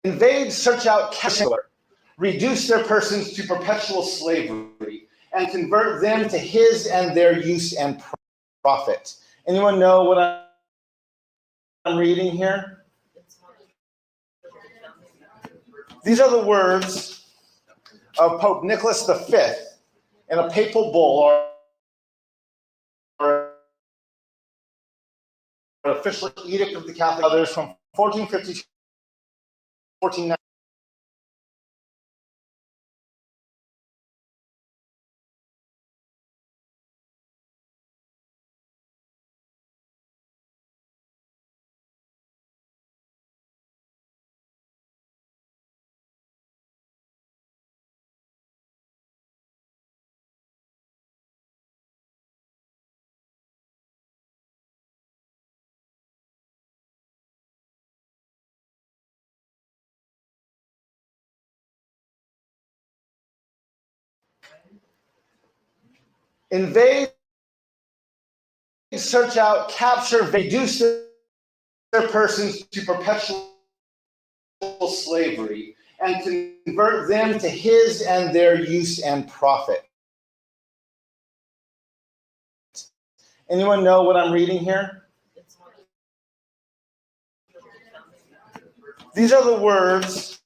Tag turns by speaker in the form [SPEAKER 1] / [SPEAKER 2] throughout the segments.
[SPEAKER 1] invade, search out, capture, reduce their persons to perpetual slavery, and convert them to his and their use and profit. Anyone know what I'm reading here? These are the words of Pope Nicholas V in a papal bull or an official edict of the Catholic Others from 1452 to 1490. Invade, search out, capture, reduce their persons to perpetual slavery, and convert them to his and their use and profit. Anyone know what I'm reading here? These are the words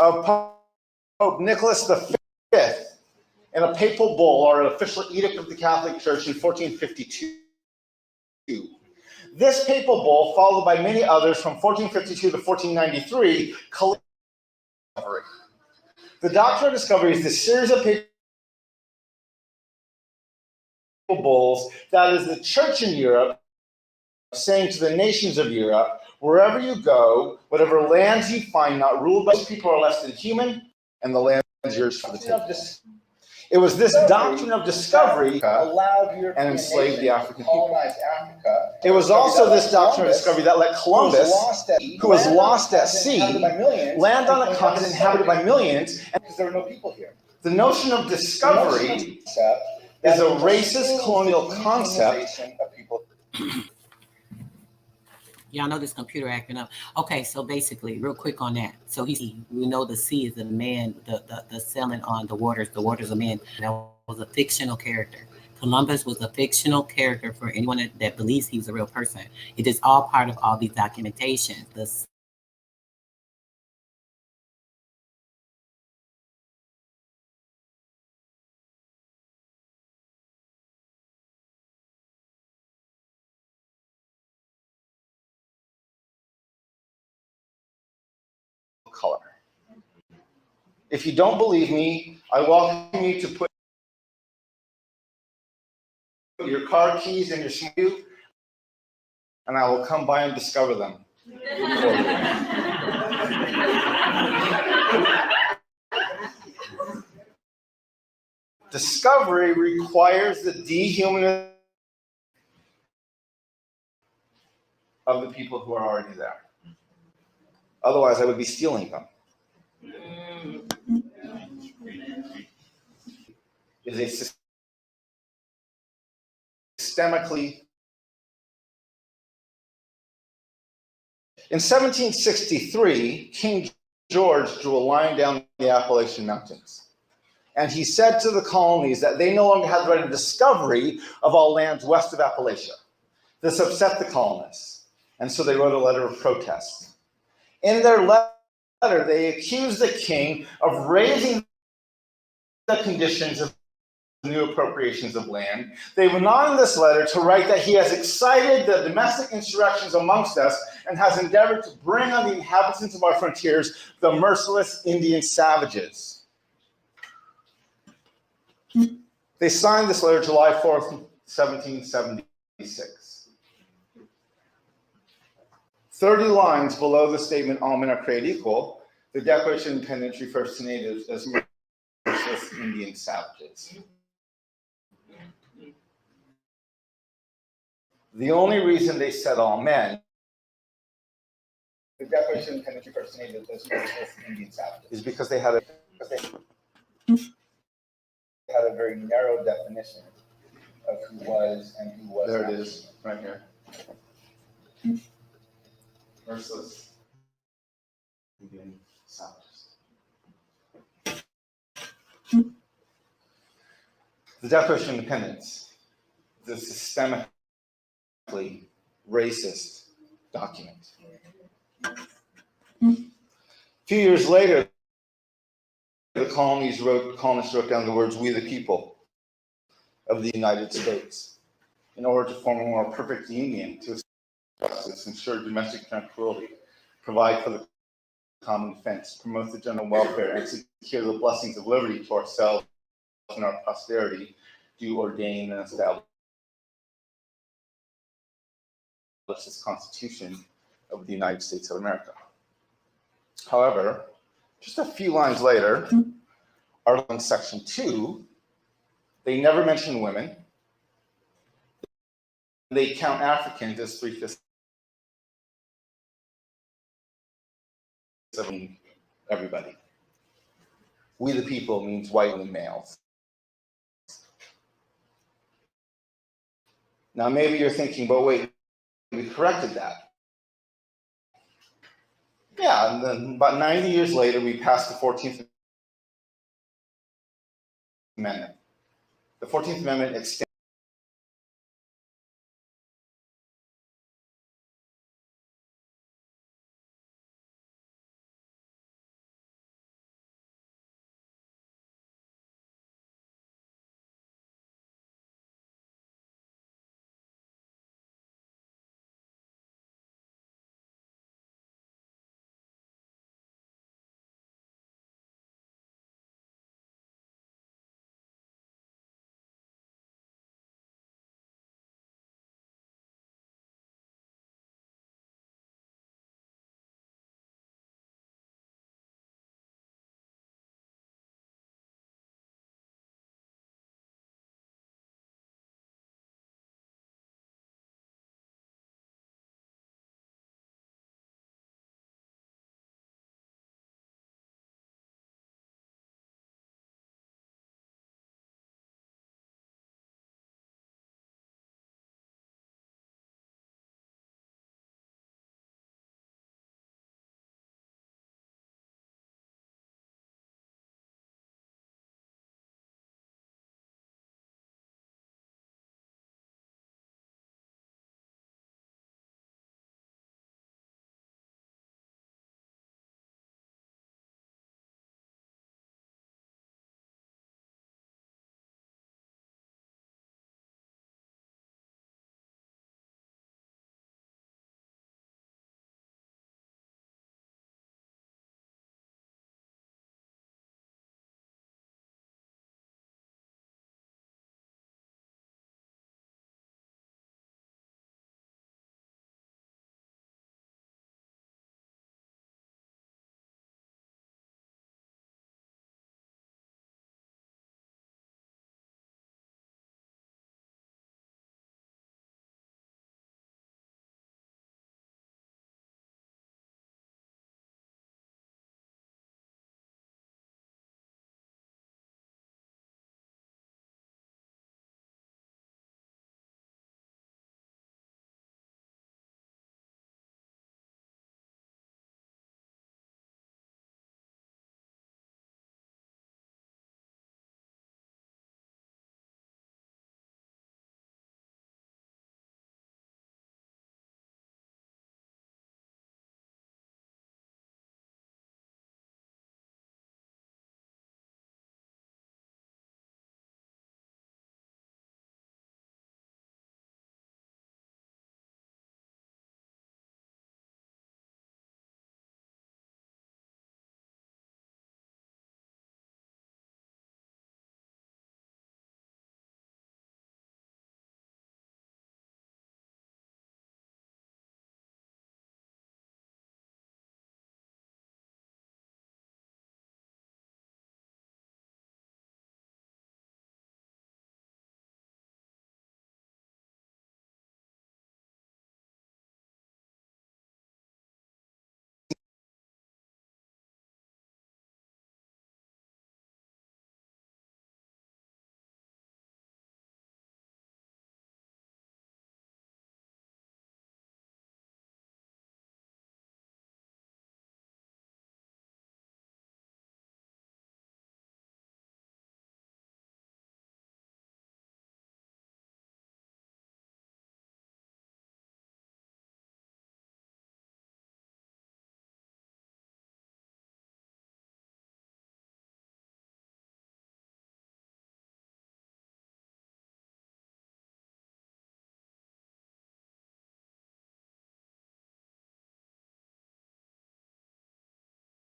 [SPEAKER 1] of Pope Nicholas V in a papal bull or an official edict of the Catholic Church in 1452. This papal bull, followed by many others from 1452 to 1493, the Doctrine of Discovery is this series of papal bulls that is the church in Europe saying to the nations of Europe, wherever you go, whatever lands you find not ruled by people are less than human, and the land is yours for the taking. It was this doctrine of discovery allowed Europe and enslaved the African people. It was also this doctrine of discovery that let Columbus, who was lost at sea, land on a continent inhabited by millions, and because there were no people here. The notion of discovery is a racist colonial concept of people.
[SPEAKER 2] Y'all know this computer acting up. Okay, so basically, real quick on that. So we know the sea is the man, the sailing on the waters. The waters of man. That was a fictional character. Columbus was a fictional character for anyone that believes he was a real person. It is all part of all these documentations.
[SPEAKER 1] Color. If you don't believe me, I welcome you to put your car keys in your shoe, and I will come by and discover them. Discovery requires the dehumanization of the people who are already there. Otherwise, I would be stealing them. Is a systemically. In 1763, King George drew a line down the Appalachian Mountains. And he said to the colonies that they no longer had the right of discovery of all lands west of Appalachia. This upset the colonists, and so they wrote a letter of protest. In their letter, they accused the king of raising the conditions of new appropriations of land. They went on in this letter to write that he has excited the domestic insurrections amongst us and has endeavored to bring on the inhabitants of our frontiers the merciless Indian savages. They signed this letter July 4th, 1776. 30 lines below the statement, all men are created equal, the Declaration of Independence refers to natives as merciless Indian savages. The only reason they said all men, the Declaration of Independence refers to natives as merciless Indian savages, is because they had a very narrow definition of who was and who was not. There it is, right here. merciless Indian savages. The Declaration of Independence is a systemically racist document. A few years later, the colonists wrote down the words, "We the people of the United States," in order to form a more perfect union, to justice, ensure domestic tranquility, provide for the common defense, promote the general welfare, and secure the blessings of liberty to ourselves and our posterity, do ordain and establish this Constitution of the United States of America. However, just a few lines later, Article in Section 2, they never mention women. They count Africans as 3/5 of everybody. We the people means white and males. Now maybe you're thinking, but wait, we corrected that. Yeah, and then about 90 years later, we passed the 14th Amendment. The 14th Amendment extends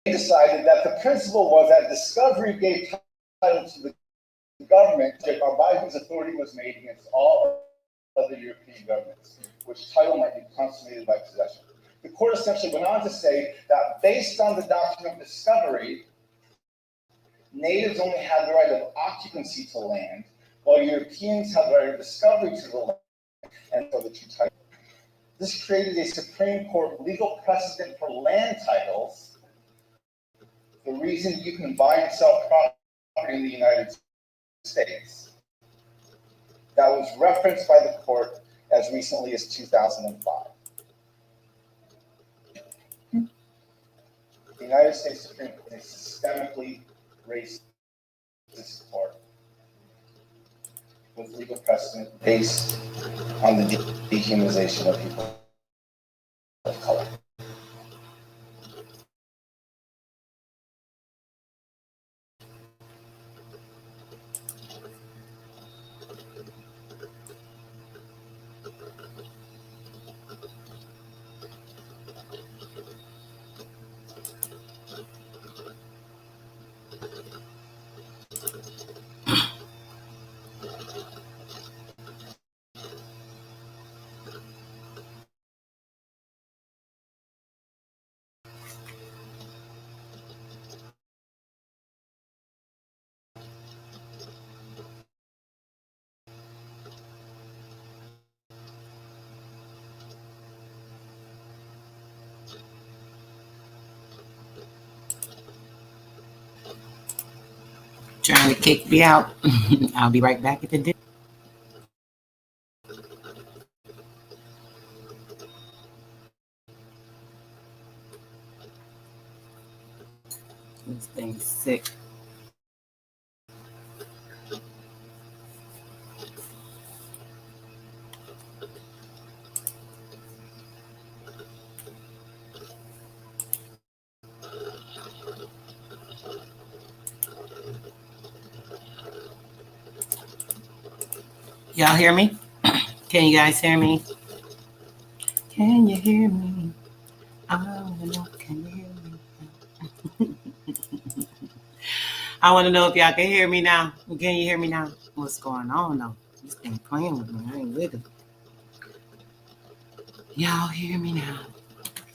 [SPEAKER 1] decided that the principle was that discovery gave title to the government by whose authority was made against all other European governments, which title might be consummated by possession. The court essentially went on to say that based on the doctrine of discovery, natives only had the right of occupancy to land, while Europeans had the right of discovery to the land and for the true title. This created a Supreme Court legal precedent for land titles, the reason you can buy and sell property in the United States. That was referenced by the court as recently as 2005. The United States Supreme Court is systemically racist court with legal precedent based on the dehumanization of people of color.
[SPEAKER 2] Trying to kick me out. I'll be right back at the dinner. This thing's sick. Y'all hear me? Can you guys hear me? Can you hear me? I want to know, can you hear me? I want to know if y'all can hear me now. Can you hear me now? What's going on though? This thing playing with me. I ain't with it. Y'all hear me now?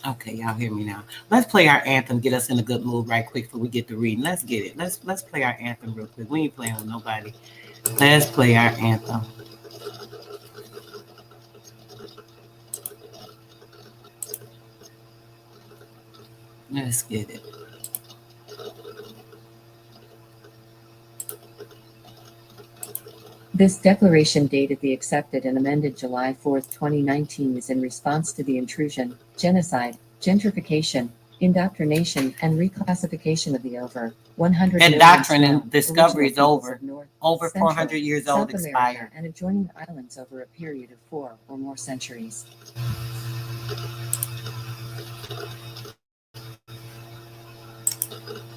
[SPEAKER 2] Okay, y'all hear me now. Let's play our anthem. Get us in a good mood right quick before we get to reading. Let's get it. Let's play our anthem real quick. We ain't playing with nobody. Let's play our anthem. Let's get it.
[SPEAKER 3] This declaration, dated the accepted and amended July 4, 2019, is in response to the intrusion, genocide, gentrification, indoctrination, and reclassification of the over 100
[SPEAKER 2] And
[SPEAKER 3] million
[SPEAKER 2] Doctrine
[SPEAKER 3] strong
[SPEAKER 2] of Discovery is
[SPEAKER 3] original peoples
[SPEAKER 2] over.
[SPEAKER 3] of North,
[SPEAKER 2] Over
[SPEAKER 3] Central,
[SPEAKER 2] 400 years old,
[SPEAKER 3] South America,
[SPEAKER 2] expired.
[SPEAKER 3] and adjoining islands over a period of 4 or more centuries.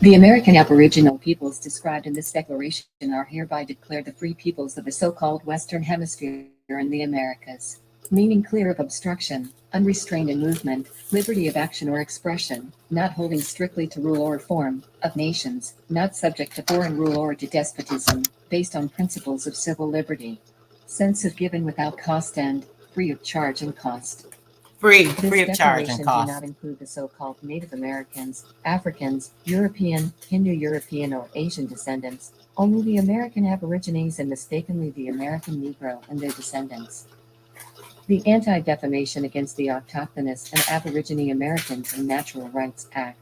[SPEAKER 3] The American Aboriginal peoples described in this declaration are hereby declared the free peoples of the so-called Western Hemisphere in the Americas, meaning clear of obstruction, unrestrained in movement, liberty of action or expression, not holding strictly to rule or form of nations, not subject to foreign rule or to despotism, based on principles of civil liberty, sense of given without cost and free of charge and cost.
[SPEAKER 2] Free
[SPEAKER 3] This
[SPEAKER 2] of charge and
[SPEAKER 3] declaration
[SPEAKER 2] cost.
[SPEAKER 3] do not include the so-called Native Americans, Africans, European, Hindu-European, or Asian descendants, only the American Aborigines and mistakenly the American Negro and their descendants. The Anti-Defamation Against the Autochthonous and Aborigine Americans and Natural Rights Act.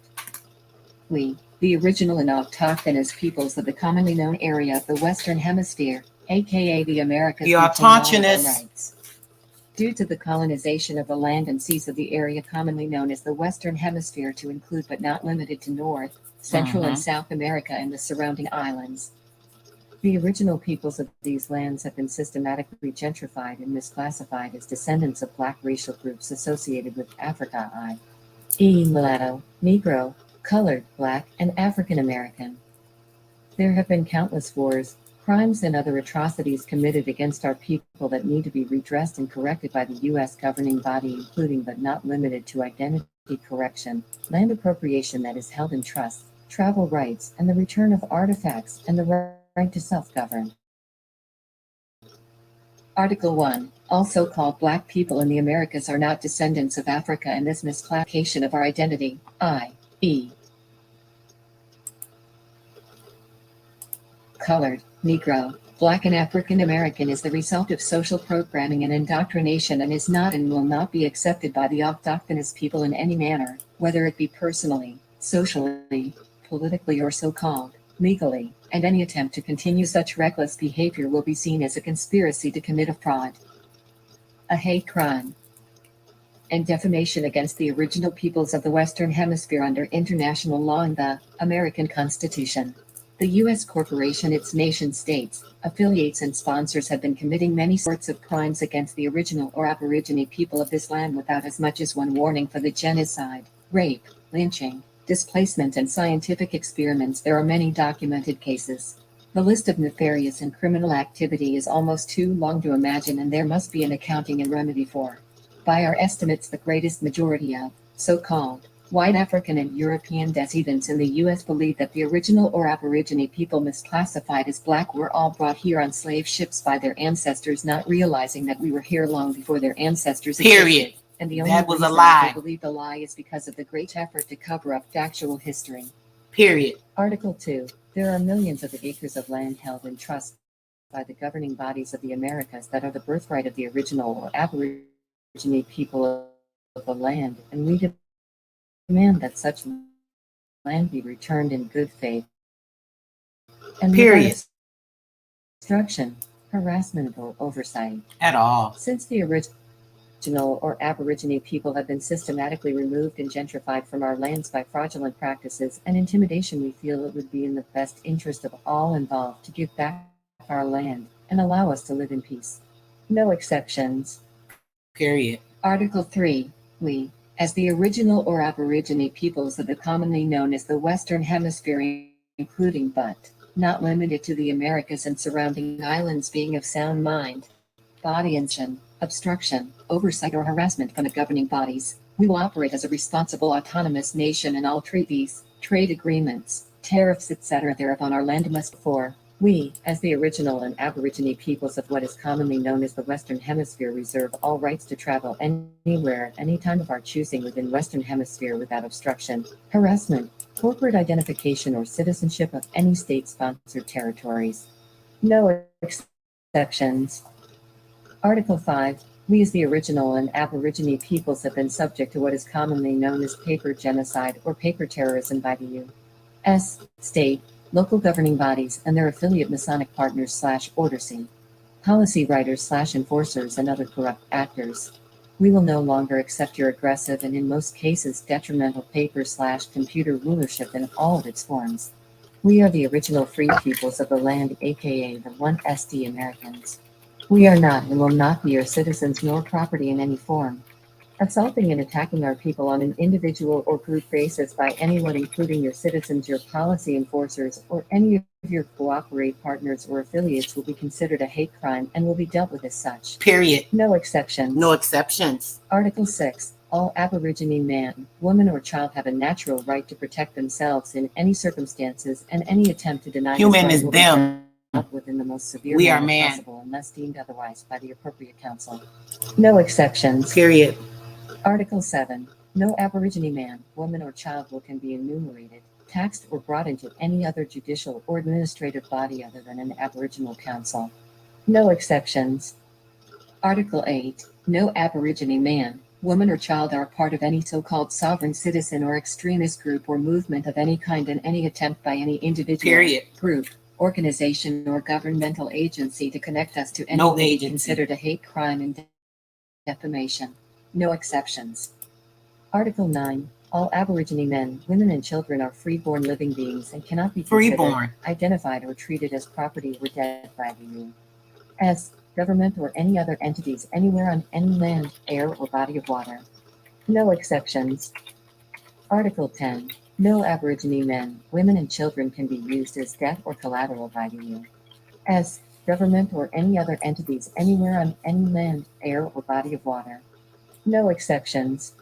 [SPEAKER 3] We, the original and autochthonous peoples of the commonly known area of the Western Hemisphere, aka the Americas,
[SPEAKER 2] The
[SPEAKER 3] retain all of our
[SPEAKER 2] autochthonous
[SPEAKER 3] rights. Due to the colonization of the land and seas of the area commonly known as the Western Hemisphere to include but not limited to North, Central, and South America and the surrounding islands. The original peoples of these lands have been systematically gentrified and misclassified as descendants of black racial groups associated with Africa, i.e. mulatto, Negro, colored, black, and African American. There have been countless wars, crimes, and other atrocities committed against our people that need to be redressed and corrected by the U.S. governing body, including but not limited to identity correction, land appropriation that is held in trust, travel rights, and the return of artifacts, and the right to self-govern. Article 1. All so-called black people in the Americas are not descendants of Africa, and this misclassification of our identity, i.e. colored, Negro, Black, and African American, is the result of social programming and indoctrination, and is not and will not be accepted by the autochthonous people in any manner, whether it be personally, socially, politically, or so-called legally, and any attempt to continue such reckless behavior will be seen as a conspiracy to commit a fraud, a hate crime, and defamation against the original peoples of the Western Hemisphere under international law and the American Constitution. The U.S. corporation, its nation-states, affiliates, and sponsors have been committing many sorts of crimes against the original or Aborigine people of this land without as much as one warning for the genocide, rape, lynching, displacement, and scientific experiments. There are many documented cases. The list of nefarious and criminal activity is almost too long to imagine, and there must be an accounting and remedy for. By our estimates, the greatest majority of so-called white African and European descendants in the U.S. believe that the original or Aborigine people misclassified as black were all brought here on slave ships by their ancestors, not realizing that we were here long before their ancestors
[SPEAKER 2] Period.
[SPEAKER 3] existed. And the only
[SPEAKER 2] That was a
[SPEAKER 3] reason
[SPEAKER 2] lie.
[SPEAKER 3] they believe the lie is because of the great effort to cover up factual history.
[SPEAKER 2] Period.
[SPEAKER 3] Article 2. There are millions of acres of land held in trust by the governing bodies of the Americas that are the birthright of the original or Aborigine people of the land, and we demand that such land be returned in good faith and
[SPEAKER 2] Period.
[SPEAKER 3] without obstruction, harassment, or oversight.
[SPEAKER 2] At all.
[SPEAKER 3] Since the original or Aborigine people have been systematically removed and gentrified from our lands by fraudulent practices and intimidation, we feel it would be in the best interest of all involved to give back our land and allow us to live in peace. No exceptions.
[SPEAKER 2] Period.
[SPEAKER 3] Article 3. We, as the original or Aborigine peoples of the commonly known as the Western Hemisphere, including but not limited to the Americas and surrounding islands, being of sound mind, body, and obstruction, oversight, or harassment from the governing bodies, we will operate as a responsible autonomous nation, and all treaties, trade agreements, tariffs, etc. thereof on our land must for. We, as the original and Aborigine peoples of what is commonly known as the Western Hemisphere, reserve all rights to travel anywhere at any time of our choosing within Western Hemisphere without obstruction, harassment, corporate identification, or citizenship of any state-sponsored territories. No exceptions. Article 5. We, as the original and Aborigine peoples, have been subject to what is commonly known as paper genocide or paper terrorism by the U.S. state, local governing bodies, and their affiliate Masonic partners / orderly, policy writers / enforcers, and other corrupt actors. We will no longer accept your aggressive and in most cases detrimental paper / computer rulership in all of its forms. We are the original free peoples of the land, aka the 1SD Americans. We are not and will not be your citizens nor property in any form. Assaulting and attacking our people on an individual or group basis by anyone, including your citizens, your policy enforcers, or any of your cooperate partners or affiliates, will be considered a hate crime and will be dealt with as such.
[SPEAKER 2] Period.
[SPEAKER 3] No exceptions.
[SPEAKER 2] No exceptions.
[SPEAKER 3] Article 6. All Aborigine man, woman, or child have a natural right to protect themselves in any circumstances, and any attempt to deny
[SPEAKER 2] Human
[SPEAKER 3] this
[SPEAKER 2] is
[SPEAKER 3] right will be
[SPEAKER 2] them.
[SPEAKER 3] dealt with in the most severe
[SPEAKER 2] We are
[SPEAKER 3] manner
[SPEAKER 2] man.
[SPEAKER 3] possible unless deemed otherwise by the appropriate council. No exceptions.
[SPEAKER 2] Period.
[SPEAKER 3] Article 7. No Aborigine man, woman, or child can be enumerated, taxed, or brought into any other judicial or administrative body other than an Aboriginal council. No exceptions. Article 8. No Aborigine man, woman, or child are part of any so-called sovereign citizen or extremist group or movement of any kind, and any attempt by any individual,
[SPEAKER 2] Period.
[SPEAKER 3] group, organization, or governmental agency to connect us to
[SPEAKER 2] No
[SPEAKER 3] anything will be
[SPEAKER 2] agency.
[SPEAKER 3] considered a hate crime and defamation. No exceptions. Article 9. All Aborigine men, women, and children are free-born living beings and cannot be considered,
[SPEAKER 2] Freeborn.
[SPEAKER 3] identified, or treated as property or debt by the U.S. government or any other entities anywhere on any land, air, or body of water. No exceptions. Article 10. No Aborigine men, women, and children can be used as debt or collateral by the U.S. government or any other entities anywhere on any land, air, or body of water. No exceptions.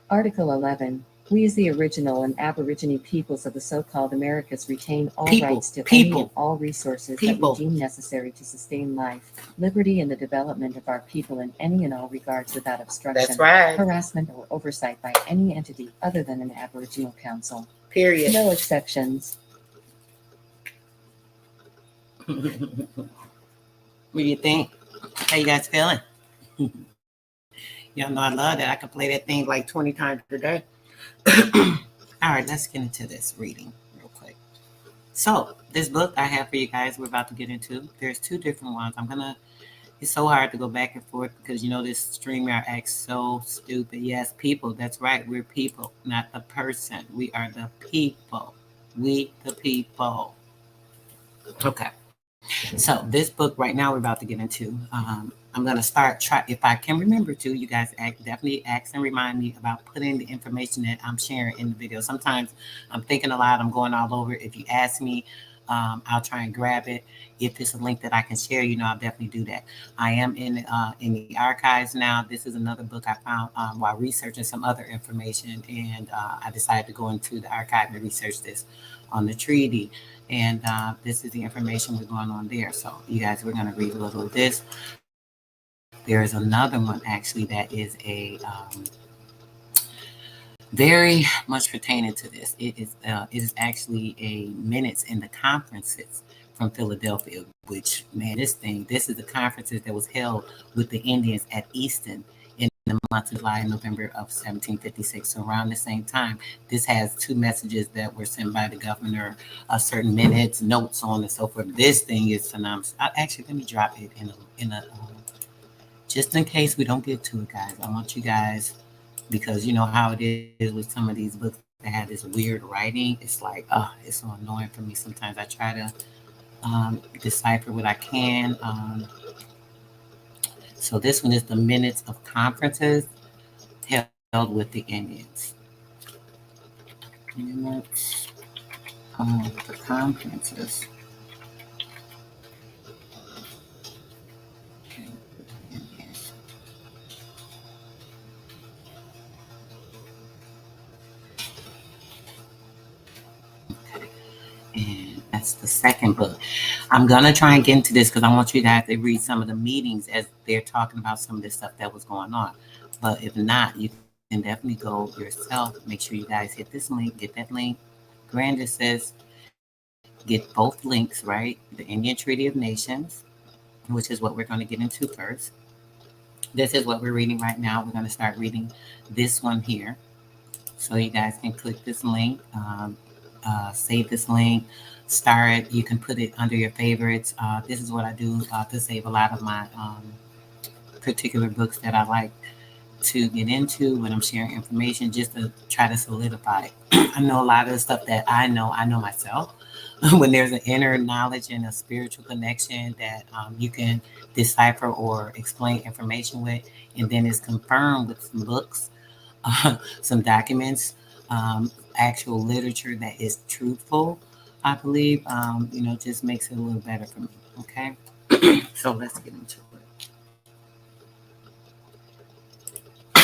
[SPEAKER 3] Article 11. We as the original and Aborigine peoples of the so-called Americas retain all rights to any and all resources that we deem necessary to sustain life, liberty, and the development of our people in any and all regards without obstruction,
[SPEAKER 2] That's right.
[SPEAKER 3] harassment, or oversight by any entity other than an Aboriginal council.
[SPEAKER 2] Period.
[SPEAKER 3] No exceptions.
[SPEAKER 2] What do you think? How you guys feeling? Y'all know I love that. I can play that thing like 20 times a day. All right, let's get into this reading real quick. So this book I have for you guys, we're about to get into. There's two different ones. It's so hard to go back and forth because this StreamYard acts so stupid. Yes, people, that's right. We're people, not the person. We are the people. We the people. Okay. So this book right now we're about to get into. I'm going to try, if I can remember to, you guys definitely ask and remind me about putting the information that I'm sharing in the video. Sometimes I'm thinking a lot, I'm going all over. If you ask me, I'll try and grab it. If it's a link that I can share, I'll definitely do that. I am in the archives now. This is another book I found while researching some other information, and I decided to go into the archive and research this on the treaty. And this is the information we're going on there. So you guys, we're going to read a little of this. There is another one actually that is a very much pertaining to this. It is actually a minutes in the conferences from Philadelphia, which, man, this is the conferences that was held with the Indians at Easton in the month of July and November of 1756. So around the same time, this has two messages that were sent by the governor, certain minutes, notes, on and so forth. This thing is phenomenal. Actually, let me drop it in a just in case we don't get to it, guys. I want you guys, because you know how it is with some of these books that have this weird writing. It's like, it's so annoying for me. Sometimes I try to decipher what I can. So this one is the minutes of conferences held with the Indians. Minutes of the conferences. And that's the second book. I'm going to try and get into this because I want you guys to read some of the meetings as they're talking about some of this stuff that was going on. But if not, you can definitely go yourself. Make sure you guys hit this link, get that link. Grandis says, get both links, right? The Indian Treaty of Nations, which is what we're going to get into first. This is what we're reading right now. We're going to start reading this one here. So you guys can click this link. Save this link, star it. You can put it under your favorites. This is what I do to save a lot of my particular books that I like to get into when I'm sharing information, just to try to solidify. I know a lot of the stuff that I know myself. When there's an inner knowledge and a spiritual connection that you can decipher or explain information with, and then it's confirmed with some books, some documents, actual literature that is truthful, I believe, just makes it a little better for me. Okay. So let's get into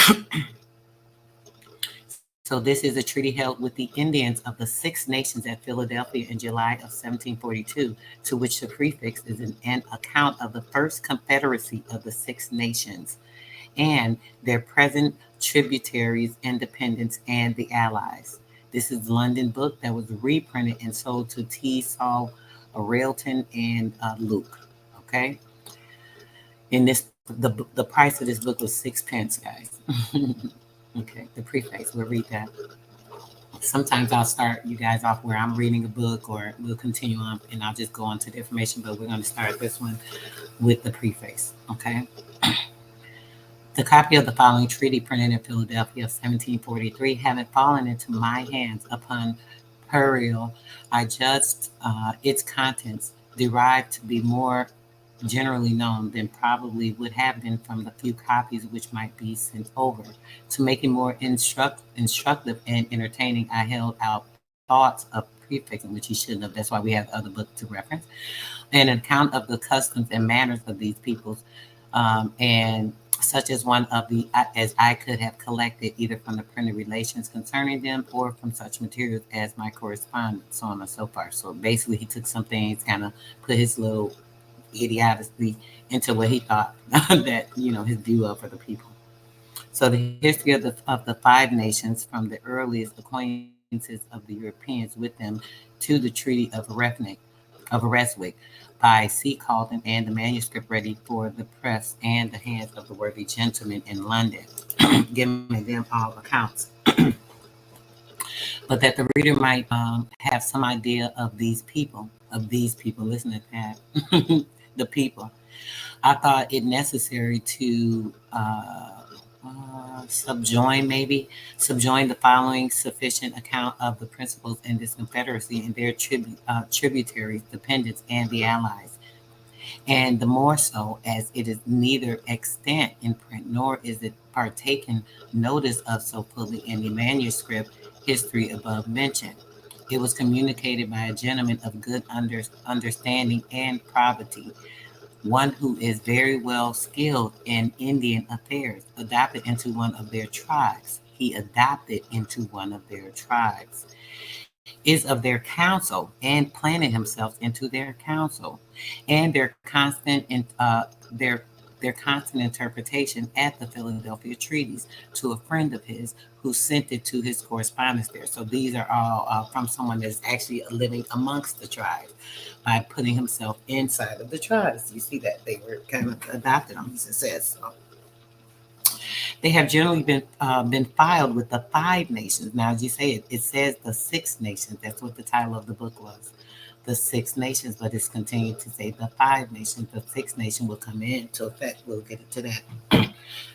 [SPEAKER 2] it. So this is a treaty held with the Indians of the Six Nations at Philadelphia in July of 1742, to which the prefix is an account of the first confederacy of the Six Nations and their present tributaries, independence, and the Allies. This is a London book that was reprinted and sold to T. Saul, Railton, and Luke. Okay. In this, the price of this book was 6 pence, guys. Okay, the preface. We'll read that. Sometimes I'll start you guys off where I'm reading a book, or we'll continue on and I'll just go on to the information, but we're going to start this one with the preface. Okay. The copy of the following treaty printed in Philadelphia of 1743, having fallen into my hands upon peril, I judged its contents derived to be more generally known than probably would have been from the few copies which might be sent over. To make it more instructive and entertaining, I held out thoughts of prefixing, which he shouldn't have. That's why we have the other book to reference. An account of the customs and manners of these peoples, and such as one of the as I could have collected either from the printed relations concerning them or from such materials as my correspondence, so on and so forth. So basically, he took some things, kind of put his little idiocy into what he thought that his view of for the people. So the history of the five nations, from the earliest acquaintances of the Europeans with them to the Treaty of Ryswick by C. Calden, and the manuscript ready for the press and the hands of the worthy gentleman in London, giving them all accounts. But that the reader might have some idea of these people, listen to that, the people. I thought it necessary to subjoin the following sufficient account of the principles in this confederacy and their tributaries, dependents, and the allies. And the more so as it is neither extant in print nor is it partaken notice of so fully in the manuscript history above mentioned. It was communicated by a gentleman of good understanding and probity, one who is very well skilled in Indian affairs, adopted into one of their tribes. He adopted into one of their tribes, is of their council, and planted himself into their council, and their constant interpretation at the Philadelphia treaties to a friend of his who sent it to his correspondence there. So these are all from someone that's actually living amongst the tribes by putting himself inside of the tribes. You see that they were kind of adopted on, as it says. So they have generally been filed with the five nations. Now, as you say, it says the six nations. That's what the title of the book was, the six nations. But it's continued to say the five nations. The sixth nation will come into effect. We'll get into that.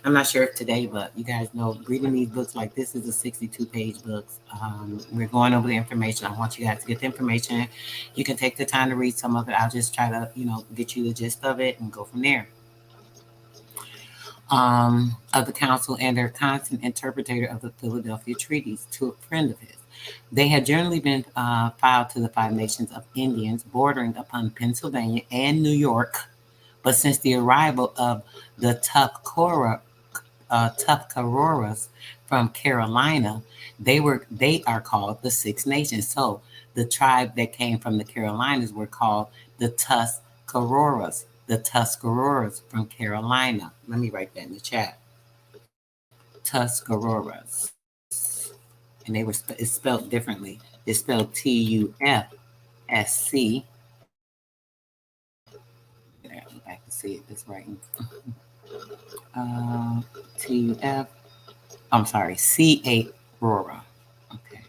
[SPEAKER 2] I'm not sure if today, but you guys know, reading these books like this is a 62-page book. We're going over the information. I want you guys to get the information. You can take the time to read some of it. I'll just try to, get you the gist of it and go from there. Of the council and their constant interpreter of the Philadelphia treaties to a friend of his. They had generally been filed to the five nations of Indians bordering upon Pennsylvania and New York, but since the arrival of the Tuscaroras from Carolina, they are called the Six Nations. So the tribe that came from the Carolinas were called the Tuscaroras. The Tuscaroras from Carolina. Let me write that in the chat. Tuscaroras. And it's spelled differently. It's spelled Tufsc. I can see it. It's writing. Tuf. I'm sorry. C-A Aurora. Okay.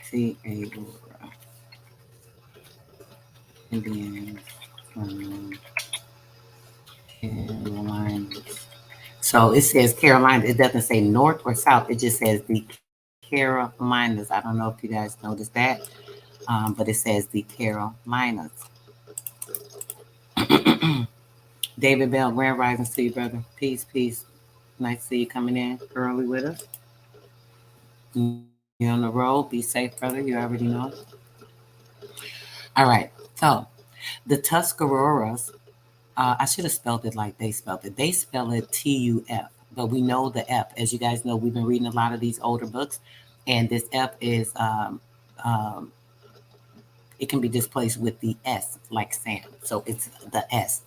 [SPEAKER 2] C-A Aurora. Indians from Carolina. So it says Carolina. It doesn't say north or south. It just says the Carolinas. I don't know if you guys noticed that, but it says the Carolinas. David Bell, Grand Rising, see you, brother. Peace, peace. Nice to see you coming in early with us. You're on the road. Be safe, brother. You already know. All right. So the Tuscaroras, I should have spelled it like they spelled it. They spell it T-U-F, but we know the F. As you guys know, we've been reading a lot of these older books, and this F is, it can be displaced with the S, like Sam. So it's the S.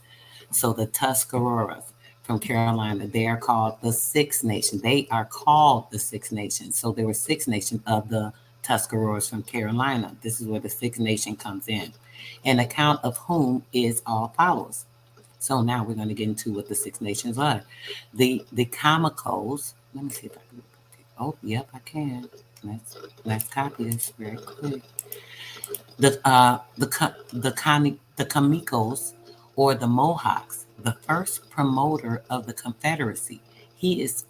[SPEAKER 2] So the Tuscaroras from Carolina, they are called the Six Nations. They are called the Six Nations. So there were six nations of the Tuscaroras from Carolina. This is where the Six Nation comes in. An account of whom is all follows. So now we're going to get into what the Six Nations are. The Comicos. Let me see if I can. Oh, yep, I can. Let's copy this very quick. The Comicos, or the Mohawks, the first promoter of the Confederacy. He is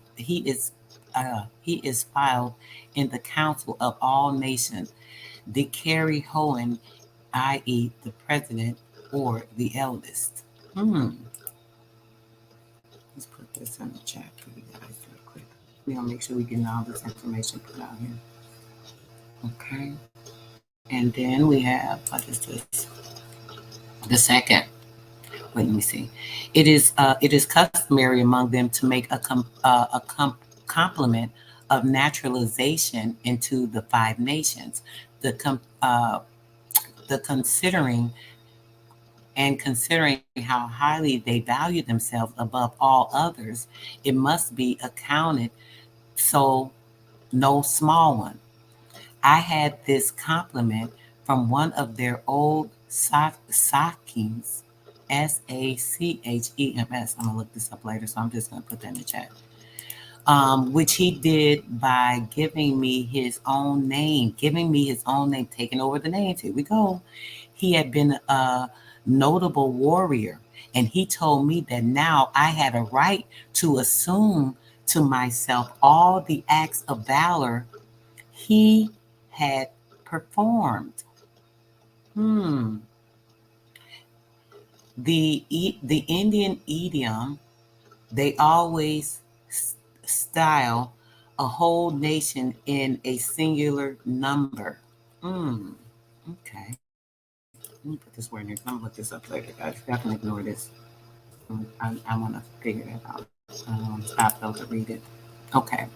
[SPEAKER 2] filed in the Council of All Nations. The Carrie Hohen, i.e., the president or the eldest. Let's put this in the chat for you guys real quick. We'll make sure we get all this information put out here. Okay. And then we have, what is this? The second. Wait, let me see. It is customary among them to make a complement of naturalization into the five nations. The considering how highly they value themselves above all others, it must be accounted so no small one. I had this compliment from one of their old Sachems, Sachems. I'm gonna look this up later, so I'm just gonna put that in the chat. Which he did by giving me his own name, taking over the names. Here we go. He had been a notable warrior, and he told me that now I had a right to assume to myself all the acts of valor he had performed. The Indian idiom, they always style a whole nation in a singular number. Okay. Let me put this word in here. I'm gonna look this up later, guys. Y'all can ignore this. I want to figure that out. I don't want to stop though to read it. Okay.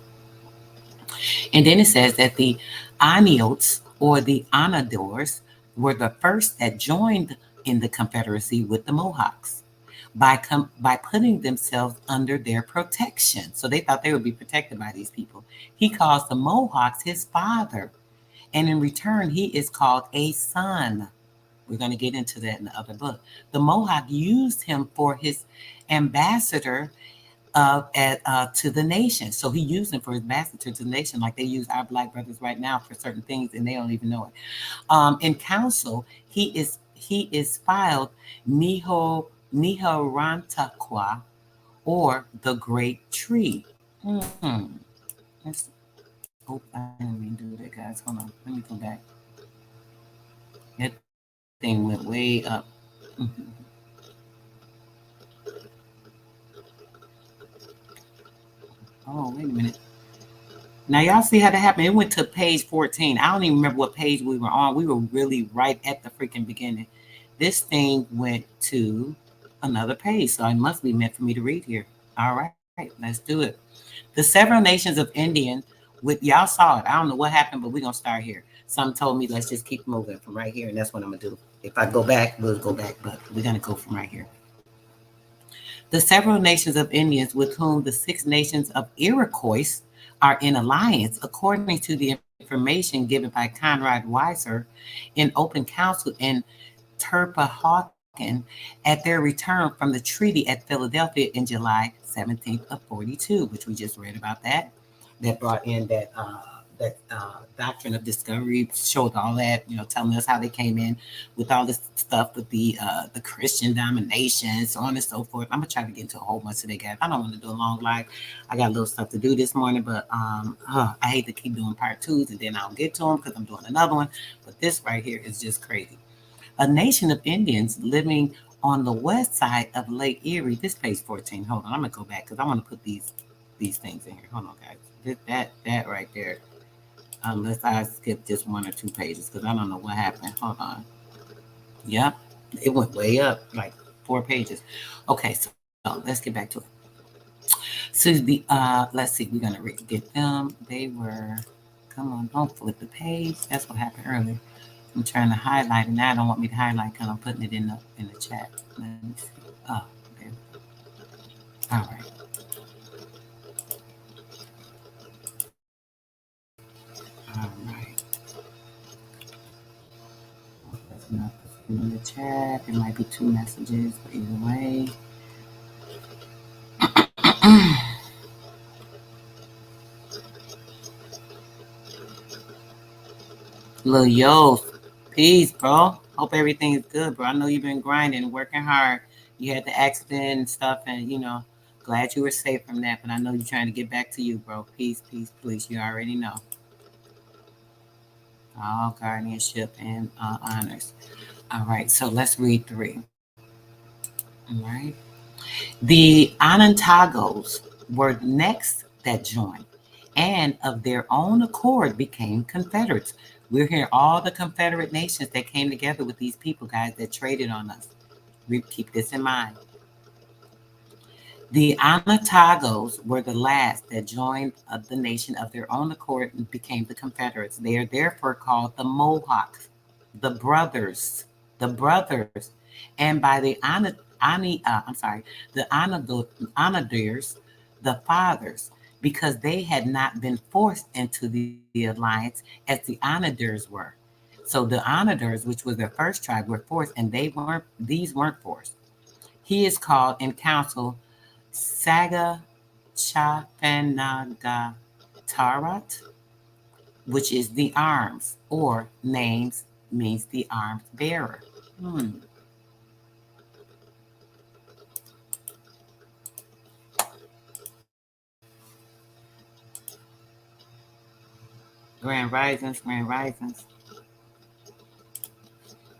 [SPEAKER 2] And then it says that the Aniotes or the Anadors were the first that joined in the Confederacy with the Mohawks by putting themselves under their protection. So they thought they would be protected by these people. He calls the Mohawks his father, and in return, he is called a son. We're going to get into that in the other book. The Mohawk used him for his ambassador to the nation. So he used him for his ambassador to the nation, like they use our Black brothers right now for certain things, and they don't even know it. In council, he is filed Niharantaqua, or the Great Tree. Let's, I didn't mean to do that, guys. Hold on. Let me go back. That thing went way up. Oh, wait a minute. Now, y'all see how that happened? It went to page 14. I don't even remember what page we were on. We were really right at the freaking beginning. This thing went to another page, so it must be meant for me to read here. All right, let's do it. The several nations of Indian, y'all saw it. I don't know what happened, but we're going to start here. Some told me let's just keep moving from right here, and that's what I'm going to do. If I go back, we'll go back, but we're going to go from right here. The several nations of Indians with whom the 6 nations of Iroquois are in alliance, according to the information given by Conrad Weiser in open council in Terpahawken at their return from the treaty at Philadelphia in July 17th of 42, which we just read about that brought in that Doctrine of Discovery, showed all that, telling us how they came in with all this stuff with the Christian domination, so on and so forth. I'm gonna try to get into a whole bunch of that, guys. I don't want to do a long live. I got a little stuff to do this morning, but I hate to keep doing part 2s and then I don't get to them because I'm doing another one. But this right here is just crazy. A nation of Indians living on the west side of Lake Erie. This page 14. Hold on, I'm gonna go back because I want to put these things in here. Hold on, guys. That right there. Unless I skip just 1 or 2 pages because I don't know what happened. Hold on. Yep, it went way up, like 4 pages. Okay, so let's get back to it. So let's see. We're gonna get them. They were. Come on, don't flip the page. That's what happened earlier. I'm trying to highlight, and now I don't want me to highlight because I'm putting it in the chat. Let me see. Oh, there. All right. All right. That's enough in the chat. There might be 2 messages, but either way. Lil Yo, peace, bro. Hope everything is good, bro. I know you've been grinding, working hard. You had the accident and stuff, and glad you were safe from that. But I know you're trying to get back to you, bro. Peace, peace, please. You already know. All guardianship and honors. All right, so let's read 3. All right. The Onontagas were next that joined, and of their own accord became Confederates. We're here, all the Confederate nations that came together with these people, guys, that traded on us. Keep this in mind. The Onondagas were the last that joined the nation of their own accord and became the Confederates. They are therefore called the Mohawks, the brothers, and by the Onondagas, the fathers, because they had not been forced into the alliance as the Onondagas were. So the Onondagas, which was their first tribe, were forced, and these weren't forced. He is called in council Saga Chapanagatarat, which is the arms, or names means the arms bearer. Grand risings.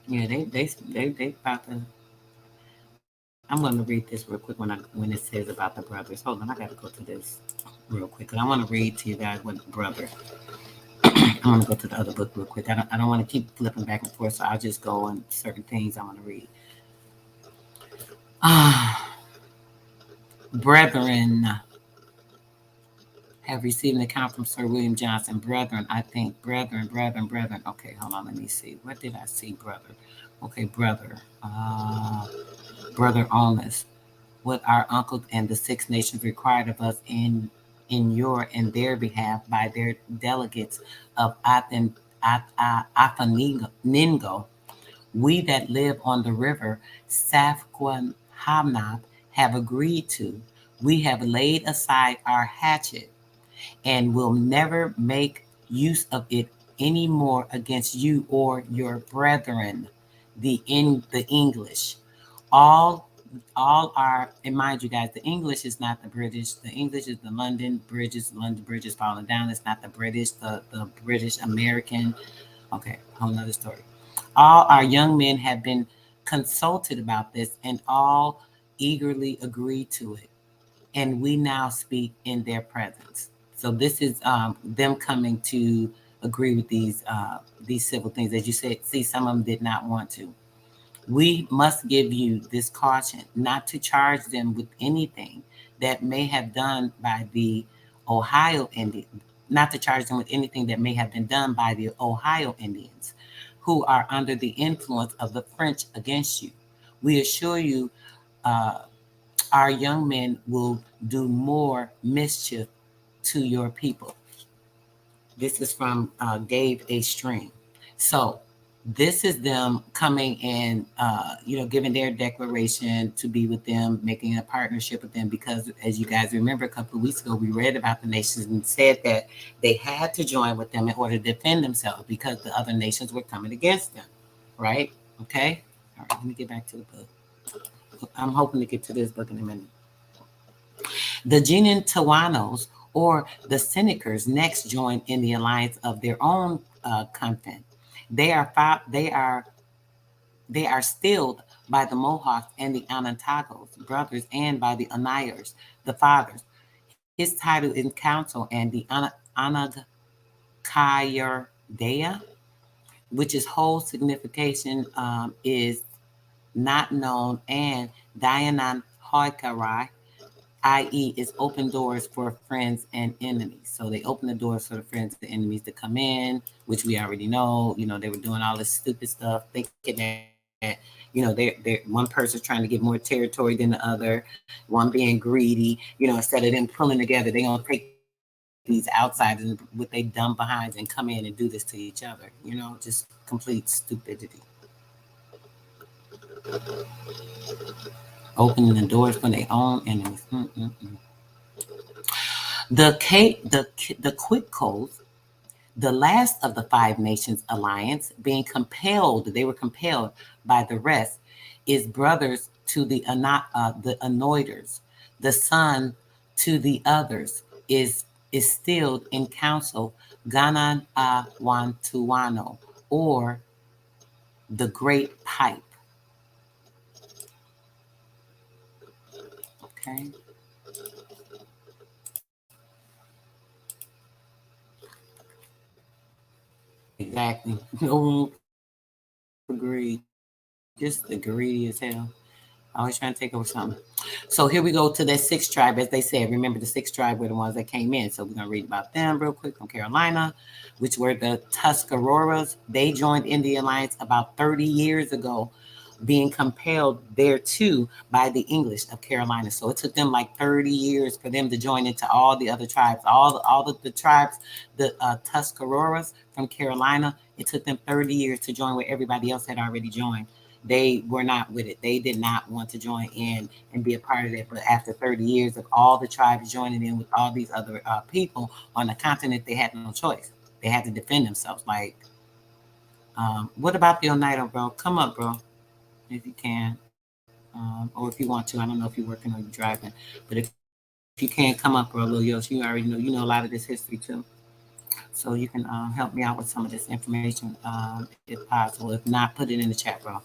[SPEAKER 2] Yeah, they about to. I'm going to read this real quick when it says about the brothers. Hold on, I got to go to this real quick, and I want to read to you guys what brother. I want to go to the other book real quick. I don't want to keep flipping back and forth, so I'll just go on certain things I want to read. Brethren have received an account from Sir William Johnson. Brethren, I think. Brethren. Okay, hold on, let me see. What did I see, brother? Okay, brother. Brother Honest. What our uncles and the Six Nations required of us in your and their behalf by their delegates of Afaningo, we that live on the river Safquanhamnap have agreed to. We have laid aside our hatchet and will never make use of it any more against you or your brethren, the English. All are, and mind you guys, the English is not the British. The English is the London Bridge is falling down. It's not the British, the British American. Okay, whole nother story. All our young men have been consulted about this and all eagerly agreed to it. And we now speak in their presence. So this is them coming to agree with these civil things. As you said, see, some of them did not want to. We must give you this caution not to charge them with anything that may have done by the Ohio Indians, not to charge them with anything that may have been done by the Ohio Indians, who are under the influence of the French against you. We assure you, our young men will do more mischief to your people. This is from Gave a String. So this is them coming and, giving their declaration to be with them, making a partnership with them, because as you guys remember, a couple of weeks ago, we read about the nations and said that they had to join with them in order to defend themselves because the other nations were coming against them, right? Okay. All right, let me get back to the book. I'm hoping to get to this book in a minute. The Tawanos, or the Senecers, next joined in the alliance of their own convent. They are stilled by the Mohawks and the Onondagas, brothers, and by the Onayers, the fathers. His title in council and the Anagkayardea, which his whole signification is not known, and Dianan Hoikarai, i.e., is open doors for friends and enemies. So they open the doors for the friends and enemies to come in, which we already know. They were doing all this stupid stuff, thinking that, they're one person's trying to get more territory than the other, one being greedy. Instead of them pulling together, they gonna take these outsiders with their dumb behinds and come in and do this to each other. Just complete stupidity. Opening the doors for their own enemies. The Quitcos, the last of the Five Nations Alliance, they were compelled by the rest, is brothers to the Anoiders. The son to the others is still in council, Ganan Awantuano, or the Great Pipe. Okay. Exactly. No room for greed. Just the greedy as hell. Always trying to take over something. So here we go to that sixth tribe, as they said. Remember, the sixth tribe were the ones that came in. So we're going to read about them real quick from Carolina, which were the Tuscaroras. They joined in the alliance about 30 years ago, being compelled thereto by the English of Carolina. So it took them like 30 years for them to join into all the other tribes. All the tribes, the Tuscaroras from Carolina, it took them 30 years to join where everybody else had already joined. They were not with it. They did not want to join in and be a part of that. But after 30 years of all the tribes joining in with all these other people on the continent, they had no choice. They had to defend themselves. Like, what about the Oneida, bro? Come up, bro, if you can. Or if you want to. I don't know if you're working or you're driving. But if you can't come up, bro, Lil Yosh, you already know. You know a lot of this history, too. So you can help me out with some of this information if possible. If not, put it in the chat, bro.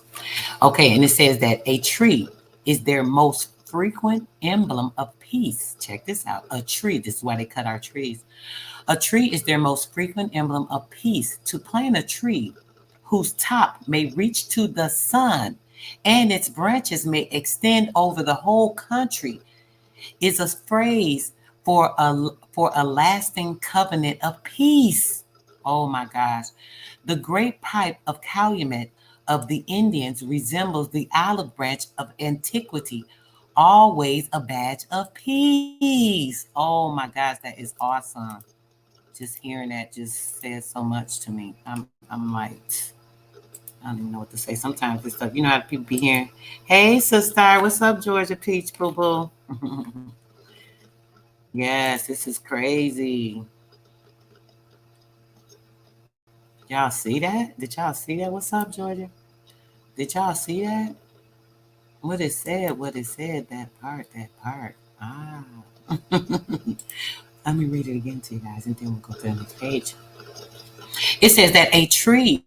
[SPEAKER 2] Okay, and it says that a tree is their most frequent emblem of peace. Check this out. A tree, this is why they cut our trees. A tree is their most frequent emblem of peace. To plant a tree whose top may reach to the sun and its branches may extend over the whole country is a phrase for a lasting covenant of peace. Oh my gosh. The great pipe of Calumet of the Indians resembles the olive branch of antiquity, always a badge of peace. Oh my gosh, that is awesome. Just hearing that just says so much to me. I'm like, I don't even know what to say. Sometimes this stuff, you know how people be hearing, hey sister, what's up, Georgia Peach Boo Boo? Yes, this is crazy. Y'all see that? Did y'all see that? What's up, Georgia? Did y'all see that? What it said, that part. Ah. Let me read it again to you guys, and then we'll go to the next page. It says that a tree.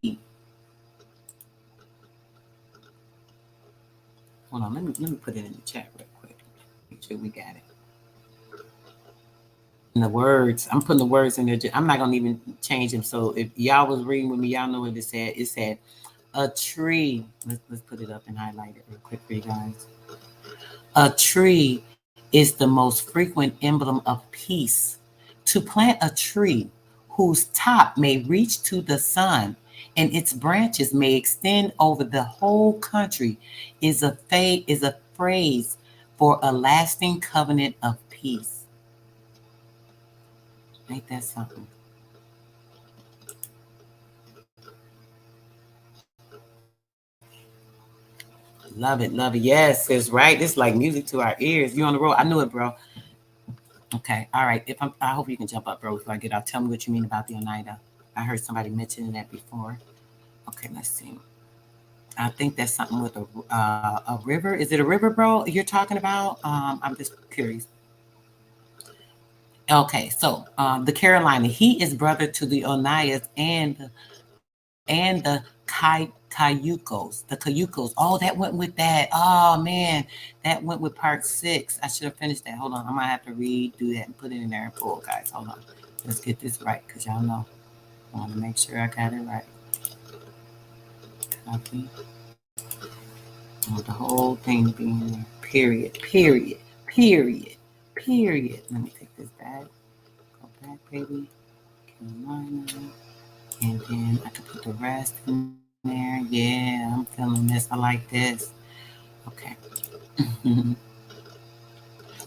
[SPEAKER 2] Hold on, let me put it in the chat real quick. Make sure we got it. And the words, I'm putting the words in there. I'm not gonna even change them. So if y'all was reading with me, y'all know what it said. It said a tree. Let's put it up and highlight it real quick for you guys. A tree is the most frequent emblem of peace. To plant a tree whose top may reach to the sun and its branches may extend over the whole country is a phrase for a lasting covenant of peace. Ain't that something? Love it, love it. Yes, it's right. It's like music to our ears. You on the road? I knew it, bro. Okay, all right. I hope you can jump up, bro, before I get out. Tell me what you mean about the Oneida. I heard somebody mentioning that before. Okay, let's see. I think that's something with a river. Is it a river, bro? You're talking about? I'm just curious. Okay, so the Carolina, he is brother to the Oneidas and the Cayucos. The Cayucos. Oh, that went with that. Oh man, that went with part 6. I should have finished that. Hold on, I might have to redo that and put it in there in full, guys. Hold on. Let's get this right, because y'all know I want to make sure I got it right. Copy. I want the whole thing being there. Period. Let me take this back. Go back, baby. Carolina. And then I can put the rest in there. Yeah, I'm feeling this. I like this. Okay.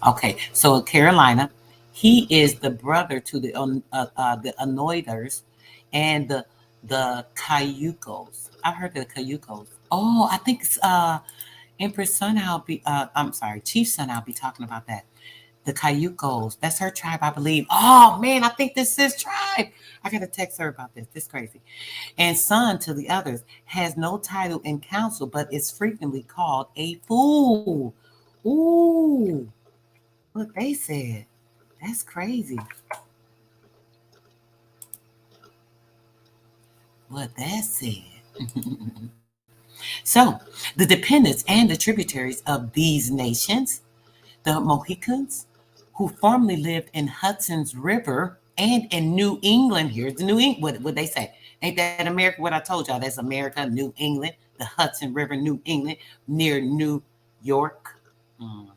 [SPEAKER 2] Okay, so Carolina, he is the brother to the Anoiders and the Cayucos. I've heard of the Cayucos. Oh, I think it's Empress Son. I'm sorry, Chief Son. I'll be talking about that. The Cayucos. That's her tribe, I believe. Oh man, I think this is tribe. I gotta text her about this. This is crazy. And son to the others has no title in council, but is frequently called a fool. Ooh, what they said. That's crazy. What that said. So the dependents and the tributaries of these nations, the Mohicans, who formerly lived in Hudson's River and in New England. Here's the New England. What they say? Ain't that America? What I told y'all, that's America, New England, the Hudson River, New England, near New York. Mhm.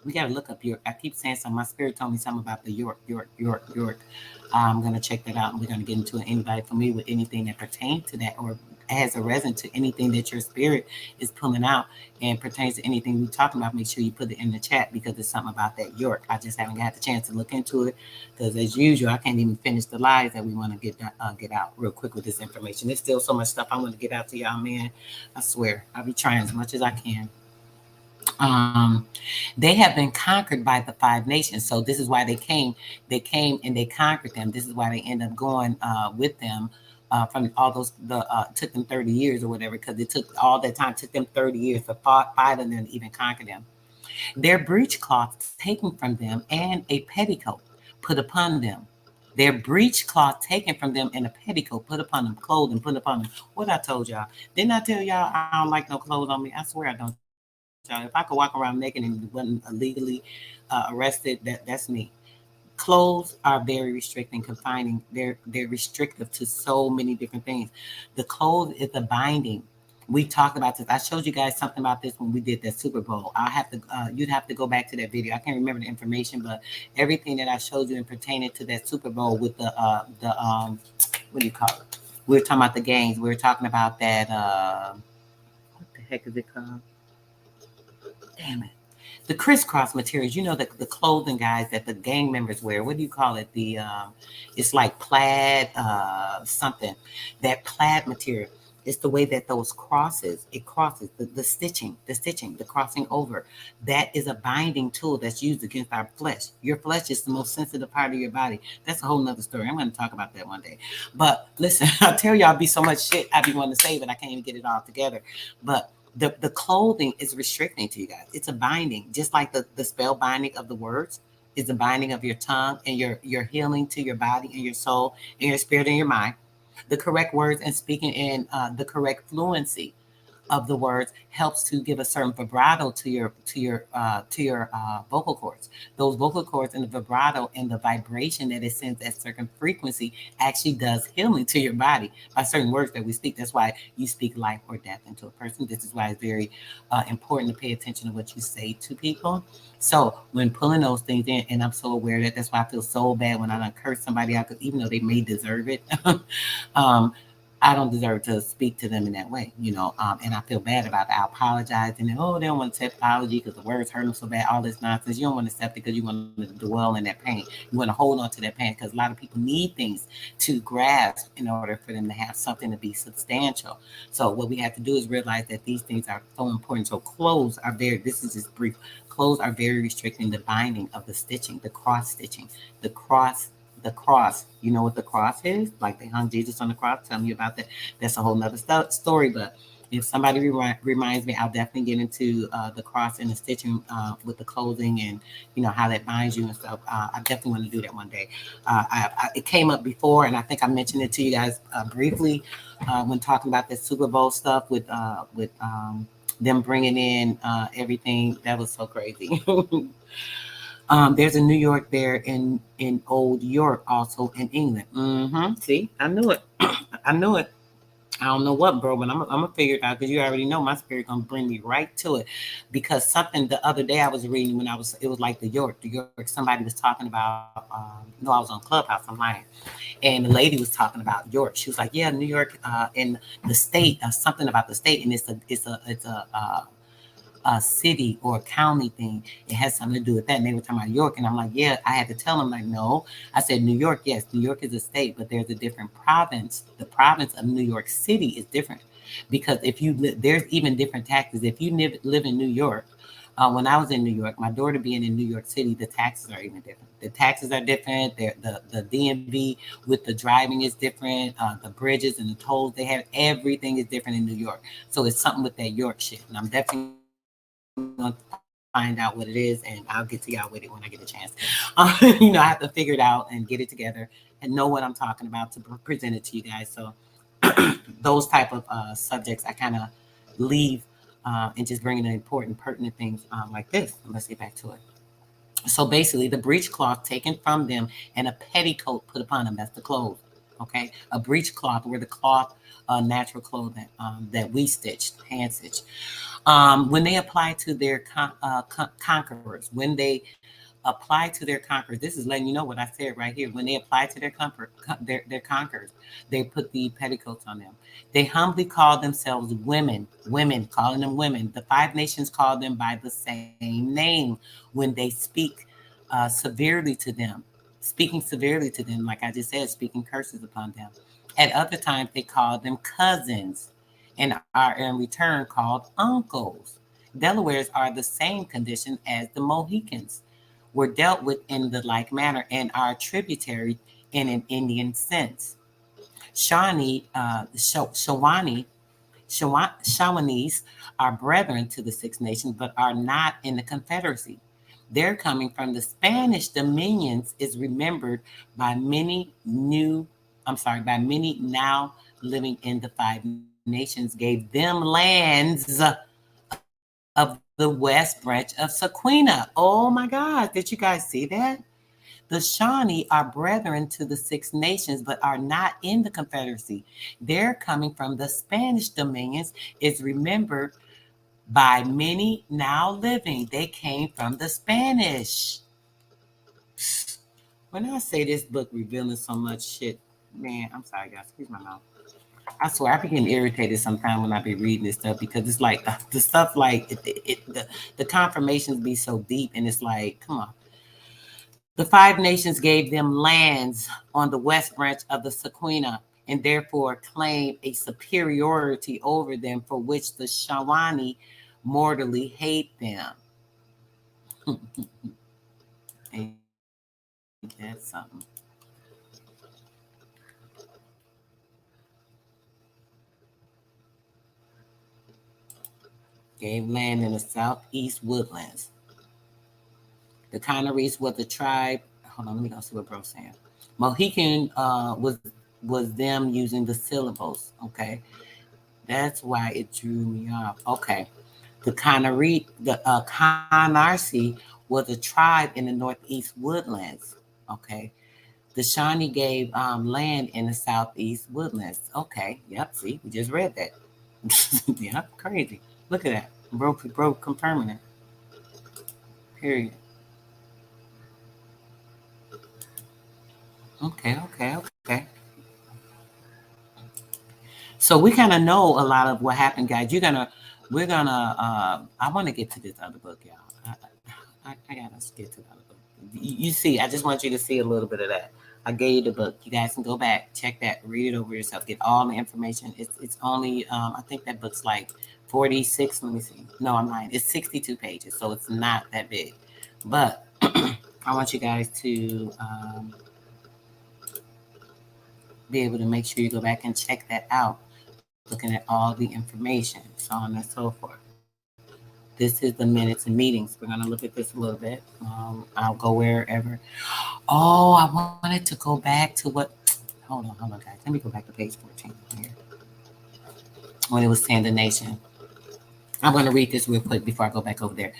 [SPEAKER 2] We got to look up York. I keep saying something. My spirit told me something about the York. I'm going to check that out, and we're going to get into it. Anybody familiar with anything that pertains to that or has a resonance to anything that your spirit is pulling out and pertains to anything we're talking about, make sure you put it in the chat because there's something about that York. I just haven't got the chance to look into it because, as usual, I can't even finish the lives that we want to get out real quick with this information. There's still so much stuff I want to get out to y'all, man. I swear. I'll be trying as much as I can. They have been conquered by the five nations. So this is why they came. They came and they conquered them. This is why they end up going with them from all those. Took them 30 years or whatever because it took all that time. It took them 30 years to fight them and even conquer them. Their breechcloth taken from them and a petticoat put upon them. Their breechcloth taken from them and a petticoat put upon them, clothing put upon them. What I told y'all? Didn't I tell y'all I don't like no clothes on me? I swear I don't. If I could walk around naked and wasn't illegally arrested, that's me. Clothes are very restricting, confining. They're restrictive to so many different things. The clothes is the binding. We talked about this. I showed you guys something about this when we did that Super Bowl. I'll have to. You'd have to go back to that video. I can't remember the information, but everything that I showed you in pertaining to that Super Bowl with the what do you call it? We were talking about the gangs. We were talking about that. What the heck is it called? Damn it. The crisscross materials, you know, the clothing guys that the gang members wear. What do you call it? It's like plaid, something. That plaid material. It's the way that those crosses, it crosses the stitching, the crossing over. That is a binding tool that's used against our flesh. Your flesh is the most sensitive part of your body. That's a whole nother story. I'm going to talk about that one day. But listen, I tell y'all be so much shit I be wanting to say, but I can't even get it all together. But the clothing is restricting to you guys. It's a binding, just like the spell binding of the words is the binding of your tongue and your healing to your body and your soul and your spirit and your mind. The correct words and speaking in the correct fluency of the words helps to give a certain vibrato to your vocal cords. Those vocal cords and the vibrato and the vibration that it sends at certain frequency actually does healing to your body by certain words that we speak. That's why you speak life or death into a person. This is why it's very important to pay attention to what you say to people. So when pulling those things in, and I'm so aware that that's why I feel so bad when I don't curse somebody out, even though they may deserve it. I don't deserve to speak to them in that way, you know, and I feel bad about it. I apologize, and then, they don't want to accept apology because the words hurt them so bad, all this nonsense. You don't want to accept it because you want to dwell in that pain. You want to hold on to that pain because a lot of people need things to grasp in order for them to have something to be substantial. So what we have to do is realize that these things are so important. So clothes are this is just brief, clothes are very restricting the binding of the stitching, the cross stitching, the cross. You know what the cross is? Like they hung Jesus on the cross. Tell me about that. That's a whole nother story. But if somebody reminds me, I'll definitely get into the cross and the stitching with the clothing and, you know, how that binds you and stuff. I definitely want to do that one day. It came up before, and I think I mentioned it to you guys briefly when talking about the Super Bowl stuff with them bringing in everything. That was so crazy. There's a New York there in Old York, also in England. See, I knew it. I knew it. I don't know what, bro, but I'm gonna figure it out because you already know my spirit gonna bring me right to it. Because something the other day I was reading it was like the York. Somebody was talking about. No, I was on Clubhouse. I'm lying, and the lady was talking about York. She was like, "Yeah, New York in the state, something about the state, and it's a city or a county thing. It has something to do with that." And they were talking about York. And I'm like, yeah, I had to tell them, like, no. I said, New York, yes, New York is a state, but there's a different province. The province of New York City is different because if you there's even different taxes. If you live in New York, when I was in New York, my daughter being in New York City, the taxes are even different. The taxes are different. The DMV with the driving is different. The bridges and the tolls they have, everything is different in New York. So it's something with that York shit. And I'm definitely going to find out what it is, and I'll get to y'all with it when I get a chance. You know, I have to figure it out and get it together and know what I'm talking about to present it to you guys. So those type of subjects I kind of leave and just bring in important, pertinent things like this. Let's get back to it. So basically, the breechcloth taken from them and a petticoat put upon them. That's the clothes. Okay, a breechcloth were the cloth, natural clothing that we stitched, hand stitched. When they apply to their conquerors, when they apply to their conquerors, this is letting you know what I said right here. When they apply to their conquerors, they put the petticoats on them. They humbly call themselves women, calling them women. The five nations call them by the same name when they speak severely to them, speaking severely to them, like I just said, speaking curses upon them. At other times, they call them cousins and are in return called uncles. Delawares are the same condition as the Mohicans, were dealt with in the like manner and are tributary in an Indian sense. Shawnees are brethren to the Six Nations, but are not in the Confederacy. Their coming from the Spanish dominions is remembered by many by many now living in the Five Nations, gave them lands of the West Branch of Sequina. Oh my God, did you guys see that? The Shawnee are brethren to the Six Nations, but are not in the Confederacy. Their coming from the Spanish dominions is remembered by many now living. They came from the Spanish. When I say this book revealing so much shit, man, I'm sorry, guys. Excuse my mouth. I swear, I be getting irritated sometimes when I be reading this stuff because it's like the stuff like the confirmations be so deep, and it's like, come on. The Five Nations gave them lands on the West Branch of the Sequina and therefore claimed a superiority over them, for which the Shawnee mortally hate them. Ain't that something? Gave land in the southeast woodlands. The Conneries was the tribe. Hold on, let me go see what bro's saying. Mohican was them using the syllables. Okay, that's why it drew me off. Okay, the Connery, the Canarsie was a tribe in the northeast woodlands. Okay, the Shawnee gave land in the southeast woodlands. Okay, yep. See, we just read that. Yeah, crazy. Look at that. Bro confirming it. Period. Okay. So we kind of know a lot of what happened, guys. I want to get to this other book, y'all. I gotta get to the other book. You see, I just want you to see a little bit of that. I gave you the book. You guys can go back, check that, read it over yourself, get all the information. It's only, I think that book's like 46. Let me see. No, I'm lying. It's 62 pages, so it's not that big. But I want you guys to be able to make sure you go back and check that out, looking at all the information, so on and so forth. This is the minutes and meetings. We're going to look at this a little bit. I'll go wherever. Oh, I wanted to go back to what. Hold on, guys. Let me go back to page 14 here. When it was saying the nation. I'm going to read this real quick before I go back over there.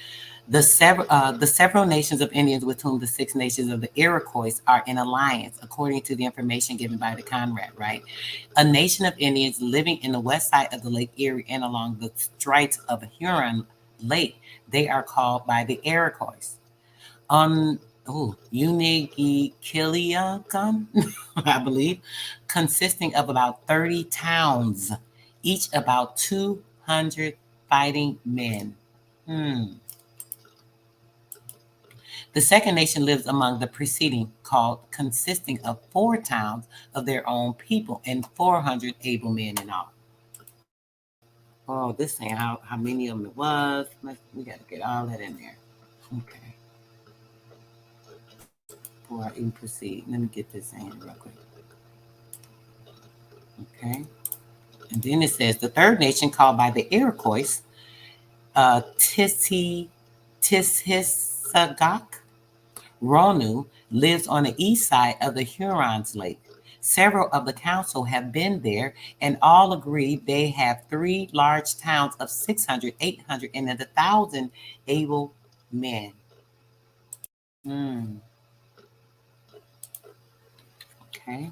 [SPEAKER 2] The several nations of Indians with whom the Six Nations of the Iroquois are in alliance, according to the information given by the Conrad, right? A nation of Indians living in the west side of the Lake Erie and along the Straits of Huron Lake. They are called by the Iroquois. Unigikiliakan, I believe, consisting of about 30 towns, each about 200 fighting men. The second nation lives among the preceding, called consisting of 4 towns of their own people and 400 able men in all. Oh, this saying how many of them it was. We got to get all that in there. Okay. Before I even proceed, let me get this in real quick. Okay. And then it says the third nation, called by the Iroquois, Tishisagak Ronu, lives on the east side of the Hurons Lake. Several of the council have been there and all agree they have 3 large towns of 600, 800, and 1,000 able men. Okay.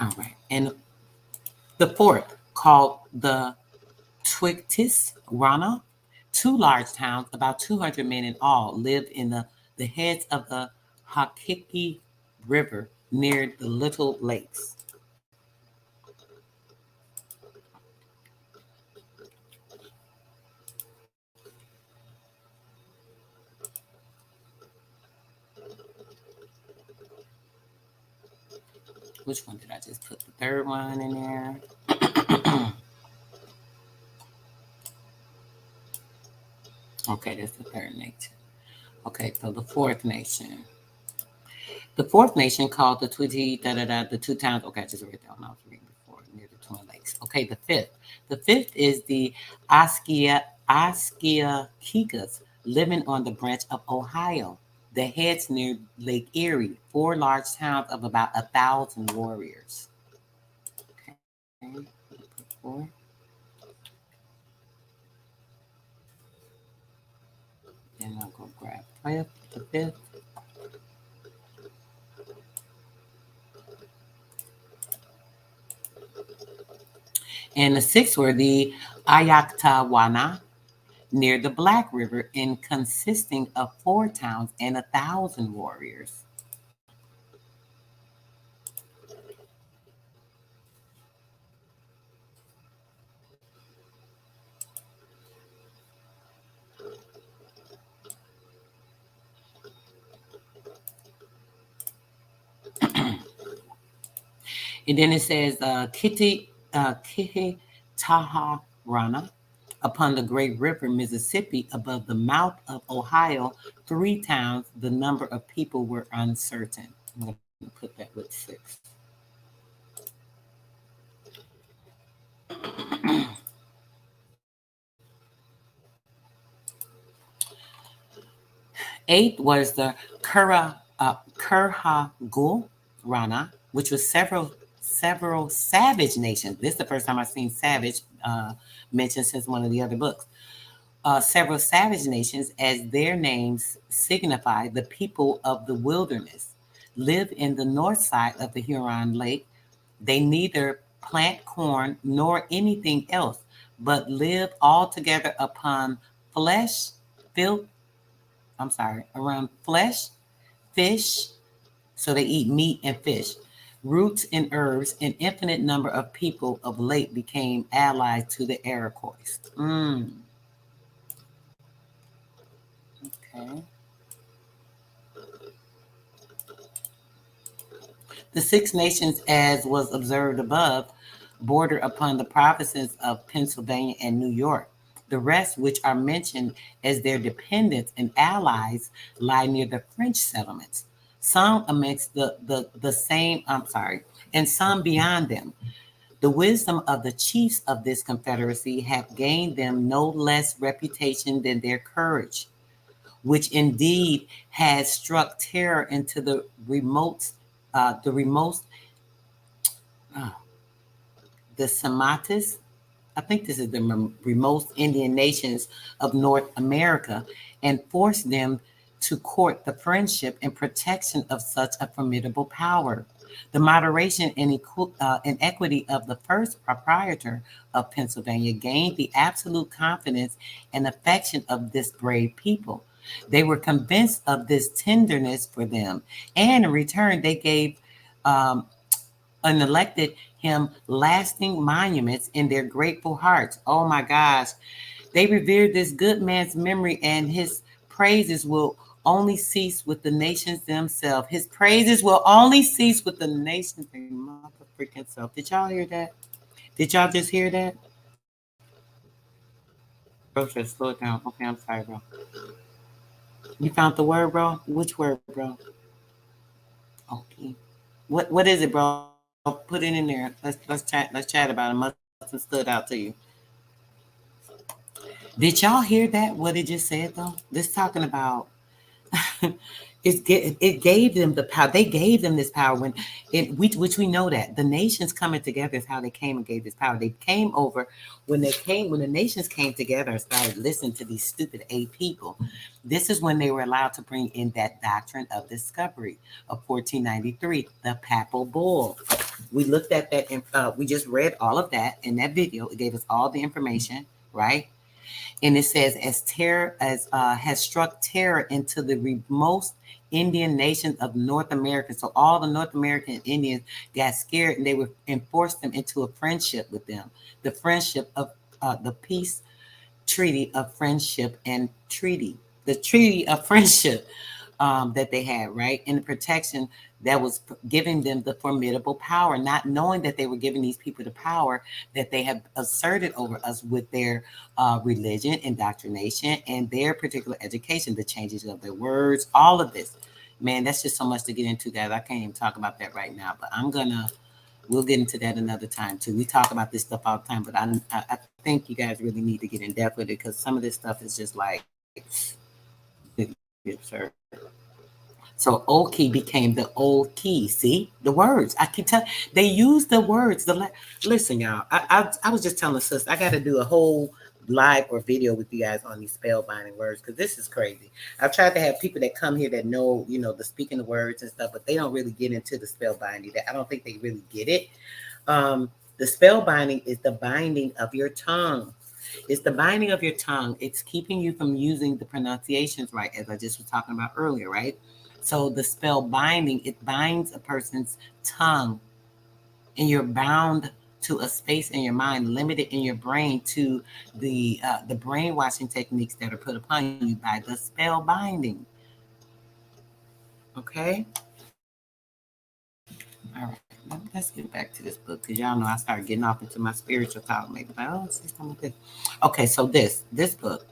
[SPEAKER 2] All right. And the fourth, called the Twictis Rana, two large towns, about 200 men in all, lived in the heads of the Hakiki River near the Little Lakes. Which one did I just put? The third one in there. Okay, that's the third nation. Okay, so the fourth nation. The fourth nation called the Twitty, the two towns. Okay, I just read that one. I was reading before, near the Twin Lakes. Okay, the fifth. The fifth is the Askia Kikas, living on the branch of Ohio. The heads near Lake Erie, four large towns of about 1,000 warriors. Okay, four. Then I'll go grab the fifth. And the sixth were the Ayaktawana near the Black River, and consisting of 4 towns and 1,000 warriors. And then it says Kihi Taha Rana upon the great river Mississippi above the mouth of Ohio, 3 towns. The number of people were uncertain. I'm going to put that with 6. Eighth was the Kurhagul Rana, which was several savage nations. This is the first time I've seen savage mentioned since one of the other books. Several savage nations, as their names signify, the people of the wilderness, live in the north side of the Huron Lake. They neither plant corn nor anything else, but live altogether upon flesh, around flesh, fish, so they eat meat and fish, roots and herbs. An infinite number of people of late became allies to the Iroquois. Okay. The 6 nations, as was observed above, border upon the provinces of Pennsylvania and New York. The rest, which are mentioned as their dependents and allies, lie near the French settlements. Some amongst the same, and some beyond them. The wisdom of the chiefs of this confederacy have gained them no less reputation than their courage, which indeed has struck terror into the Sematis. I think this is the remote Indian nations of North America, and forced them to court the friendship and protection of such a formidable power. The moderation and equity of the first proprietor of Pennsylvania gained the absolute confidence and affection of this brave people. They were convinced of this tenderness for them, and in return, they gave and elected him lasting monuments in their grateful hearts. Oh my gosh. They revered this good man's memory, and his praises will only cease with the nations themselves. His praises will only cease with the nations freaking self. Did y'all hear that? Did y'all just hear that? Bro, just slow it down. Okay, I'm sorry, bro. You found the word, bro? Which word, bro? Okay. What is it, bro? Put it in there. Let's chat about it. Must have stood out to you. Did y'all hear that? What it just said though? This talking about it gave them the power. They gave them this power which we know that the nations coming together is how they came and gave this power. They came over when the nations came together and started listening to these stupid 8 people. This is when they were allowed to bring in that doctrine of discovery of 1493, the papal bull. We looked at that, and we just read all of that in that video. It gave us all the information, right? And it says, as terror has struck terror into the remote Indian nations of North America. So all the North American Indians got scared, and they were enforced them into a friendship with them. The friendship of the peace treaty of friendship and treaty, the treaty of friendship that they had, right? And the protection that was giving them the formidable power, not knowing that they were giving these people the power that they have asserted over us with their religion, indoctrination, and their particular education, the changes of their words, all of this. Man, that's just so much to get into, guys. I can't even talk about that right now, but we'll get into that another time too. We talk about this stuff all the time, but I think you guys really need to get in depth with it, because some of this stuff is just like absurd. So old key became the old key. See the words. I keep telling. They use the words. Listen, y'all. I was just telling sis, I got to do a whole live or video with you guys on these spellbinding words, because this is crazy. I've tried to have people that come here that know, the speaking of words and stuff, but they don't really get into the spellbinding. I don't think they really get it. The spellbinding is the binding of your tongue. It's the binding of your tongue. It's keeping you from using the pronunciations right, as I just was talking about earlier, right? So the spell binding, it binds a person's tongue, and you're bound to a space in your mind, limited in your brain to the brainwashing techniques that are put upon you by the spell binding. Okay? All right. Let's get back to this book, because y'all know I started getting off into my spiritual talk. Maybe like, oh, see something like this. Okay, so this book.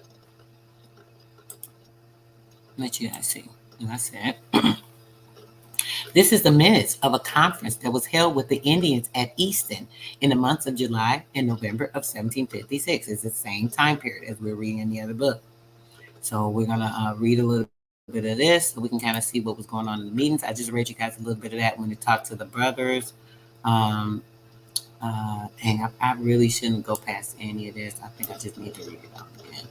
[SPEAKER 2] Let you guys see. And I said, this is the minutes of a conference that was held with the Indians at Easton in the months of July and November of 1756. It's the same time period as we're reading in the other book. So we're going to read a little bit of this so we can kind of see what was going on in the meetings. I just read you guys a little bit of that when they talked to the brothers. And I really shouldn't go past any of this. I think I just need to read it out again.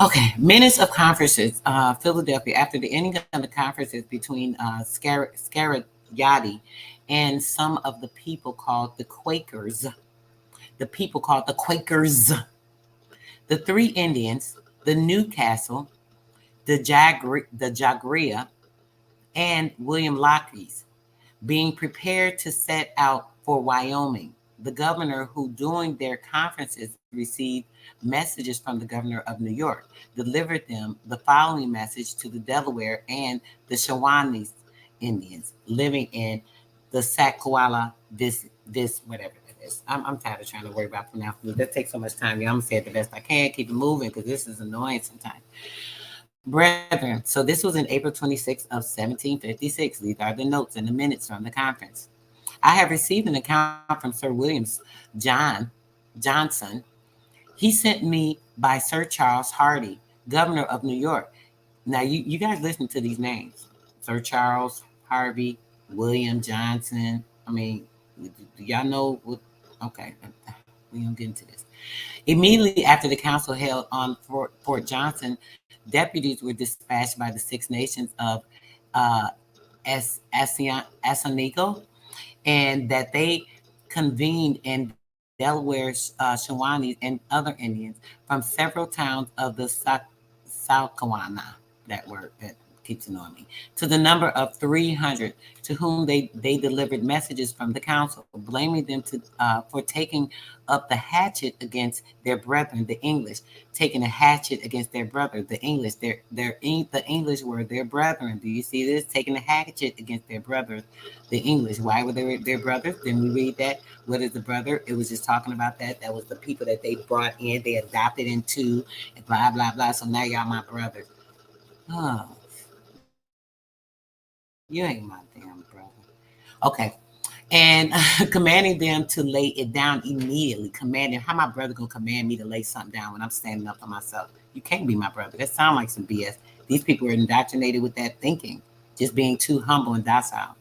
[SPEAKER 2] Okay, minutes of conferences, Philadelphia, after the ending of the conferences between Scaragati and some of the people called the Quakers. The three Indians, the Newcastle, the Jagria, and William Lockheed, being prepared to set out for Wyoming. The governor, who during their conferences received messages from the governor of New York, delivered them the following message to the Delaware and the Shawnese Indians living in the Saquala, this whatever that is. I'm tired of trying to worry about pronouncing. That takes so much time. I'm gonna say it the best I can, keep it moving, because this is annoying sometimes. Brethren, so this was in April 26th of 1756. These are the notes and the minutes from the conference. I have received an account from Sir Williams Johnson. He sent me by Sir Charles Hardy, governor of New York. Now, you guys listen to these names. Sir Charles Harvey, William Johnson. I mean, do y'all know what? Okay, we don't get into this. Immediately after the council held on Fort Johnson, deputies were dispatched by the Six Nations of Asanigo, and that they convened in Delaware, Shawnese, and other Indians from several towns of the Saquana, that word that keeps annoying me, to the number of 300, to whom they delivered messages from the council, blaming them for taking up the hatchet against their brethren, the English, taking a hatchet against their brother, the English. The English were their brethren. Do you see this? Taking a hatchet against their brothers, the English. Why were they their brothers? Then we read that. What is the brother? It was just talking about that. That was the people that they brought in, they adopted into, and blah, blah, blah. So now y'all my brothers. Oh, you ain't my damn brother. Okay. And commanding them to lay it down immediately. Commanding, how my brother gonna command me to lay something down when I'm standing up for myself? You can't be my brother. That sounds like some BS. These people are indoctrinated with that thinking, just being too humble and docile.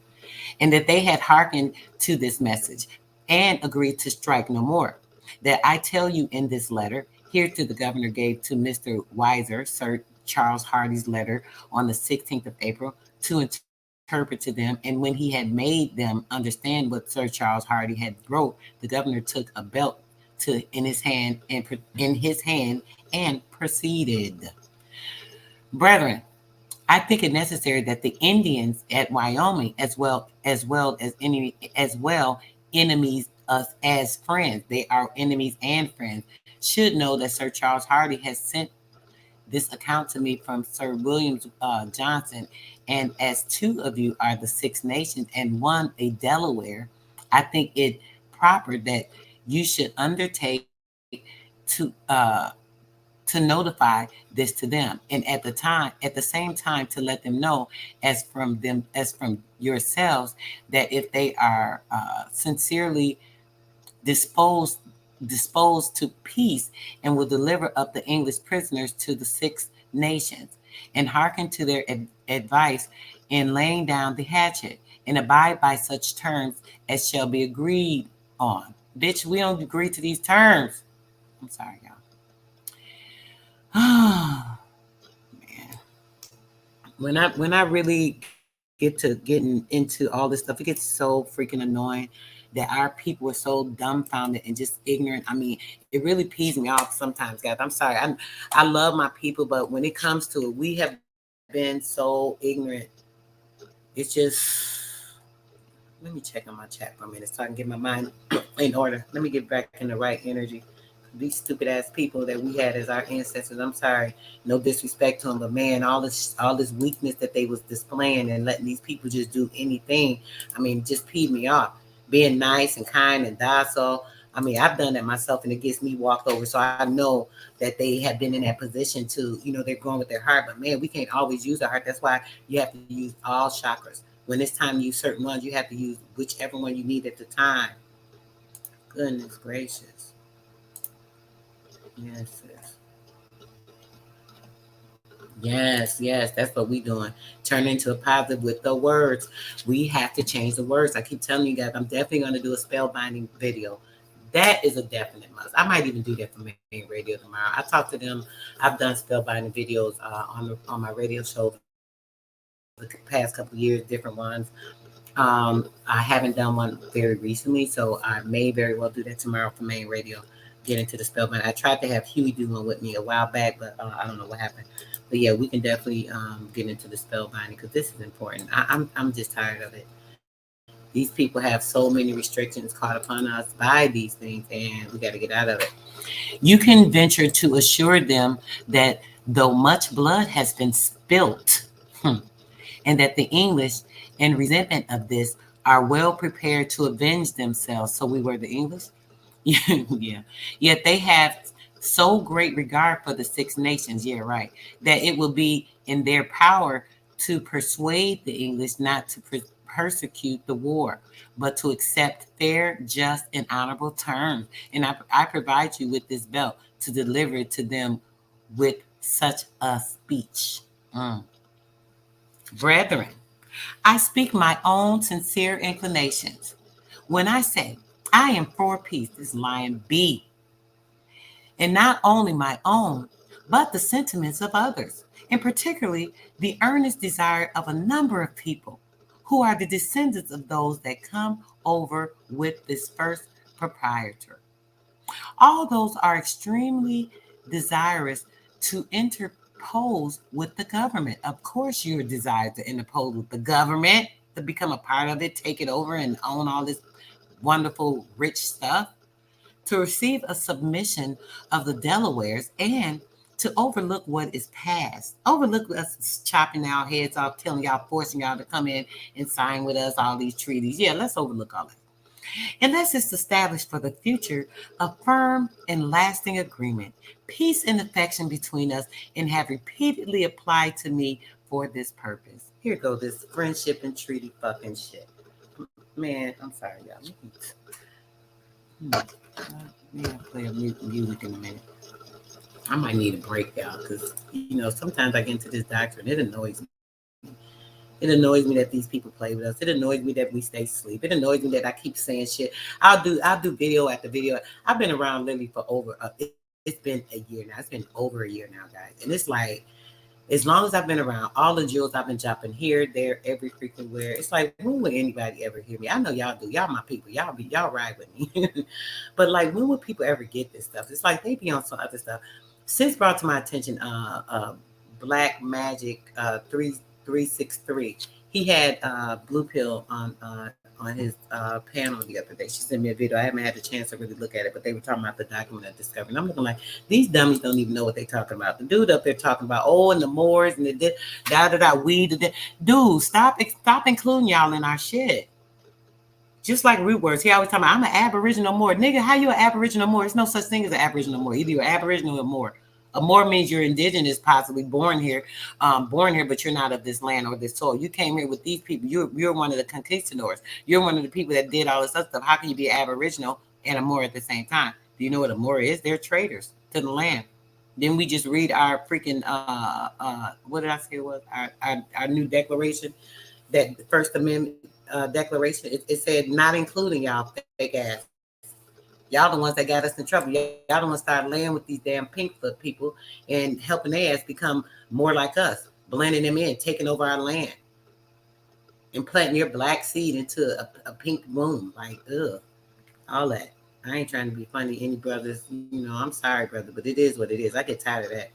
[SPEAKER 2] And that they had hearkened to this message and agreed to strike no more. That I tell you in this letter, here to the governor gave to Mr. Weiser, Sir Charles Hardy's letter on the 16th of April, to interpret to them. And when he had made them understand what Sir Charles Hardy had wrote, the governor took a belt in his hand and proceeded. Brethren, I think it necessary that the Indians at Wyoming, as well enemies us as friends, they are enemies and friends, should know that Sir Charles Hardy has sent this account to me from Sir William Johnson, and as two of you are the Six Nations and one a Delaware, I think it proper that you should undertake to notify this to them, and at the same time to let them know as from yourselves, that if they are sincerely disposed to peace, and will deliver up the English prisoners to the Six Nations, and hearken to their advice in laying down the hatchet, and abide by such terms as shall be agreed on. Bitch, we don't agree to these terms. I'm sorry, y'all. Oh man. When I really getting into all this stuff, it gets so freaking annoying that our people are so dumbfounded and just ignorant. I mean, it really pees me off sometimes, guys. I'm sorry. I love my people, but when it comes to it, we have been so ignorant. It's just, let me check on my chat for a minute so I can get my mind in order. Let me get back in the right energy. These stupid ass people that we had as our ancestors, I'm sorry, no disrespect to them, but man, all this weakness that they was displaying and letting these people just do anything, I mean, it just peed me off. Being nice and kind and docile, I mean, I've done that myself, and it gets me walked over. So I know that they have been in that position to, they're going with their heart, but man, we can't always use our heart. That's why you have to use all chakras. When it's time to use certain ones, you have to use whichever one you need at the time. Goodness gracious. Yes, that's what we're doing. Turn into a positive with the words. We have to change the words. I keep telling you guys, I'm definitely going to do a spellbinding video. That is a definite must. I might even do that for main radio tomorrow. I talked to them. I've done spellbinding videos on my radio show the past couple of years, different ones. I haven't done one very recently, so I may very well do that tomorrow for main radio. Get into the spellbinding. I tried to have Huey do one with me a while back, but I don't know what happened. But yeah, we can definitely get into the spellbinding because this is important. I'm just tired of it. These people have so many restrictions caught upon us by these things, and we got to get out of it. You can venture to assure them that though much blood has been spilt, and that the English, in resentment of this, are well prepared to avenge themselves. So we were the English? Yeah. Yet they have so great regard for the Six Nations, that it will be in their power to persuade the English not to persecute the war, but to accept fair, just, and honorable terms. And I provide you with this belt to deliver it to them with such a speech. Brethren, I speak my own sincere inclinations when I say I am for peace. This line B. And not only my own, but the sentiments of others, and particularly the earnest desire of a number of people who are the descendants of those that come over with this first proprietor. All those are extremely desirous to interpose with the government. Of course, you're desired to interpose with the government, to become a part of it, take it over and own all this wonderful, rich stuff, to receive a submission of the Delawares, and to overlook what is past. Overlook us chopping our heads off, telling y'all, forcing y'all to come in and sign with us all these treaties. Yeah, let's overlook all that. Unless it's established for the future a firm and lasting agreement, peace and affection between us, and have repeatedly applied to me for this purpose. Here go this friendship and treaty fucking shit. Man, I'm sorry, y'all. I'll play a music in a minute. I might need a break, y'all, because sometimes I get into this doctrine. It annoys me. It annoys me that these people play with us. It annoys me that we stay asleep. It annoys me that I keep saying shit. I'll do video after video. I've been around literally for over. It's been a year now. It's been over a year now, guys. And it's like, As long as I've been around, all the jewels I've been jumping here, there, every freaking where. It's like, when would anybody ever hear me? I know y'all do. Y'all my people. Y'all ride with me. But like, when would people ever get this stuff? It's like they be on some other stuff. Since brought to my attention, Black Magic 3363. He had Blue Pill on his panel the other day. She sent me a video. I haven't had a chance to really look at it, but they were talking about the Document of Discovery. And I'm looking like, these dummies don't even know what they're talking about. The dude up there talking about, and the Moors and the dude, stop including y'all in our shit. Just like root words. He always talking about, I'm an Aboriginal Moor. Nigga, how you an Aboriginal Moor? There's no such thing as an Aboriginal Moor. Either you're Aboriginal or Moor. A Moor means you're indigenous, possibly born here, but you're not of this land or this soil. You came here with these people. You're one of the conquistadors. You're one of the people that did all this other stuff. How can you be Aboriginal and a Moor at the same time? Do you know what a Moor is? They're traitors to the land. Then we just read our freaking what did I say it was? Our new declaration, that the First Amendment declaration. It said not including y'all fake ass. Y'all the ones that got us in trouble. Y'all the ones started laying with these damn Pinkfoot people and helping their ass become more like us, blending them in, taking over our land, and planting your black seed into a pink womb. Like, ugh, all that. I ain't trying to be funny, any brothers. I'm sorry, brother, but it is what it is. I get tired of that.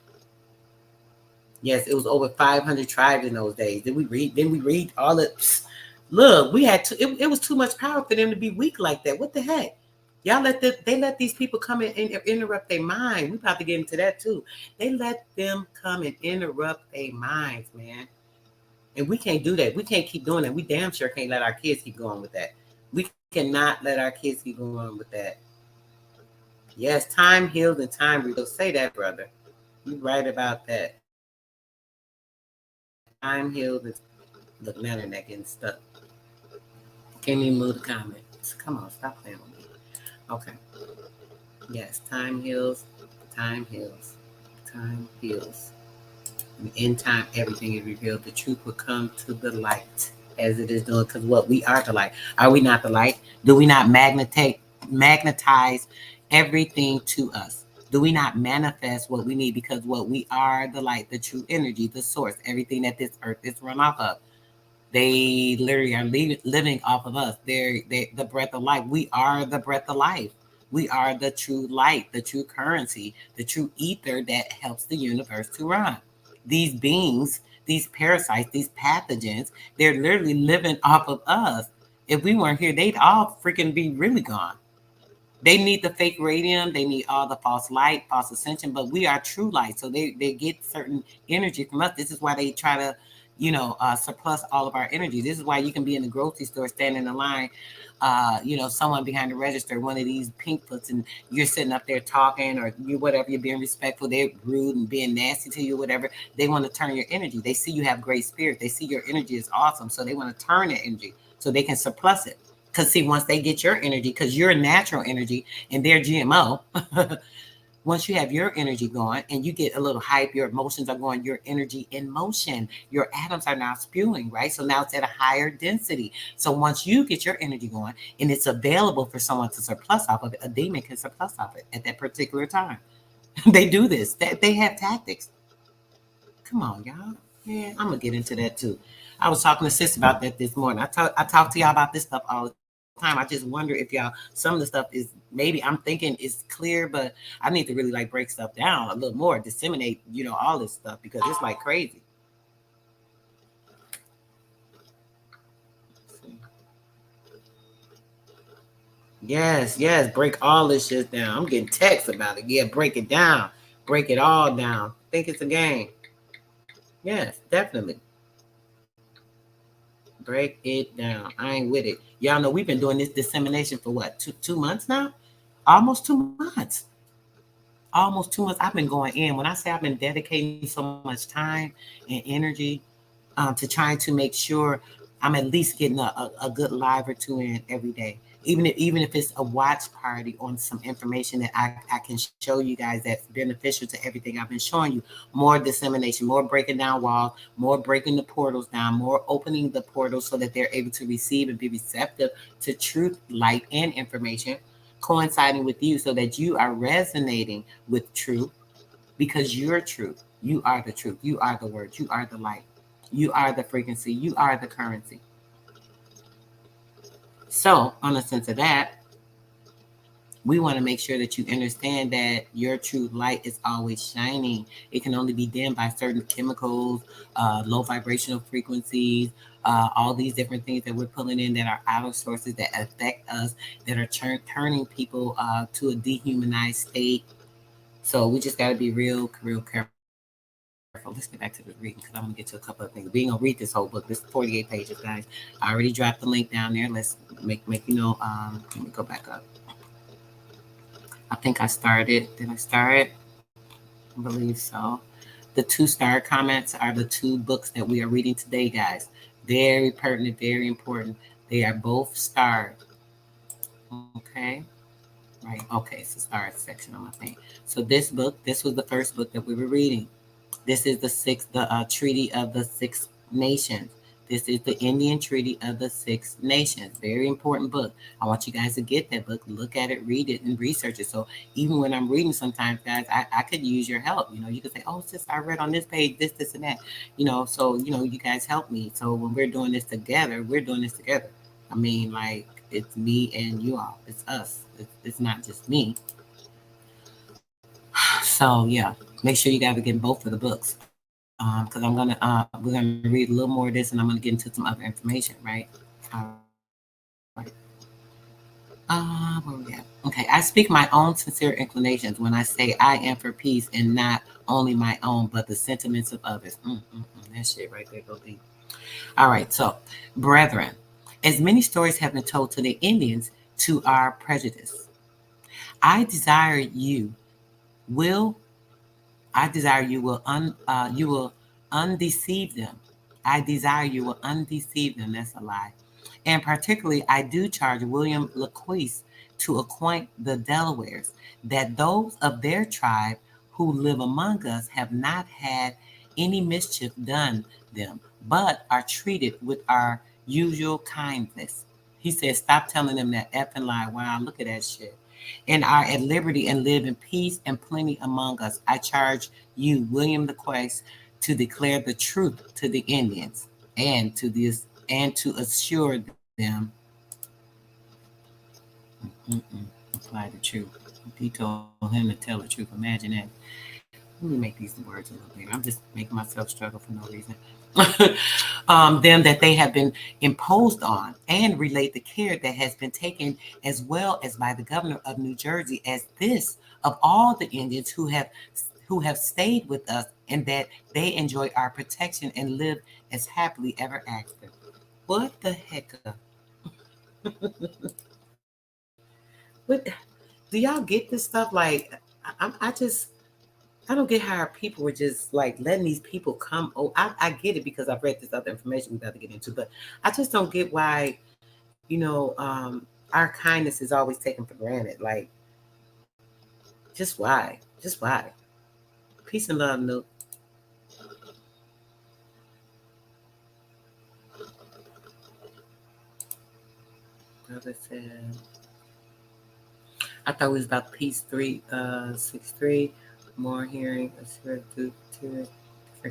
[SPEAKER 2] Yes, it was over 500 tribes in those days. Then we read all the. Look, we had to. It was too much power for them to be weak like that. What the heck? Y'all they let these people come in and interrupt their mind. We about to get into that too. They let them come and interrupt their minds, man. And we can't do that. We can't keep doing that. We damn sure can't let our kids keep going with that. We cannot let our kids keep going with that. Yes, time heals and time rebuilds. Say that, brother. You're right about that. Time heals and look, now they're not getting stuck. Can't even move the comments. Come on, stop playing with me. Okay. Yes, time heals. Time heals. Time heals. And in time, everything is revealed. The truth will come to the light as it is doing. Because what? We are the light. Are we not the light? Do we not magnetize everything to us? Do we not manifest what we need? Because what we are the light, the true energy, the source, everything that this earth is run off of. They literally are living off of us. They're the breath of life. We are the breath of life. We are the true light, the true currency, the true ether that helps the universe to run. These beings, these parasites, these pathogens, they're literally living off of us. If we weren't here, they'd all freaking be really gone. They need the fake radium. They need all the false light, false ascension, but we are true light. So they get certain energy from us. This is why they try to surplus all of our energy. This is why you can be in the grocery store, standing in line, someone behind the register, one of these Pinkfoots, and you're sitting up there talking, or you're being respectful. They're rude and being nasty to you, whatever. They want to turn your energy. They see you have great spirit. They see your energy is awesome, so they want to turn that energy so they can surplus it. Because see, once they get your energy, because you're natural energy and they're GMO. Once you have your energy going and you get a little hype, your emotions are going, your energy in motion, your atoms are now spewing, right? So now it's at a higher density. So once you get your energy going and it's available for someone to surplus off of it, a demon can surplus off it at that particular time. They do this. They have tactics. Come on, y'all. Yeah, I'm going to get into that too. I was talking to sis about that this morning. I talk to y'all about this stuff all the time. I just wonder if y'all, some of the stuff is, maybe I'm thinking is clear, but I need to really break stuff down a little more, disseminate, all this stuff, because it's like crazy. Yes, break all this shit down. I'm getting texts about it. Yeah, break it down. Break it all down. Think it's a game. Yes, definitely. Break it down. I ain't with it. Y'all know we've been doing this dissemination for what, two months now? Almost 2 months. Almost 2 months. I've been going in. When I say I've been dedicating so much time and energy to trying to make sure I'm at least getting a good live or two in every day. Even if it's a watch party on some information that I can show you guys that's beneficial to everything I've been showing you. More dissemination, more breaking down walls, more breaking the portals down, more opening the portals so that they're able to receive and be receptive to truth, light, and information, coinciding with you so that you are resonating with truth because you're truth. You are the truth. You are the word. You are the light. You are the frequency. You are the currency. So, on the sense of that, we want to make sure that you understand that your true light is always shining. It can only be dimmed by certain chemicals, low vibrational frequencies, all these different things that we're pulling in that are outer sources that affect us, that are turning people to a dehumanized state. So we just got to be real careful. Let's get back to the reading because I'm going to get to a couple of things. We're going to read this whole book. This is 48 pages, guys. I already dropped the link down there. Let's make you know. Let me go back up. I think I started. Did I start? I believe so. The 2-star comments are the 2 books that we are reading today, guys. Very pertinent, very important. They are both starred. Okay. Right. Okay. It's the starred section on my thing. So this book, this was the first book that we were reading. This is the Treaty of the Six Nations. This is the Indian Treaty of the Six Nations. Very important book. I want you guys to get that book, look at it, read it, and research it. So even when I'm reading sometimes, guys, I could use your help. You know, you could say, oh, sis, I read on this page, this, and that. You know, so, you know, you guys help me. So when we're doing this together, we're doing this together. I mean, like, it's me and you all. It's us. It's not just me. So, yeah, make sure you guys get both of the books. Because we're gonna read a little more of this, and I'm gonna get into some other information, right? All right. Where we at? Okay, I speak my own sincere inclinations when I say I am for peace, and not only my own, but the sentiments of others. That shit right there go deep. All right, so, brethren, as many stories have been told to the Indians to our prejudice, I desire you will undeceive them. I desire you will undeceive them. That's a lie. And particularly, I do charge William Lakoff to acquaint the Delawares that those of their tribe who live among us have not had any mischief done them, but are treated with our usual kindness. He says, stop telling them that effing lie. Wow, look at that shit. And are at liberty and live in peace and plenty among us. I charge you, William Lakoff, to declare the truth to the Indians and to assure them. Apply the truth. He told him to tell the truth. Imagine that. Let me make these words a little bigger. I'm just making myself struggle for no reason. Them that they have been imposed on, and relate the care that has been taken as well as by the governor of New Jersey as this of all the Indians who have stayed with us, and that they enjoy our protection and live as happily ever after. What the heck? What do y'all get this stuff? Like, I don't get how people were just like letting these people come. Oh, I get it because I've read this other information we got to get into, but I just don't get why, our kindness is always taken for granted. Like, just why? Just why? Peace and love, Nook. Brother said, I thought it was about peace 363. More hearing, a different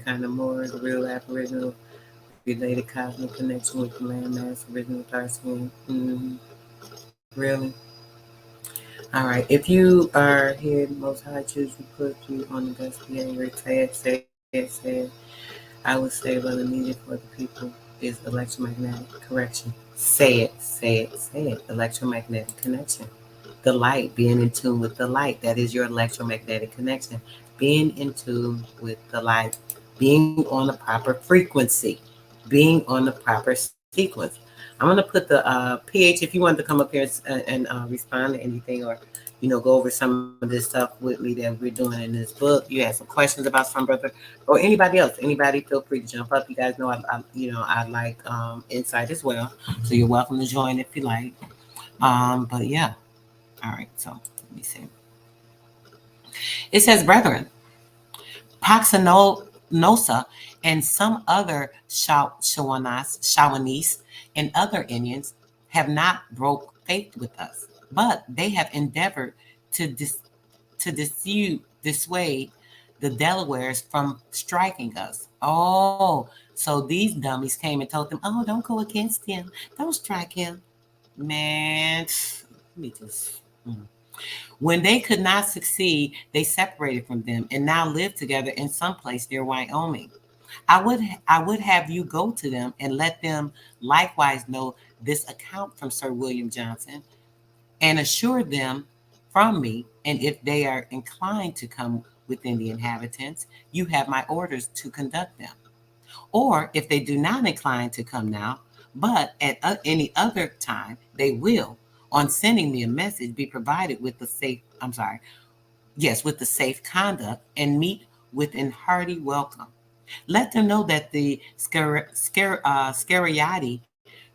[SPEAKER 2] kind of more, the real aboriginal related cosmic connection with the landmass, original dark skin. Really? All right. If you are here, Most High choose to put you on the best behavior. Say it. I would say what is needed for the people is electromagnetic correction. Say it. Electromagnetic connection. The light, being in tune with the light. That is your electromagnetic connection. Being in tune with the light. Being on the proper frequency. Being on the proper sequence. I'm going to put the PH, if you wanted to come up here and respond to anything, or, go over some of this stuff with me that we're doing in this book. You have some questions about some brother or anybody else. Anybody, feel free to jump up. You guys know I like insight as well. So you're welcome to join if you like. But yeah. All right, so let me see. It says, brethren, Paxanosa and some other Shawanese and other Indians have not broke faith with us, but they have endeavored to dissuade the Delawares from striking us. Oh, so these dummies came and told them, oh, don't go against him. Don't strike him. Man, let me just... When they could not succeed, they separated from them and now live together in some place near Wyoming. I would have you go to them and let them likewise know this account from Sir William Johnson, and assure them from me, and if they are inclined to come within the inhabitants, you have my orders to conduct them. Or if they do not incline to come now, but at any other time, they will, on sending me a message, be provided with the safe conduct and meet with an hearty welcome. Let them know that the Scariati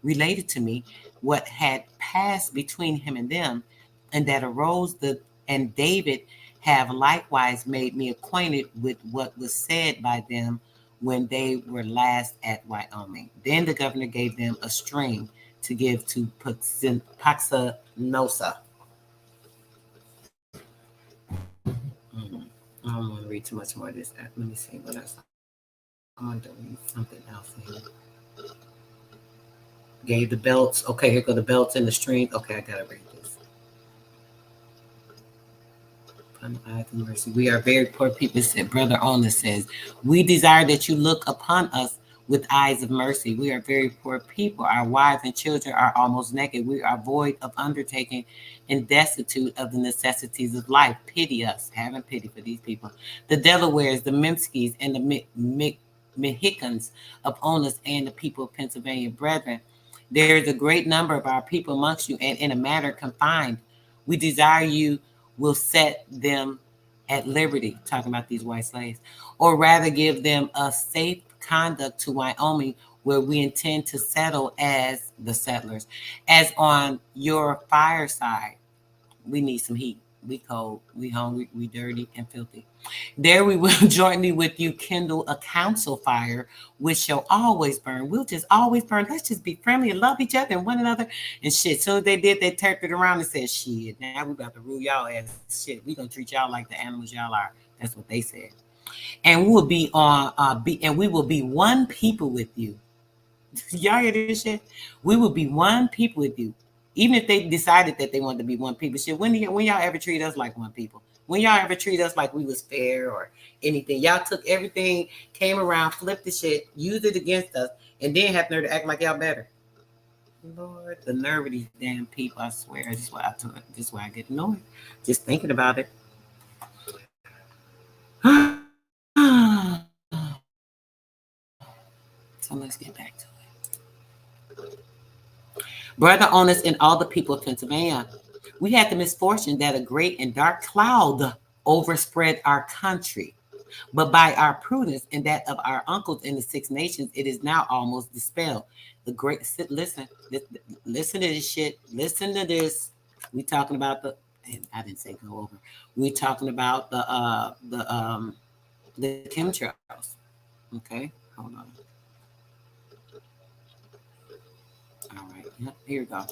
[SPEAKER 2] related to me what had passed between him and them, and that arose and David have likewise made me acquainted with what was said by them when they were last at Wyoming. Then the governor gave them a string to give to Paxanosa. I don't want to read too much more of this. Let me see what else. I'm going to read something else here. Gave the belts. Okay, here go the belts and the strings. Okay, I got to read this. Mercy. We are very poor people, said Brother Ona says. We desire that you look upon us with eyes of mercy. We are very poor people. Our wives and children are almost naked. We are void of undertaking and destitute of the necessities of life. Pity us. Having pity for these people. The Delawares, the Memskis, and the Mexicans upon us, and the people of Pennsylvania. Brethren, there is a great number of our people amongst you, and in a matter confined. We desire you will set them at liberty, talking about these white slaves, or rather give them a safe conduct to Wyoming, where we intend to settle as the settlers. As on your fireside, we need some heat. We cold, we hungry, we dirty and filthy. There we will jointly with you kindle a council fire, which shall always burn. We'll just always burn. Let's just be friendly and love each other and one another and shit. So they did, they turned it around and said, shit, now we about to rule y'all as shit. We gonna treat y'all like the animals y'all are. That's what they said. And we will be we will be one people with you. Y'all hear this shit? We will be one people with you. Even if they decided that they wanted to be one people, shit, when y'all ever treat us like one people? When y'all ever treat us like we was fair or anything? Y'all took everything, came around, flipped the shit, used it against us, and then have nerve to act like y'all better. Lord, the nerve of these damn people, I swear. This is why I get annoyed. Just thinking about it. So let's get back to it. Brother owners and all the people of Pennsylvania, we had the misfortune that a great and dark cloud overspread our country. But by our prudence and that of our uncles in the Six Nations, it is now almost dispelled. The great listen to this shit. Listen to this. We talking about I didn't say go over. We talking about the chemtrails. Okay, hold on. All right, yep, here we go.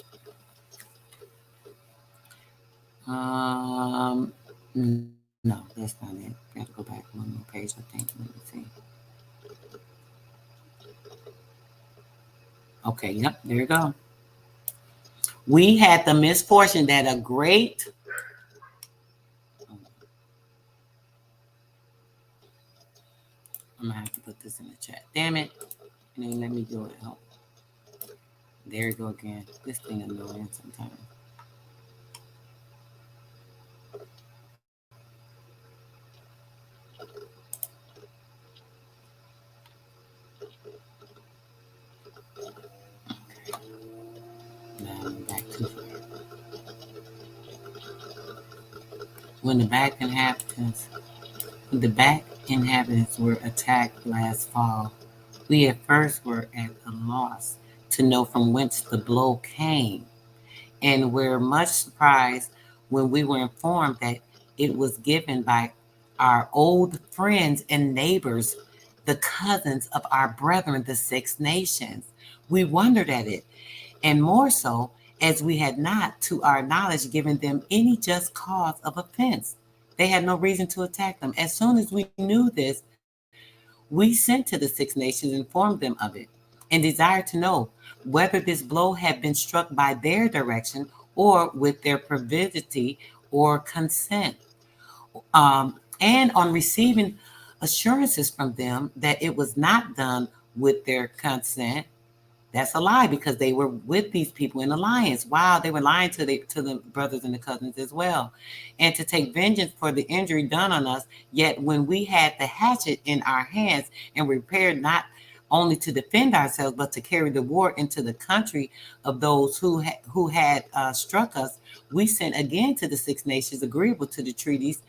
[SPEAKER 2] No, that's not it. Got to go back one more page, I think. Let me see. Okay, yep, there you go. We had the misfortune that a great... I'm going to have to put this in the chat. Damn it. And then let me do it. Oh. There you go again. This thing annoying sometimes. Now I'm back to it. When the back inhabitants were attacked last fall, we at first were at a loss to know from whence the blow came, and were much surprised when we were informed that it was given by our old friends and neighbors, the cousins of our brethren, the Six Nations. We wondered at it, and more so as we had not, to our knowledge, given them any just cause of offense. They had no reason to attack them. As soon as we knew this, we sent to the Six Nations, informed them of it, and desired to know whether this blow had been struck by their direction or with their privity or consent. And on receiving assurances from them that it was not done with their consent, that's a lie, because they were with these people in alliance. Wow, they were lying to the brothers and the cousins as well. And to take vengeance for the injury done on us. Yet when we had the hatchet in our hands and were prepared not only to defend ourselves, but to carry the war into the country of those who had struck us, we sent again to the Six Nations, agreeable to the treaties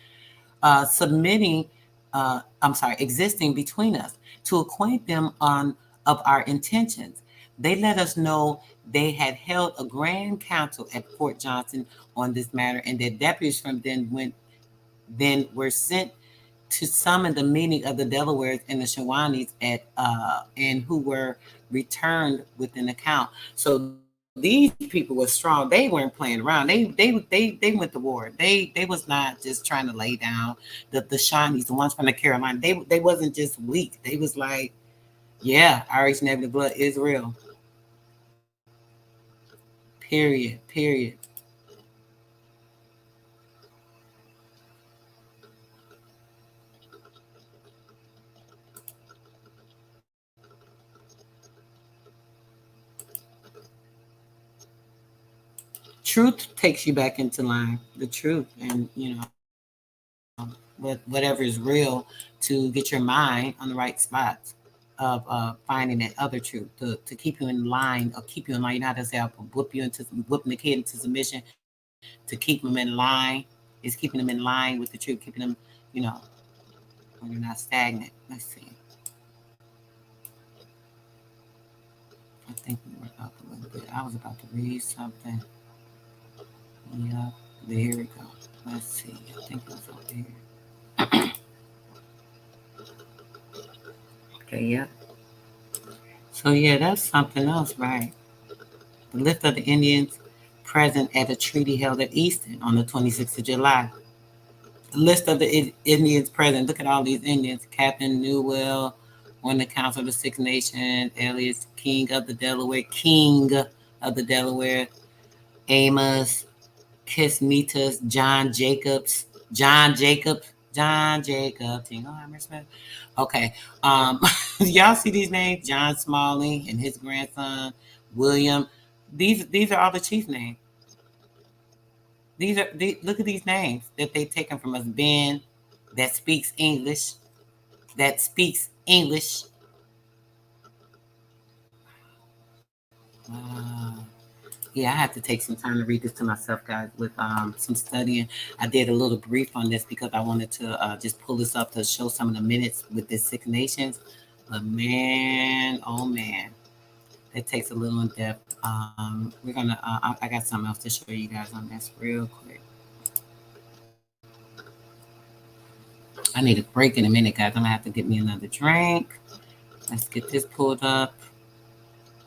[SPEAKER 2] existing between us, to acquaint them of our intentions. They let us know they had held a grand council at Fort Johnson on this matter, and that deputies from then were sent to summon the meeting of the Delawares and the Shawanees and who were returned with an account. So these people were strong. They weren't playing around. They went to war. They was not just trying to lay down. The Shawnees, the ones from the Carolina, they wasn't just weak. They was like, yeah, Irish negative blood is real. Period. Truth takes you back into line. The truth, and whatever is real, to get your mind on the right spots of finding that other truth to keep you in line, or keep you in line. You know how to say, I'll whooping the kid into submission, to keep them in line. Is keeping them in line with the truth, keeping them, when you're not stagnant. Let's see. I think we were up a little bit. I was about to read something. Yeah, there we go. Let's see. I think it was over here. Okay, yeah. So yeah, that's something else, right? The list of the Indians present at a treaty held at Easton on the 26th of July. The list of the Indians present. Look at all these Indians. Captain Newell on the Council of the Six Nations. Elias, King of the Delaware. Amos, Kismetus, John Jacobs. Okay. Y'all see these names? John Smalley and his grandson, William. These are all the chief names. Look at these names that they've taken from us. Ben, that speaks English. Yeah, I have to take some time to read this to myself, guys, with some studying. I did a little brief on this because I wanted to just pull this up to show some of the minutes with the Six Nations. But man, oh man, it takes a little in depth. We're gonna. I got something else to show you guys on this real quick. I need a break in a minute, guys. I'm gonna have to get me another drink. Let's get this pulled up.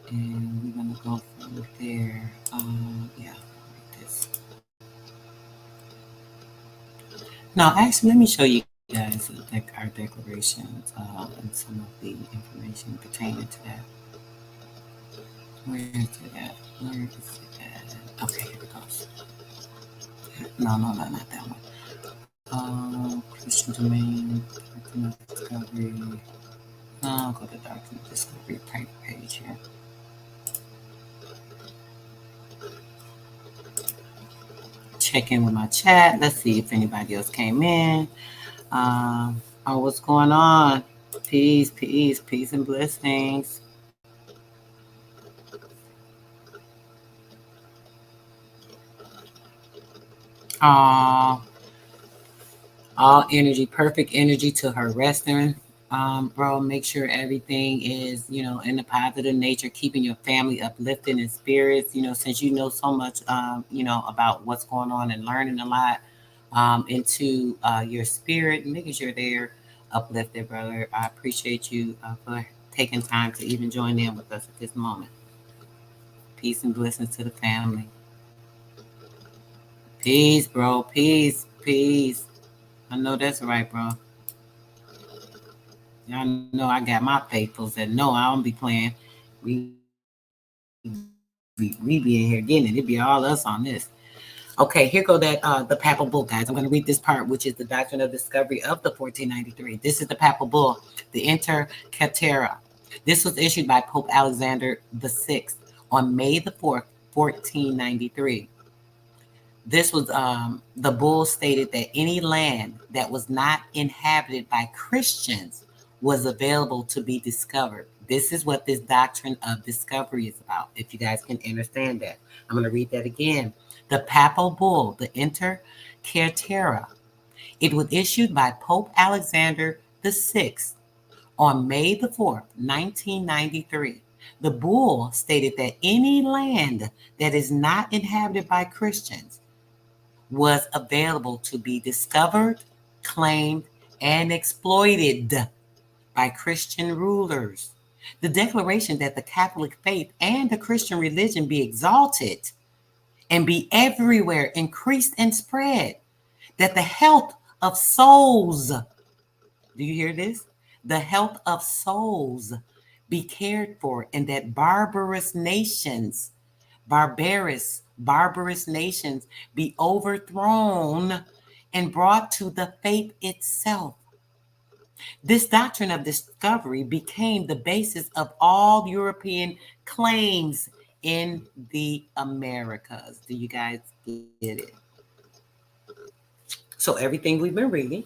[SPEAKER 2] And we're gonna go from there. Yeah, like this. Now, actually, let me show you guys our declarations and some of the information pertaining to that. Where is it at? Okay, here it goes. No, not that one. Christian domain, Doctrine of Discovery. I'll go to Doctrine of Discovery page here. Check in with my chat. Let's see if anybody else came in. What's going on? Peace and blessings. All energy, perfect energy to her resting. Bro, make sure everything is, in the positive nature, keeping your family uplifted in spirits, since you know so much, about what's going on and learning a lot into your spirit, making sure they're uplifted, brother. I appreciate you for taking time to even join in with us at this moment. Peace and blessings to the family. Peace, bro. Peace. I know that's right, bro. Y'all know I got my faithfuls that no, I don't be playing. We be in here getting it. It be all us on this. Okay, here go that the papal bull, guys. I'm going to read this part, which is the Doctrine of Discovery of the 1493. This is the papal bull, the Inter Caetera. This was issued by Pope Alexander VI on May the 4th, 1493. This was the bull stated that any land that was not inhabited by Christians was available to be discovered. This is what this Doctrine of Discovery is about, if you guys can understand that. I'm going to read that again. The papal bull, the Inter Caetera. It was issued by Pope Alexander VI on May the 4th, 1993. The bull stated that any land that is not inhabited by Christians was available to be discovered, claimed, and exploited by Christian rulers. The declaration that the Catholic faith and the Christian religion be exalted and be everywhere increased and spread, that the health of souls, do you hear this? The health of souls be cared for, and that barbarous nations be overthrown and brought to the faith itself. This doctrine of discovery became the basis of all European claims in the Americas. Do you guys get it? So everything we've been reading,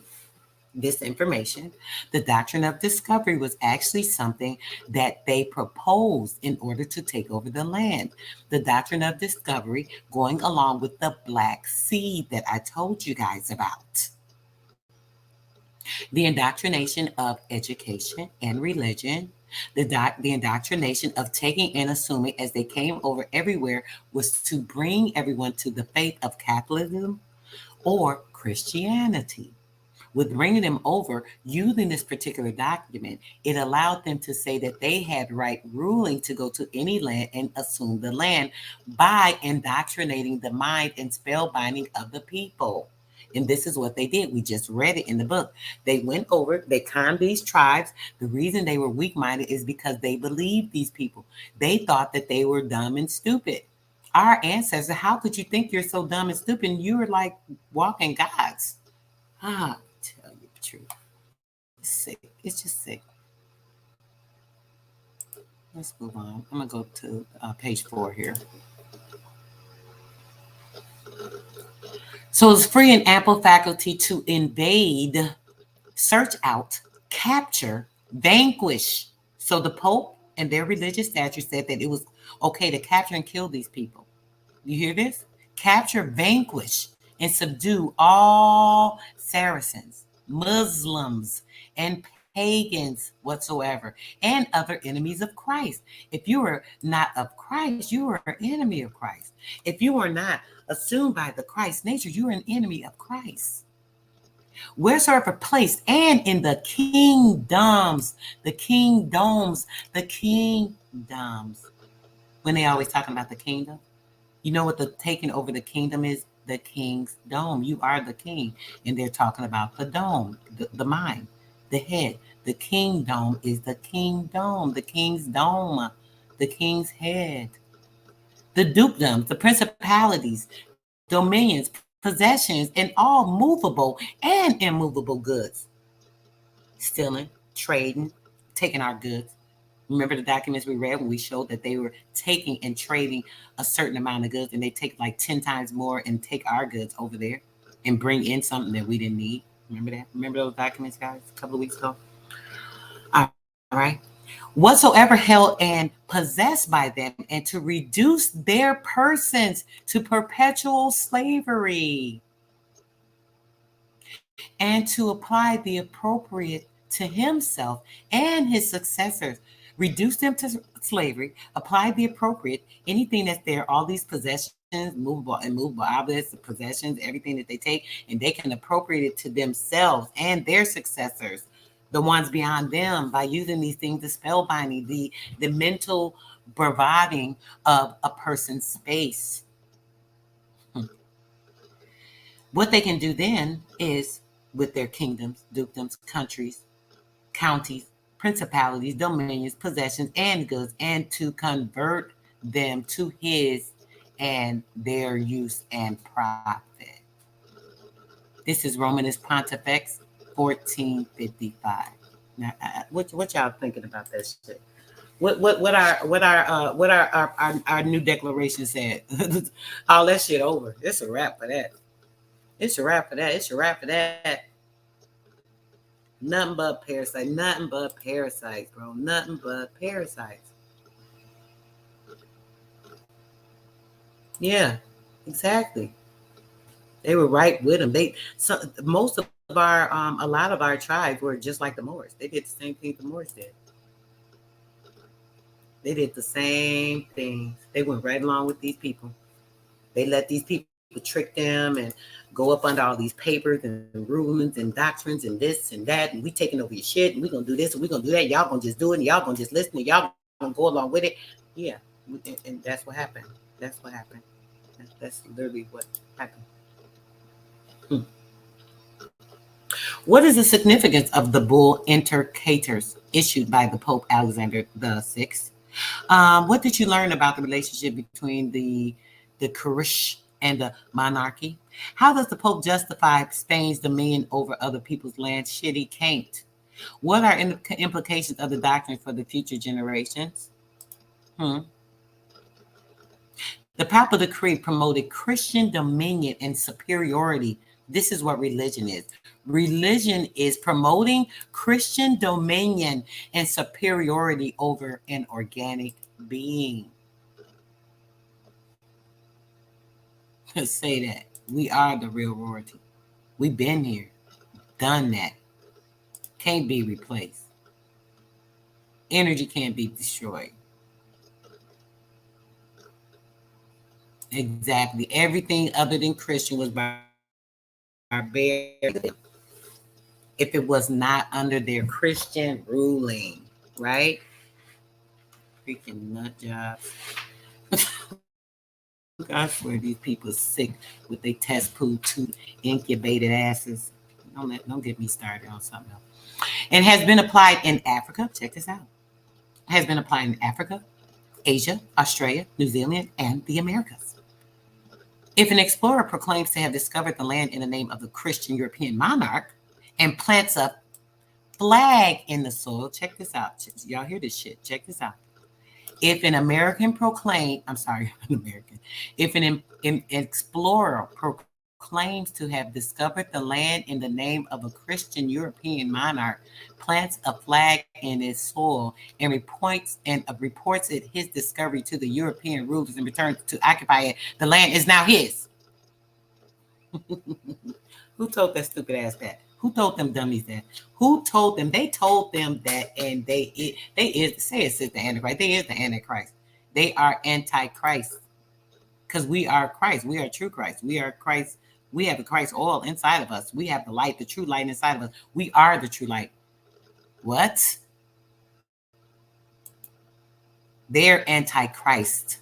[SPEAKER 2] this information, the doctrine of discovery was actually something that they proposed in order to take over the land. The doctrine of discovery going along with the Black Seed that I told you guys about. The indoctrination of education and religion, the indoctrination of taking and assuming as they came over everywhere was to bring everyone to the faith of Catholicism or Christianity. With bringing them over, using this particular document, it allowed them to say that they had right ruling to go to any land and assume the land by indoctrinating the mind and spellbinding of the people. And this is what they did. We just read it in the book. They went over, they conned these tribes. The reason they were weak-minded is because they believed these people. They thought that they were dumb and stupid. Our ancestors, how could you think you're so dumb and stupid? And you were like walking gods. Tell you the truth. It's sick. It's just sick. Let's move on. I'm going to go to page 4 here. So it's free and ample faculty to invade, search out, capture, vanquish. So the Pope and their religious statute said that it was okay to capture and kill these people. You hear this? Capture, vanquish, and subdue all Saracens, Muslims, and pagans whatsoever, and other enemies of Christ. If you are not of Christ, you are an enemy of Christ. If you are not assumed by the Christ nature, you are an enemy of Christ. Wheresoever placed, and in the kingdoms, when they always talking about the kingdom, you know what the taking over the kingdom is? The king's dome. You are the king. And they're talking about the dome, the mind, the head. The kingdom is the kingdom, the king's dome, the king's head. The dukedoms, the principalities, dominions, possessions, and all movable and immovable goods. Stealing, trading, taking our goods. Remember the documents we read when we showed that they were taking and trading a certain amount of goods, and they take like 10 times more and take our goods over there and bring in something that we didn't need. Remember that? Remember those documents, guys, a couple of weeks ago? All right. Whatsoever held and possessed by them, and to reduce their persons to perpetual slavery, and to apply the appropriate to himself and his successors. Reduce them to slavery, apply the appropriate, anything that's there, all these possessions, movable and movable objects, the possessions, everything that they take, and they can appropriate it to themselves and their successors, the ones beyond them, by using these things, the spellbinding, the mental bravading of a person's space. What they can do then is with their kingdoms, dukedoms, countries, counties, principalities, dominions, possessions, and goods, and to convert them to his and their use and profit. This is Romanus Pontifex 1455. Now, what y'all thinking about that shit? What our new declaration said? All that shit over. It's a wrap for that. It's a wrap for that. It's a wrap for that. Nothing but parasites. Nothing but parasites, bro. Nothing but parasites. Yeah, exactly. They were right with them. Most of our a lot of our tribes were just like the Moors. They did the same thing the Moors did. They did the same thing. They went right along with these people. They let these people trick them and go up under all these papers and rulings and doctrines and this and that. And we taking over your shit. And we're going to do this and we're going to do that. Y'all going to just do it. And y'all going to just listen. And y'all going to go along with it. Yeah. And that's what happened. That's what happened. That's literally what happened. What is the significance of the bull Intercators issued by the Pope Alexander VI? What did you learn about the relationship between the Kirish and the monarchy? How does the Pope justify Spain's dominion over other people's land? Shit, he can't. What are implications of the doctrine for the future generations? The Papal Decree promoted Christian dominion and superiority. This is what religion is. Religion is promoting Christian dominion and superiority over an organic being. Let's say that. We are the real royalty. We've been here, done that. Can't be replaced. Energy can't be destroyed. Exactly. Everything other than Christian was barbarian. If it was not under their Christian ruling, right? Freaking nut jobs. I swear these people are sick with their test pool too incubated asses. Don't get me started on something else. And has been applied in Africa. Check this out. Has been applied in Africa, Asia, Australia, New Zealand, and the Americas. If an explorer proclaims to have discovered the land in the name of the Christian European monarch and plants a flag in the soil, check this out. Y'all hear this shit? Check this out. If an explorer proclaims to have discovered the land in the name of a Christian European monarch, plants a flag in its soil, and reports it his discovery to the European rulers and returns to occupy it, the land is now his. Who told that stupid ass that? Who told them dummies that? Who told them? They told them that, and they say it's the Antichrist. They is the Antichrist. They are anti-Christ. Because we are Christ. We are true Christ. We are Christ. We have the Christ oil inside of us. We have the light, the true light inside of us. We are the true light. What? They're anti-Christ.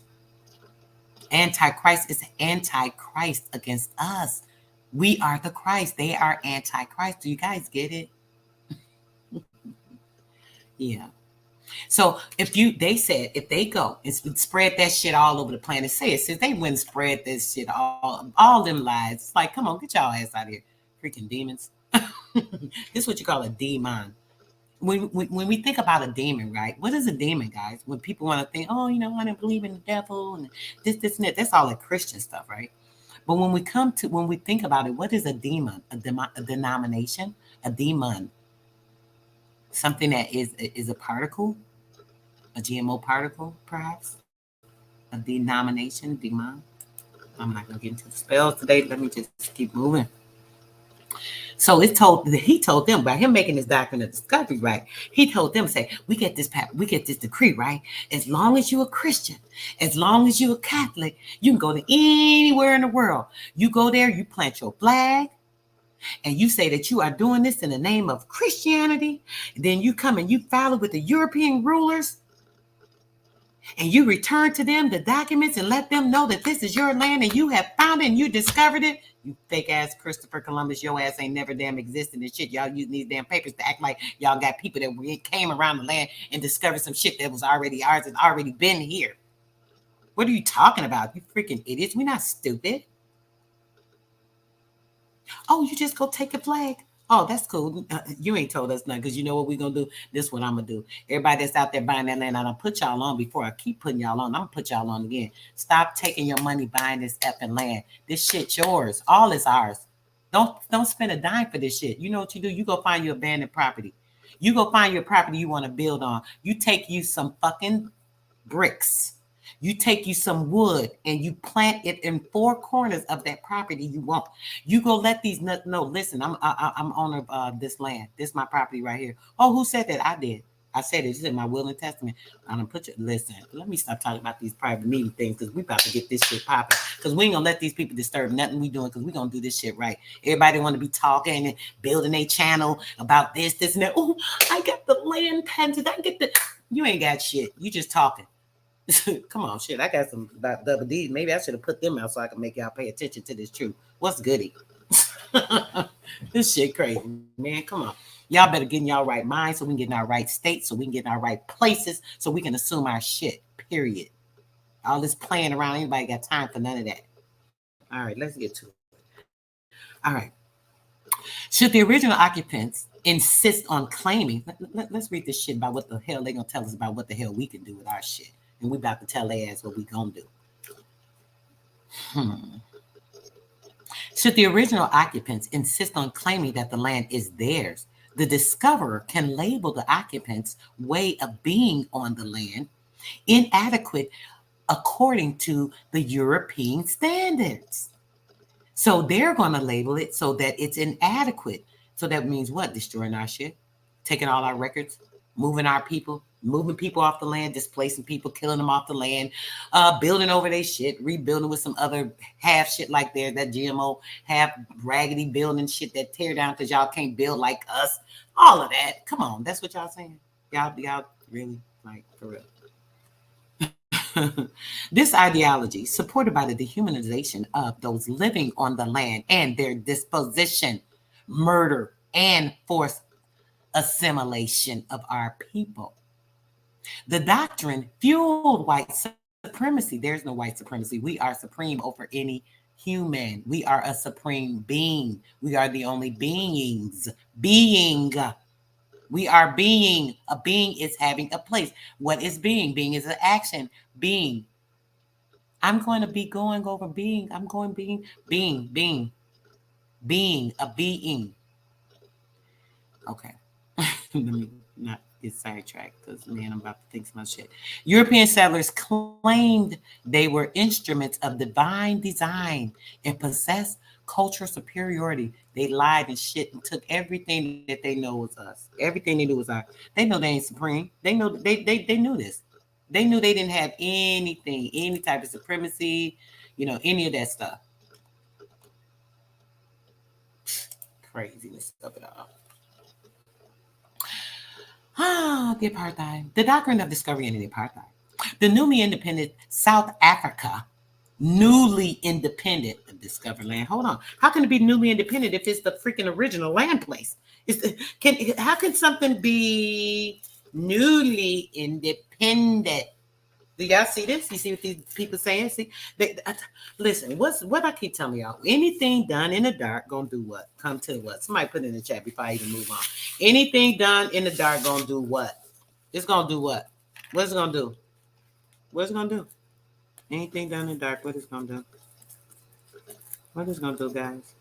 [SPEAKER 2] Antichrist is anti-Christ against us. We are the Christ. They are anti-Christ. Do you guys get it? Yeah. So if they go and spread that shit all over the planet, since they wouldn't spread this shit all them lies. It's like, come on, get y'all ass out of here. Freaking demons. This is what you call a demon. When we think about a demon, right? What is a demon, guys? When people want to think, oh, I don't believe in the devil and this and that. That's all the Christian stuff, right? But when we think about it, what is a demon? A denomination? A demon. Something that is a particle, a GMO particle, perhaps. A denomination, demon. I'm not going to get into the spells today. Let me just keep moving. So he told them, by him making this doctrine of discovery, right? He told them, say, we get this decree, right? As long as you're a Christian, as long as you're a Catholic, you can go to anywhere in the world. You go there, you plant your flag, and you say that you are doing this in the name of Christianity. Then you come and you follow with the European rulers, and you return to them the documents and let them know that this is your land and you have found it and you discovered it, you fake ass Christopher Columbus, your ass ain't never damn existed and shit. Y'all using these damn papers to act like y'all got people that came around the land and discovered some shit that was already ours and already been here. What are you talking about? You freaking idiots. We're not stupid. Oh, you just go take a flag. Oh, that's cool. You ain't told us nothing because you know what we're going to do? This is what I'm going to do. Everybody that's out there buying that land, I done put y'all on before. I keep putting y'all on. I'm going to put y'all on again. Stop taking your money buying this effing land. This shit yours. All is ours. Don't spend a dime for this shit. You know what you do? You go find your abandoned property. You go find your property you want to build on. You take you some fucking bricks. You take you some wood and you plant it in 4 corners of that property you want. You go let these nuts know, listen, I'm owner of this land. This is my property right here. Oh, who said that? I did. I said it. It's in my will and testament. I'm gonna put you, listen, let me stop talking about these private meeting things because we about to get this shit popping. Because we ain't gonna let these people disturb nothing we doing because we gonna do this shit right. Everybody want to be talking and building a channel about this, and that. Oh, I got the land patented. I get the, you ain't got shit. You just talking. Come on, shit. I got some double D's. Maybe I should have put them out so I can make y'all pay attention to this truth. What's goody? This shit crazy, man. Come on. Y'all better get in y'all right mind so we can get in our right state, so we can get in our right places, so we can assume our shit, period. All this playing around, anybody got time for none of that. All right, let's get to it. All right. Should the original occupants insist on claiming, let's read this shit about what the hell they're going to tell us about what the hell we can do with our shit. And we about to tell their ass what we gonna do. Should the original occupants insist on claiming that the land is theirs, the discoverer can label the occupants' way of being on the land inadequate according to the European standards. So they're going to label it so that it's inadequate. So that means what? Destroying our shit, taking all our records, moving our people, moving people off the land, displacing people, killing them off the land, building over their shit, rebuilding with some other half shit like theirs, that GMO half raggedy building shit that tear down because y'all can't build like us. All of that. Come on, that's what y'all saying. Y'all really, like, for real. This ideology, supported by the dehumanization of those living on the land and their disposition, murder, and forced assimilation of our people. The doctrine fueled white supremacy. There's no white supremacy. We are supreme over any human. We are a supreme being. We are the only beings. Being. We are being. A being is having a place. What is being? Being is an action. Being. I'm going to be going over being. I'm going being. Being. A being. Okay. Let me not get sidetracked because, man, I'm about to think some shit. European settlers claimed they were instruments of divine design and possessed cultural superiority. They lied and shit and took everything that they know was us. Everything they knew was ours. They know they ain't supreme. They know they knew this. They knew they didn't have anything, any type of supremacy, any of that stuff. Craziness of it all. The apartheid. The Doctrine of Discovery and the apartheid. The newly independent South Africa, newly independent of discovered land. Hold on. How can it be newly independent if it's the freaking original land place? How can something be newly independent? Do y'all see this? You see what these people saying? See, listen. What I keep telling y'all? Anything done in the dark gonna do what? Come to what? Somebody put it in the chat before I even move on. Anything done in the dark gonna do what? It's gonna do what? What's it gonna do? What's it gonna do? Anything done in the dark, what is it gonna do? What is it gonna do, guys?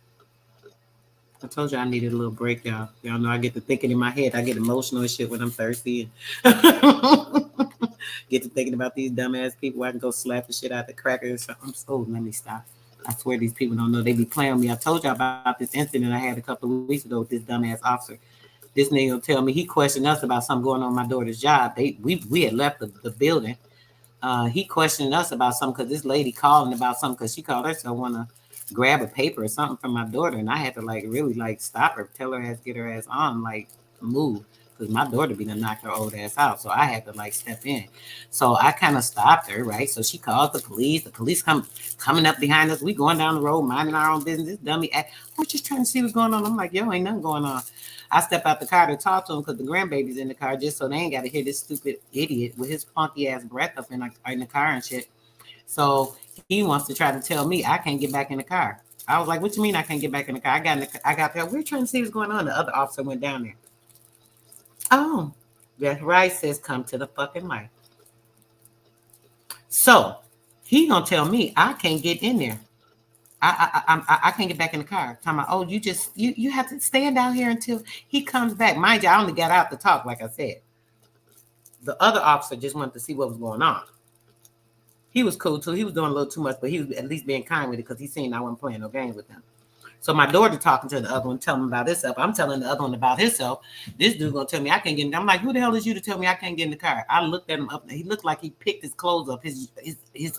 [SPEAKER 2] I told you I needed a little break, y'all. Y'all know I get to thinking in my head. I get emotional and shit when I'm thirsty. Get to thinking about these dumbass people. I can go slap the shit out the cracker or something. Oh, let me stop. I swear these people don't know. They be playing with me. I told you about this incident I had a couple of weeks ago with this dumbass officer. This nigga will tell me he questioned us about something going on in my daughter's job. We had left the building. He questioned us about something because this lady calling about something because she called herself want to grab a paper or something from my daughter, and I had to really stop her, tell her ass, get her ass on, move. because my daughter be done knocked her old ass out. So I had to like step in. So I kind of stopped her, right? So she calls the police. The police coming up behind us. We going down the road, minding our own business. This dummy we're just trying to see what's going on. I'm like, yo, ain't nothing going on. I step out the car to talk to him because the grandbaby's in the car, just so they ain't got to hear this stupid idiot with his funky ass breath up in the car and shit. So he wants to try to tell me I can't get back in the car. I was like, what you mean I can't get back in the car? I got there. We're trying to see what's going on. The other officer went down there. Oh, that's right, says come to the fucking light. So he gonna tell me I can't get in there. I can't get back in the car. Talking about, oh, you have to stand down here until he comes back. Mind you, I only got out to talk, like I said. The other officer just wanted to see what was going on. He was cool too. He was doing a little too much, but he was at least being kind with it because he seen I wasn't playing no game with him. So my daughter talking to the other one, telling him about himself. I'm telling the other one about himself. This dude gonna tell me I can't get in. I'm like, who the hell is you to tell me I can't get in the car? I looked at him up. He looked like he picked his clothes up, his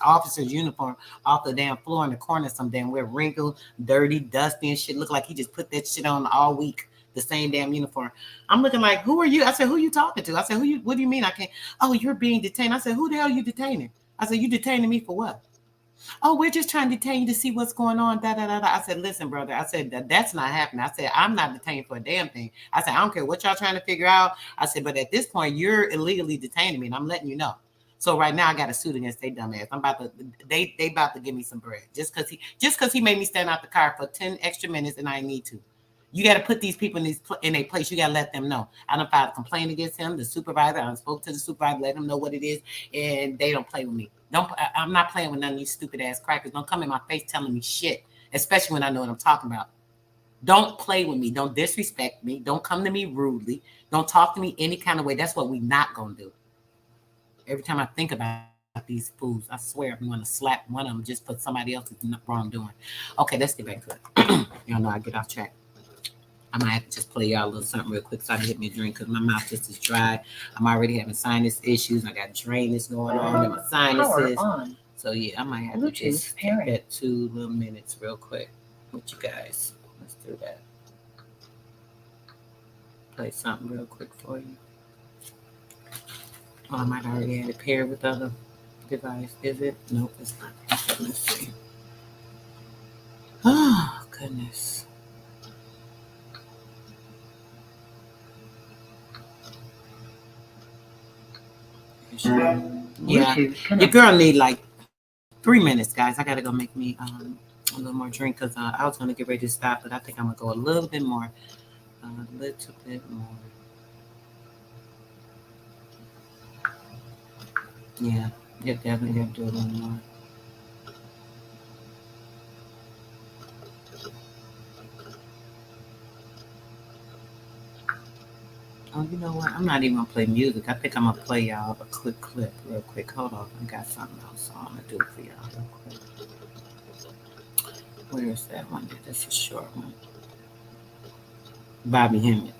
[SPEAKER 2] officer's uniform off the damn floor in the corner, some damn weird, wrinkled, dirty, dusty and shit. Looked like he just put that shit on all week. The same damn uniform. I'm looking like, who are you? I said, who are you talking to? I said, what do you mean I can't? Oh, you're being detained. I said, who the hell are you detaining? I said, you detaining me for what? Oh, we're just trying to detain you to see what's going on. Da, da, da, da. I said, listen, brother. I said, that's not happening. I said, I'm not detained for a damn thing. I said, I don't care what y'all trying to figure out. I said, but at this point, you're illegally detaining me, and I'm letting you know. So right now, I got a suit against they dumbass. I'm about to, they about to give me some bread just because he made me stand out the car for 10 extra minutes, and I need to. You got to put these people in a place. You got to let them know. I done filed a complaint against him, the supervisor. I spoke to the supervisor, let him know what it is, and they don't play with me. I'm not playing with none of these stupid ass crackers. Don't come in my face telling me shit, especially when I know what I'm talking about. Don't play with me. Don't disrespect me. Don't come to me rudely. Don't talk to me any kind of way. That's what we not gonna do. Every time I think about these fools, I swear I'm gonna slap one of them just for somebody else's wrongdoing. Okay, let's get back to it. Y'all know I get off track. I might have to just play y'all a little something real quick so I can get me a drink because my mouth just is dry. I'm already having sinus issues. I got drainage going on in my sinuses. So yeah, I might have to just take that 2 little minutes real quick with you guys. Let's do that. Play something real quick for you. Oh, I might already have it paired with other device. Is it? Nope, it's not. Let's see. Oh, goodness. Yeah, your girl need like 3 minutes, guys. I gotta go make me a little more drink because I was gonna get ready to stop, but I think I'm gonna go a little bit more. Yeah, definitely have to do a little more. Oh, you know what? I'm not even gonna play music. I think I'm gonna play y'all a quick clip real quick. Hold on, I got something else, so I'm gonna do it for y'all real quick. Where is that one? That's a short one. Bobby Hemmett.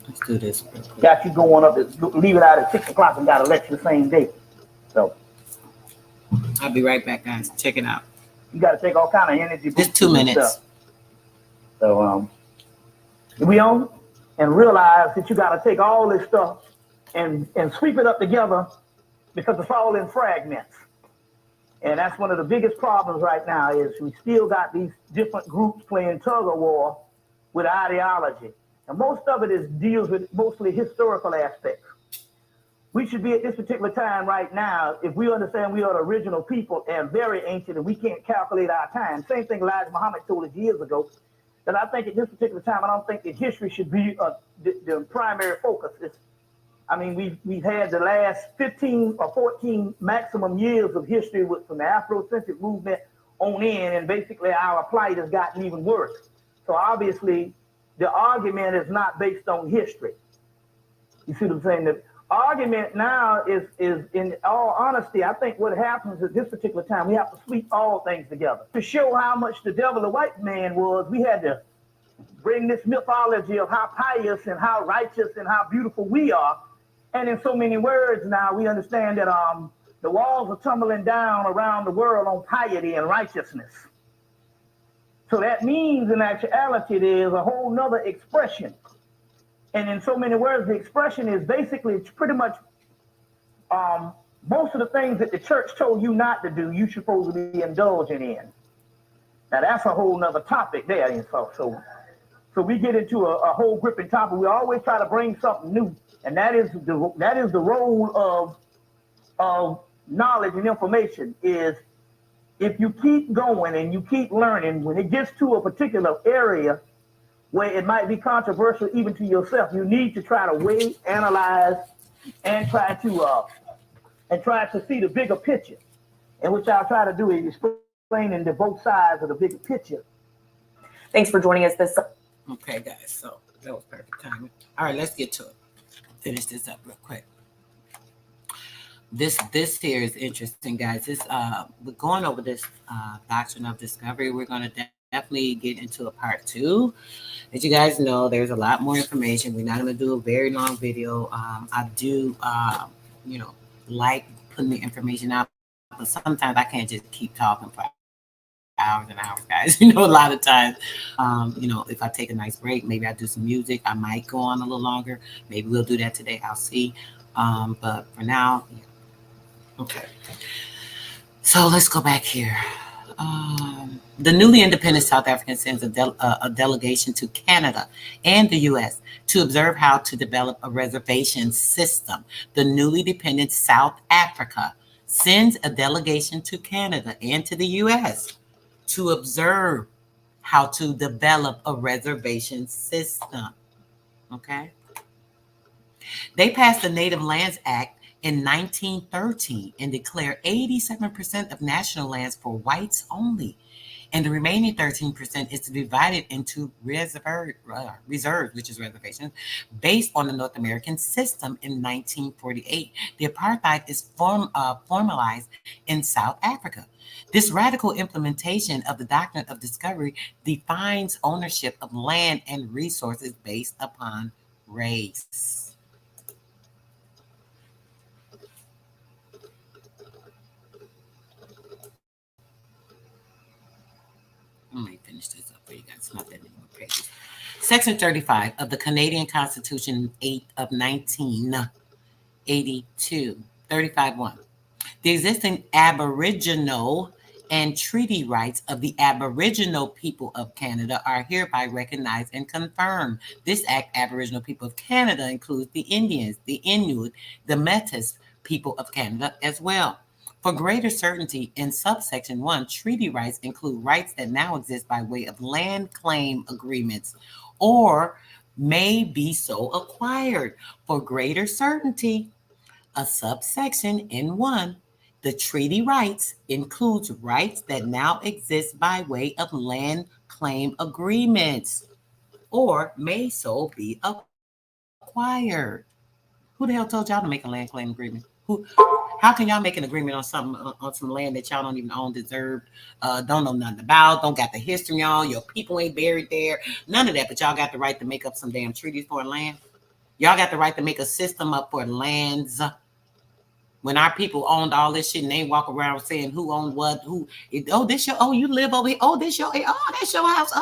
[SPEAKER 2] Let's do this real quick.
[SPEAKER 4] Got you going up, leave it out at 6 o'clock and got a lecture the same day. So
[SPEAKER 2] I'll be right back, guys. Check it out.
[SPEAKER 4] You got to take all kind of energy.
[SPEAKER 2] Just 2 minutes.
[SPEAKER 4] So we on and realize that you got to take all this stuff and sweep it up together because it's all in fragments. And that's one of the biggest problems right now is we still got these different groups playing tug of war with ideology. And most of it deals with mostly historical aspects. We should be at this particular time right now, if we understand we are the original people and very ancient and we can't calculate our time. Same thing Elijah Muhammad told us years ago, that I think at this particular time, I don't think that history should be the primary focus. We've had the last 15 or 14 maximum years of history from the Afrocentric movement on in, and basically our plight has gotten even worse. So obviously, the argument is not based on history. You see what I'm saying? The argument now is in all honesty, I think what happens at this particular time, we have to sweep all things together. To show how much the devil the white man was, we had to bring this mythology of how pious and how righteous and how beautiful we are. And in so many words now, we understand that the walls are tumbling down around the world on piety and righteousness. So that means in actuality, there's a whole nother expression. And in so many words, the expression is basically it's pretty much most of the things that the church told you not to do, you're supposed to be indulging in. Now that's a whole nother topic there. And so we get into a whole gripping topic. We always try to bring something new, and that is the role of knowledge and information. Is if you keep going and you keep learning, when it gets to a particular area where it might be controversial even to yourself, you need to try to weigh, analyze, and try to see the bigger picture. And which I'll try to do is explaining the both sides of the bigger picture.
[SPEAKER 5] Thanks for joining us this.
[SPEAKER 2] Okay, guys, so that was perfect timing. All right, let's get to it. Finish this up real quick. This here is interesting, guys. This we're going over this Doctrine of Discovery. We're going to definitely get into a part 2. As you guys know, there's a lot more information. We're not going to do a very long video. I do, like putting the information out, but sometimes I can't just keep talking for hours and hours, guys. A lot of times, if I take a nice break, maybe I do some music, I might go on a little longer. Maybe we'll do that today. I'll see. But for now, yeah. Okay. So let's go back here. The newly independent South African sends a delegation to Canada and the U.S. to observe how to develop a reservation system. The newly dependent South Africa sends a delegation to Canada and to the U.S. to observe how to develop a reservation system. Okay? They passed the Native Lands Act in 1913 and declared 87% of national lands for whites only. And the remaining 13% is divided into reserves, which is reservations, based on the North American system in 1948. The apartheid is formalized in South Africa. This radical implementation of the Doctrine of Discovery defines ownership of land and resources based upon race. Let me finish this up for you guys. It's not that many more pages. Section 35 of the Canadian Constitution 8 of 1982, 35.1. The existing Aboriginal and treaty rights of the Aboriginal people of Canada are hereby recognized and confirmed. This act, Aboriginal people of Canada, includes the Indians, the Inuit, the Métis people of Canada as well. For greater certainty, in subsection 1, treaty rights include rights that now exist by way of land claim agreements or may be so acquired. For greater certainty, a subsection in 1, the treaty rights includes rights that now exist by way of land claim agreements or may so be acquired. Who the hell told y'all to make a land claim agreement? How can y'all make an agreement on something on some land that y'all don't even own, deserved, don't know nothing about, don't got the history on, your people ain't buried there, none of that, but y'all got the right to make up some damn treaties for land? Y'all got the right to make a system up for lands when our people owned all this shit and they walk around saying who owned what, you live over here, that's your house,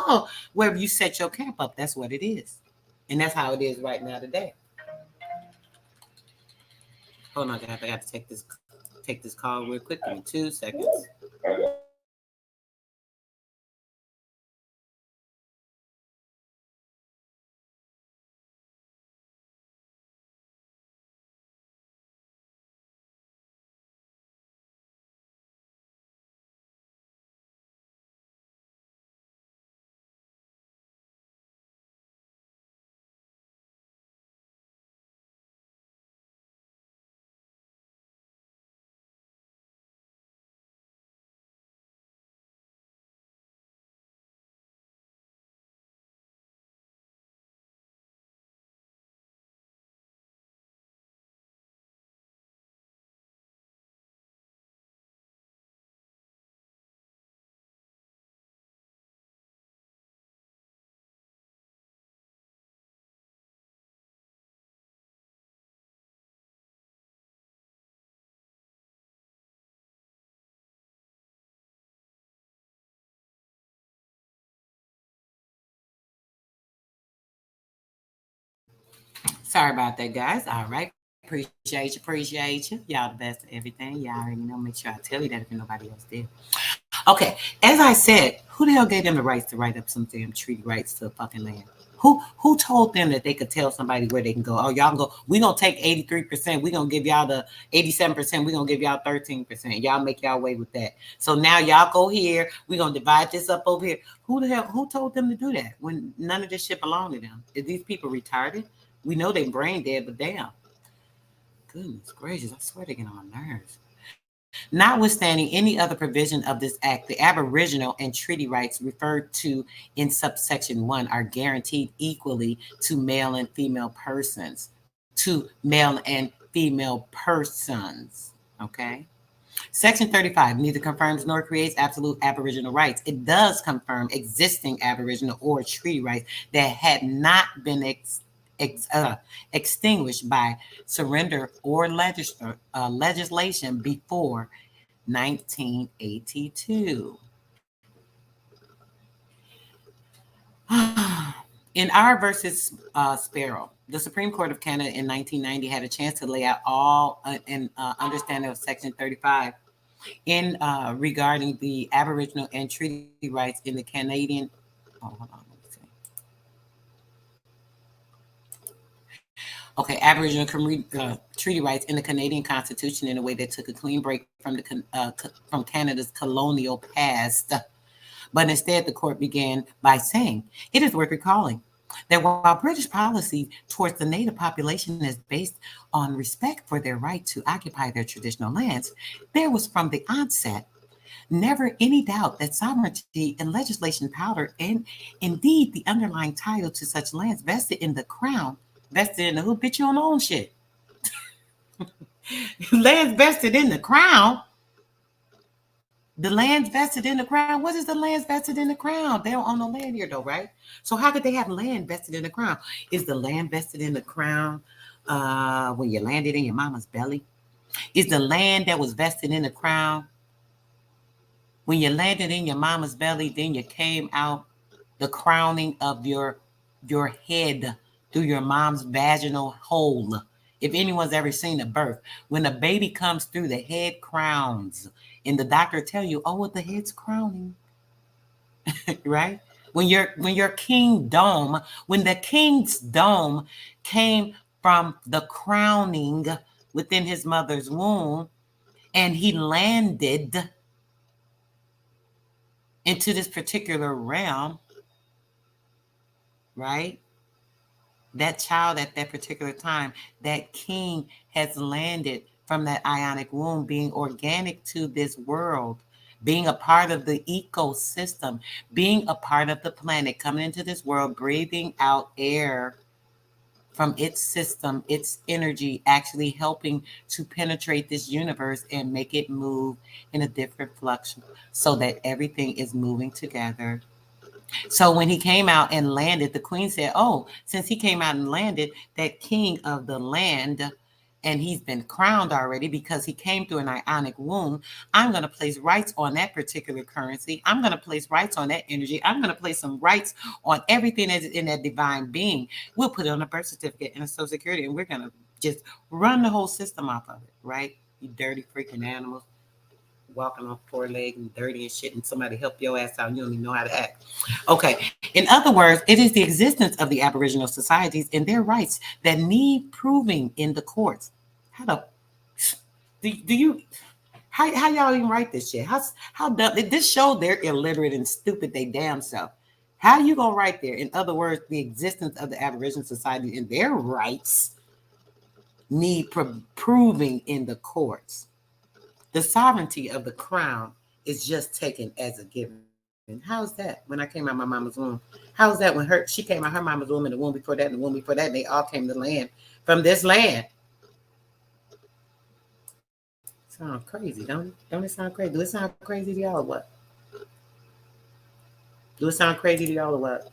[SPEAKER 2] wherever you set your camp up, that's what it is. And that's how it is right now today. Hold on, guys. I got to take this call real quick. Give me 2 seconds. Sorry about that, guys. All right. Appreciate you. Y'all the best at everything. Y'all already know. Make sure I tell you that if nobody else did. Okay. As I said, who the hell gave them the rights to write up some damn treaty rights to a fucking land? Who told them that they could tell somebody where they can go? Oh, y'all can go. We're going to take 83%. We're going to give y'all the 87%. We're going to give y'all 13%. Y'all make y'all way with that. So now y'all go here. We're going to divide this up over here. Who told them to do that when none of this shit belonged to them? Is these people retarded? We know they brain dead, but damn. Goodness gracious, I swear they get on my nerves. Notwithstanding any other provision of this act, the Aboriginal and treaty rights referred to in subsection 1 are guaranteed equally to male and female persons. Okay? Section 35 neither confirms nor creates absolute Aboriginal rights. It does confirm existing Aboriginal or treaty rights that had not been extinguished by surrender or legislation before 1982. In R versus Sparrow, the Supreme Court of Canada in 1990 had a chance to lay out all understanding of Section 35 in regarding the Aboriginal and treaty rights in the Canadian. Hold on. Okay, Aboriginal treaty rights in the Canadian Constitution in a way that took a clean break from from Canada's colonial past. But instead, the court began by saying, it is worth recalling that while British policy towards the native population is based on respect for their right to occupy their traditional lands, there was from the onset never any doubt that sovereignty and legislation power, and indeed the underlying title to such lands vested in the crown, vested in the who, bitch, you don't own shit. Lands vested in the crown. The land's vested in the crown. What is the land's vested in the crown? They don't own no land here though, right? So how could they have land vested in the crown? Is the land vested in the crown when you landed in your mama's belly? Is the land that was vested in the crown when you landed in your mama's belly, then you came out, the crowning of your head through your mom's vaginal hole? If anyone's ever seen a birth, when a baby comes through, the head crowns. And the doctor tell you, oh, the head's crowning, right? When the king's dome came from the crowning within his mother's womb, and he landed into this particular realm, right? That child at that particular time, that king has landed from that ionic womb, being organic to this world, being a part of the ecosystem, being a part of the planet, coming into this world, breathing out air from its system, its energy, actually helping to penetrate this universe and make it move in a different flux so that everything is moving together. So when he came out and landed, the queen said, oh, since he came out and landed, that king of the land, and he's been crowned already because he came through an ionic womb, I'm going to place rights on that particular currency. I'm going to place rights on that energy. I'm going to place some rights on everything that's in that divine being. We'll put it on a birth certificate and a social security, and we're going to just run the whole system off of it, right? You dirty freaking animals. Walking on 4 legs and dirty and shit, and somebody help your ass out, you don't even know how to act. Okay. In other words, it is the existence of the Aboriginal societies and their rights that need proving in the courts. How y'all even write this shit? How dumb? This show they're illiterate and stupid they damn self. How you gonna write there? In other words, the existence of the Aboriginal society and their rights need proving in the courts. The sovereignty of the crown is just taken as a given. And how's that when I came out my mama's womb? How's that when she came out her mama's womb and the womb before that and the womb before that, and they all came to land from this land? Sound crazy, don't it? Don't it sound crazy? Do it sound crazy to y'all or what? Do it sound crazy to y'all or what?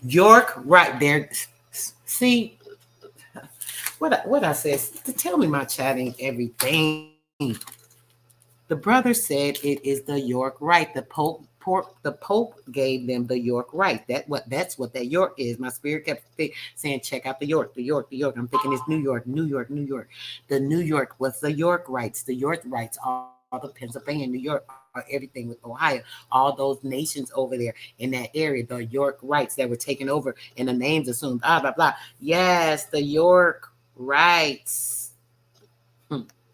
[SPEAKER 2] York, right there. See, what I said, tell me my chat ain't everything. The brother said it is the York right, the Pope gave them the York right. That's what that York is. My spirit kept saying, check out the York, the York, the York. I'm thinking it's New York, New York, New York. The New York was the York rights. The York rights are the Pennsylvania, New York, are everything with Ohio, all those nations over there in that area, the York rights that were taken over and the names assumed, blah, blah, blah. Yes, the York rights.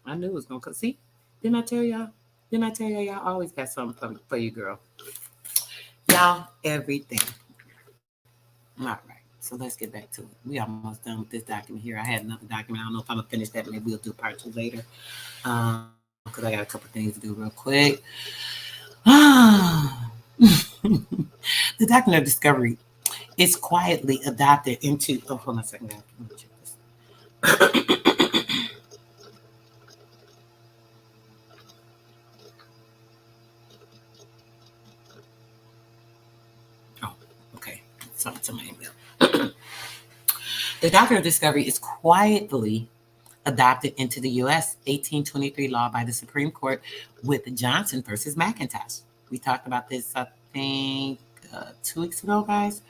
[SPEAKER 2] I knew it was going to come. See, didn't I tell y'all? Didn't I tell y'all? Y'all always got something for you, girl. Y'all, everything. All right. So let's get back to it. We almost done with this document here. I had another document. I don't know if I'm going to finish that. Maybe we'll do part 2 later. Because I got a couple things to do real quick. The Doctrine of Discovery is quietly adopted into... Oh, hold on a second. Let me check this. Something to my email. The Doctrine of Discovery is quietly adopted into the U.S. 1823 law by the Supreme Court with Johnson versus McIntosh. We talked about this, I think, 2 weeks ago, guys.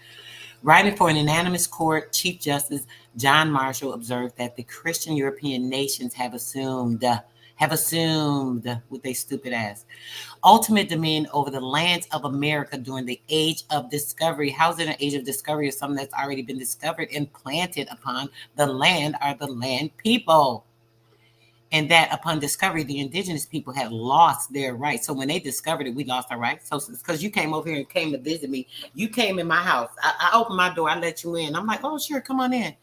[SPEAKER 2] Writing for an unanimous court, Chief Justice John Marshall observed that the Christian European nations have assumed with their stupid ass ultimate dominion over the lands of America during the Age of Discovery. How's it an age of discovery of something that's already been discovered and planted upon the land are the land people? And that upon discovery, the indigenous people had lost their rights. So when they discovered it, we lost our rights. So it's because you came over here and came to visit me. You came in my house. I opened my door. I let you in. I'm like, oh, sure, come on in.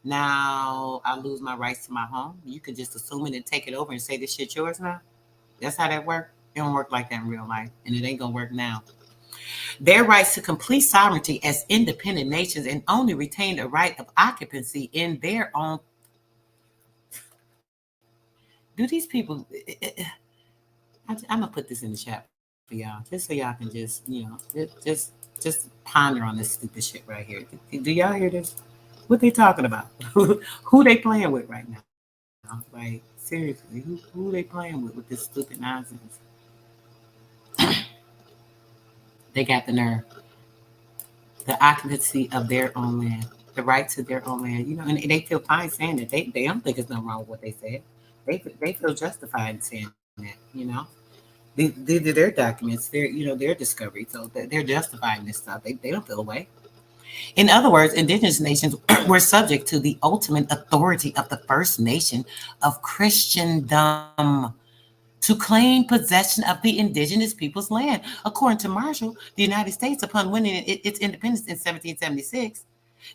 [SPEAKER 2] Now I lose my rights to my home. You could just assume it and take it over and say this shit's yours now. That's how that works. It don't work like that in real life, and it ain't gonna work now. Their rights to complete sovereignty as independent nations and only retained a right of occupancy in their own. Do these people? I'm gonna put this in the chat for y'all, just so y'all can just just ponder on this stupid shit right here. Do y'all hear this? What they talking about? Who they playing with right now? Like seriously, who they playing with this stupid nonsense? They got the nerve. The occupancy of their own land, the right to their own land, and they feel fine saying that. They don't think there's nothing wrong with what they said. They feel justified in saying that, These are their documents, their discovery, so they're justifying this stuff. They don't feel away. In other words, indigenous nations were subject to the ultimate authority of the First Nation of Christendom to claim possession of the indigenous people's land. According to Marshall, the United States, upon winning its independence in 1776,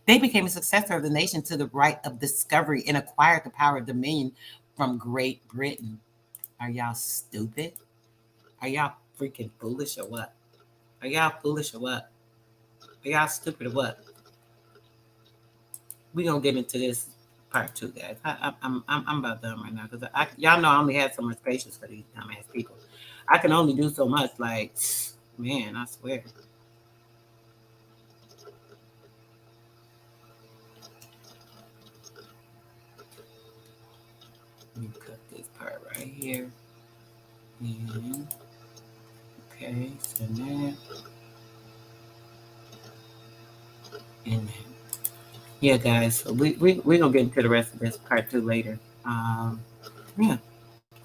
[SPEAKER 2] they became a successor of the nation to the right of discovery and acquired the power of dominion from Great Britain. Are y'all stupid? Are y'all freaking foolish or what? Are y'all foolish or what? Are y'all stupid or what? We're gonna get into this part 2, guys. I'm about done right now because y'all know I only have so much patience for these dumbass people. I can only do so much. Like, man, I swear. Let me cut this part right here. And, okay, so that. And that. Yeah, guys, so we're gonna get into the rest of this part 2 later. Yeah,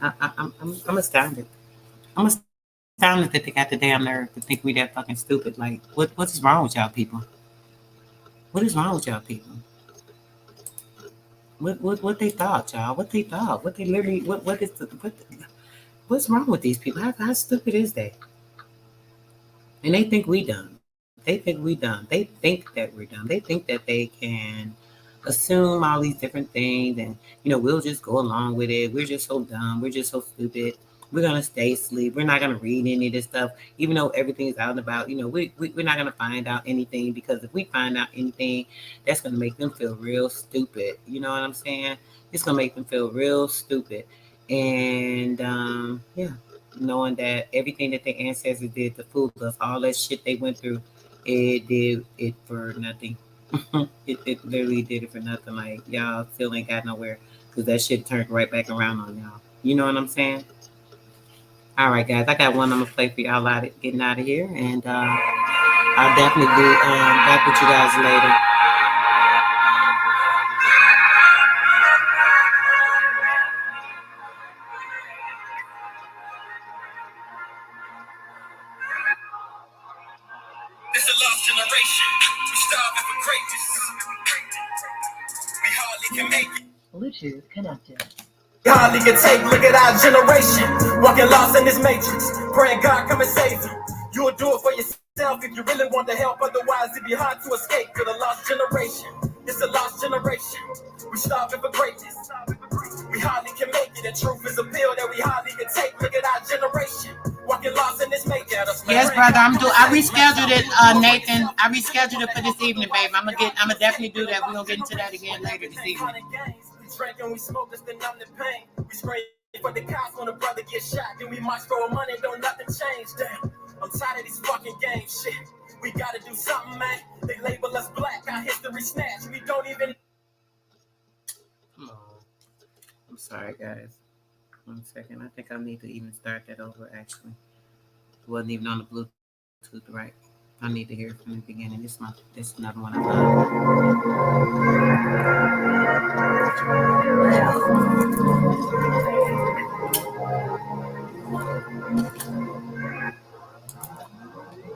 [SPEAKER 2] I'm astounded. I'm astounded that they got the damn nerve to think we that fucking stupid. Like, what is wrong with y'all people? What is wrong with y'all people? What they thought, y'all? What they thought? What they literally? What's wrong with these people? How stupid is they? And they think we dumb. They think we dumb. They think that we're dumb. They think that they can assume all these different things and, we'll just go along with it. We're just so dumb. We're just so stupid. We're going to stay asleep. We're not going to read any of this stuff, even though everything is out and about. We're not going to find out anything because if we find out anything, that's going to make them feel real stupid. You know what I'm saying? It's going to make them feel real stupid. And, yeah, knowing that everything that their ancestors did to fool us, all that shit they went through, it did it for nothing. it literally did it for nothing. Like, y'all still ain't got nowhere because that shit turned right back around on y'all. You know what I'm saying? All right, guys, I got one I'm gonna play for y'all getting out of here, and I'll definitely be back with you guys later.
[SPEAKER 6] It's a lost generation. We starving for greatness. We hardly can make it.
[SPEAKER 3] Bluetooth connected.
[SPEAKER 6] We hardly can take. Look at our generation. Walking lost in this matrix. Praying God come and save you. You'll do it for yourself if you really want the help. Otherwise, it'd be hard to escape to the lost generation. It's a lost generation. We starving for greatness. We hardly can make it. The truth is a pill that we hardly can take. Look at our generation. Walking lost in this matrix.
[SPEAKER 2] Yes, brother, I rescheduled it, Nathan. I rescheduled it for this evening, babe. I'm gonna definitely do that. We're gonna get into that again later this evening.
[SPEAKER 6] We drink and we smoke just to numb the pain. We scream for the cops when a brother gets shot. Then we march for money, don't nothing change. Damn, I'm tired of these fucking games. Shit, we gotta do something, man. They label us black, our history snatched. We don't even.
[SPEAKER 2] I'm sorry, guys. 1 second. I think I need to even start that over. Actually, it wasn't even on the Bluetooth, right? I need to hear it from the beginning. This is another one I love.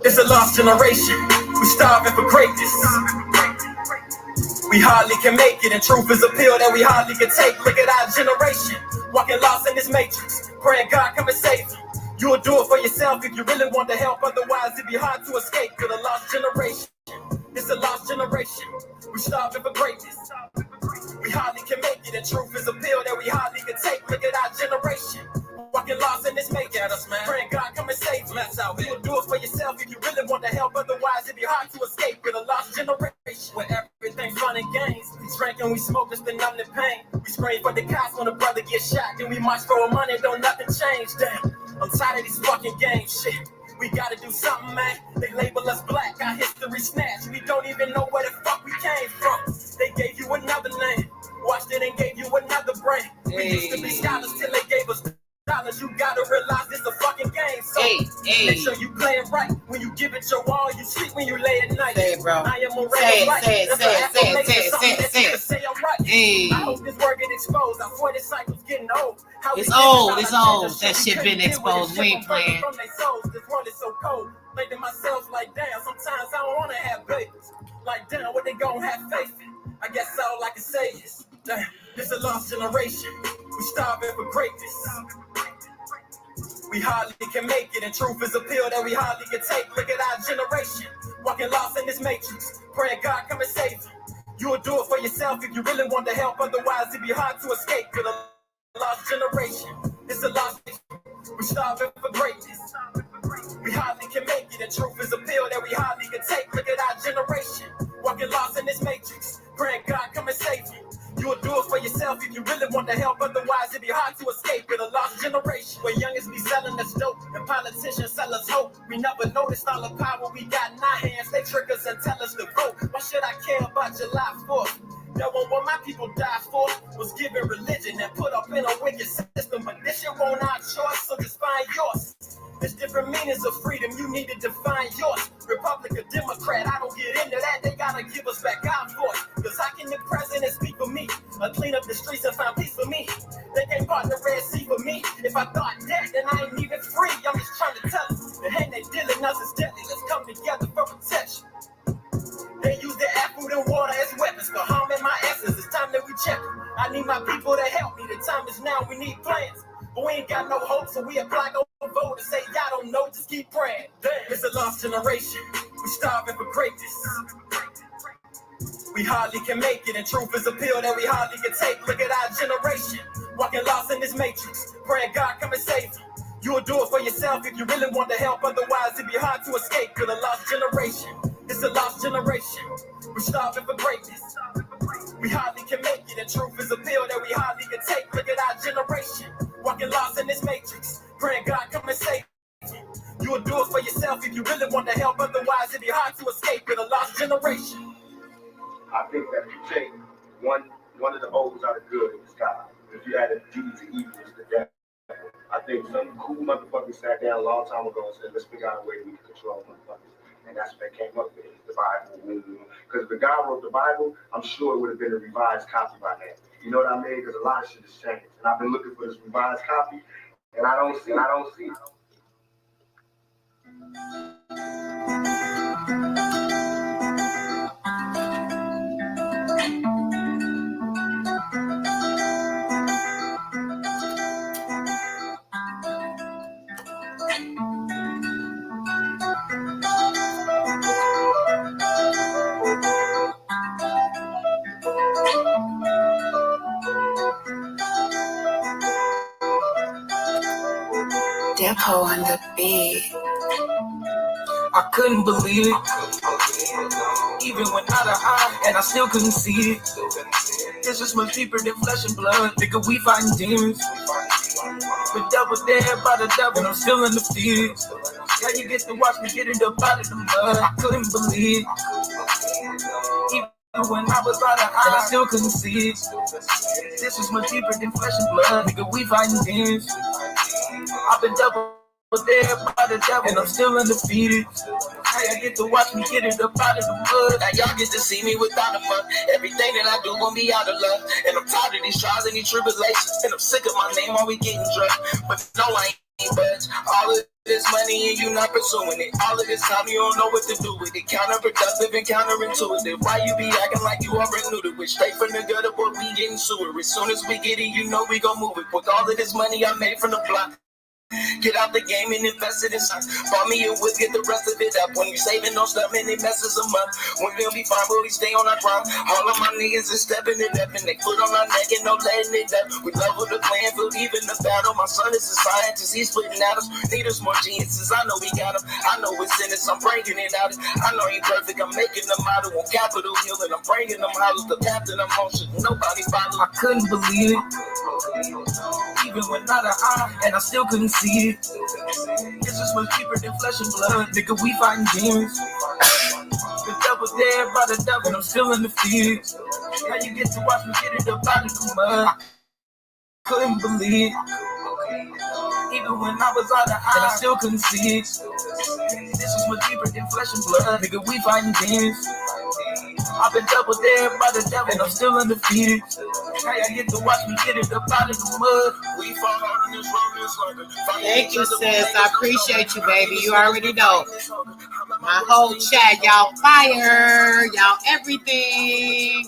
[SPEAKER 6] It's a lost generation. We starving for greatness. We hardly can make it, and truth is a pill that we hardly can take. Look at our generation, walking lost in this matrix. Praying God come and save you. You'll do it for yourself if you really want the help. Otherwise, it'd be hard to escape to the lost generation. It's a lost generation. We starving for greatness. We hardly can make it, and truth is a pill that we hardly can take. Look at our generation, walking lost in this matrix. Praying God come and save you. You'll do it for yourself if you really want the help. Otherwise, it'd be hard to escape with a lost generation. Where everything's fun and games. We drink and we smoke just to numb the pain. We scream for the cops when a brother gets shot. Then we march for money, don't nothing change. Damn, I'm tired of these fucking games. Shit, we gotta do something, man. They label us black, our history snatched. We don't even know where the fuck we came from. They gave you another name. Watched it and gave you another brain. We used to be scholars till they gave us dollars. You gotta realize it's a fucking game. So make sure you play it right. When you give it your all, you sleep when you lay at night.
[SPEAKER 2] Say it, bro.
[SPEAKER 6] I am a
[SPEAKER 2] Say
[SPEAKER 6] right.
[SPEAKER 2] it.
[SPEAKER 6] Say I'm right.
[SPEAKER 2] Hey.
[SPEAKER 6] I hope this word get exposed. I swear this cycle's getting old.
[SPEAKER 2] It's old. That shit been exposed. We ain't playing.
[SPEAKER 6] From their souls, this world is so cold. Thinking myself like, damn, sometimes I don't wanna have babies. Like, damn, what they gon' have faith in? I guess all I can say is, damn, this a lost generation. We starving for greatness. We hardly can make it, and truth is a pill that we hardly can take. Look at our generation, walking lost in this matrix. Praying God come and save you. You'll do it for yourself if you really want the help. Otherwise, it'd be hard to escape with a lost generation. It's a lost generation. We starving for greatness. We hardly can make it, and truth is a pill that we hardly can take. Look at our generation, walking lost in this matrix. Praying God come and save you. You'll do it for yourself if you really want the help. Otherwise, it'd be hard to escape with a lost generation. Where youngest be selling us dope and politicians sell us hope. We never noticed all the power we got in our hands. They trick us and tell us to vote. Why should I care about July 4th? That one what my people died for was given religion and put up in a wicked system. But this shit won't our choice, so just find yours. There's different meanings of freedom, you need to define yours. Republican, Democrat, I don't get into that. They gotta give us back our voice. Cause how can the president speak for me? Or clean up the streets and find peace for me? They can't part the Red Sea for me. If I thought that, then I ain't even free. I'm just trying to tell us, the hand they dealing us is deadly. Let's come together for protection. They use their air, food, and water as weapons for harming my essence. It's time that we check it. I need my people to help me. The time is now, we need plans. But we ain't got no hope, so we apply go vote and say, y'all don't know, just keep praying. Damn, it's a lost generation. We starving for greatness. We hardly can make it, and truth is a pill that we hardly can take. Look at our generation, walking lost in this matrix. Praying God come and save you. You'll do it for yourself if you really want the help. Otherwise, it'd be hard to escape with a lost generation. It's a lost generation. We're starving for greatness. We hardly can make it, and truth is a pill that we hardly can take. Look at our generation, walking lost in this matrix. Praying God come and save you. You'll do it for yourself if you really want the help. Otherwise, it'd be hard to escape with a lost generation.
[SPEAKER 7] I think that you take one of the oldest out of good is God. If you had a deed to evil, it's the devil. I think some cool motherfuckers sat down a long time ago and said, let's figure out a way that we can control motherfuckers. And that's what they came up with, the Bible. Because if the guy wrote the Bible, I'm sure it would have been a revised copy by now. You know what I mean? Because a lot of shit has changed. And I've been looking for this revised copy, and I don't see it.
[SPEAKER 6] Depot on the beat. I couldn't believe it. Even went out of eye, and I still couldn't see it. This is much deeper than flesh and blood. Nigga, we fighting demons. The devil dead by the devil, and I'm still undefeated. Now you get to watch me get it up out of the mud. I couldn't believe it. Even when I was out of eye, and I still couldn't see it. This is much deeper than flesh and blood. Nigga, we fighting demons. I've been double dead by the devil, and I'm still undefeated. Hey, I get to watch me get it up out of the mud. Now y'all get to see me without a mud. Everything that I do gon' be out of love. And I'm tired of these trials and these tribulations. And I'm sick of my name while we getting drugged. But no, I ain't budge. All of this money and you not pursuing it. All of this time you don't know what to do with it. Counterproductive and counterintuitive. Why you be acting like you already knew to it? Straight from the gutter, boy, we getting sewer. As soon as we get it, you know we gon' move it. With all of this money I made from the block. Get out the game and invest it in science. Buy me a whip, get the rest of it up. When you saving no stuff, and it messes them up. When we'll be fine, but we stay on our grind. All of my niggas is stepping it up, and they foot on our neck and no letting it up. We level the playing field, even the battle. My son is a scientist, he's splitting atoms. Need us more geniuses, I know we got them. I know it's in us, I'm bringing it out. I know he perfect, I'm making them out on Capitol Hill, and I'm bringing them hollows. The captain of motion, nobody follow. I couldn't believe it. Even when out of eye, and I still couldn't see it. This is much deeper than flesh and blood. Nigga, we fighting demons. The devil's dead by the devil, and I'm still undefeated. Now you get to watch me get it up out of the mud. Couldn't believe it. Even when I was out of eye, and I still couldn't see it. This is much deeper than flesh and blood. Nigga, we fighting demons. I've been double dead by the devil, and I'm still undefeated. Hey, I get to watch me get it up out of the mud. We fall hard in this road,
[SPEAKER 2] Thank you, sis. I appreciate you, baby. You already know. My whole chat, y'all fire. Y'all everything.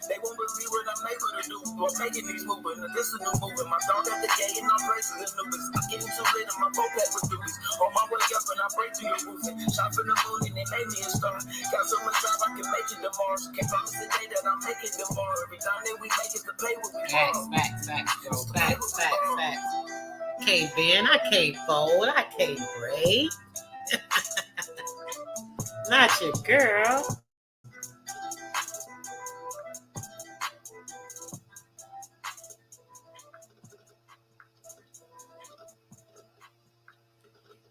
[SPEAKER 6] They won't believe what I'm able to do. I'm making these movements. This is a new movement. My dog at the gate and I'm racing the numbers. I'm getting too lit and my vocab with duties. On my way up and I break through your roof. Shot from the moon and they made me a star. Got so much drive I can make it tomorrow. Can't promise the day that I'm making tomorrow. Every time that we make it to play with me.
[SPEAKER 2] Facts, bro. Facts. Can't bend, I can't fold, I can't break. Not your girl.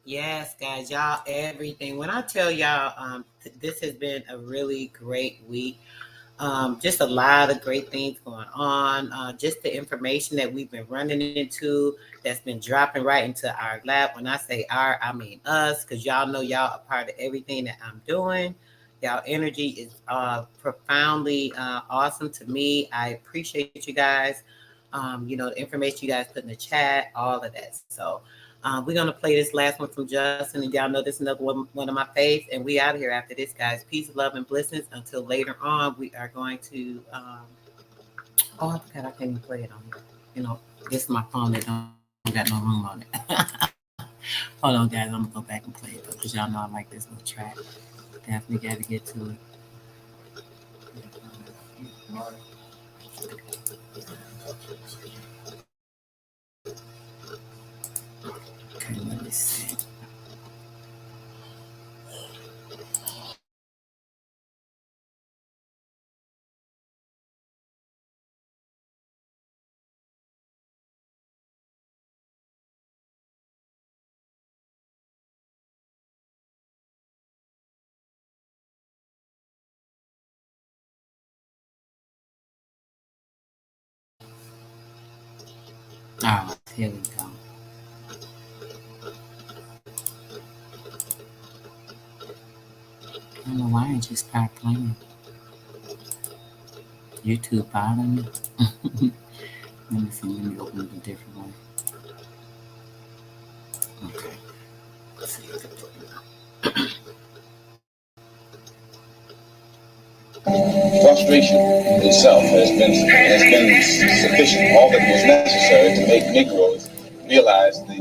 [SPEAKER 2] Yes, guys, y'all, everything. When I tell y'all, this has been a really great week. Just a lot of great things going on. Just the information that we've been running into that's been dropping right into our lap. When I say our, I mean us, because y'all know y'all are part of everything that I'm doing. Y'all energy is profoundly awesome to me. I appreciate you guys. The information you guys put in the chat, all of that. So we're going to play this last one from Justin, and y'all know this is another one of my faves, and we out of here after this, guys. Peace, love, and blessings. Until later on, we are going to, I forgot I can't even play it on here. This is my phone that don't got no room on it. Hold on, guys. I'm going to go back and play it, because y'all know I like this little track. Definitely got to get to it. Okay, let me see. All right, here we go. can't just start playing. YouTube bothering me. Let me see. Let me open it a different way. Okay. Let's see.
[SPEAKER 8] Frustration itself has been sufficient, all that was necessary to make Negroes realize the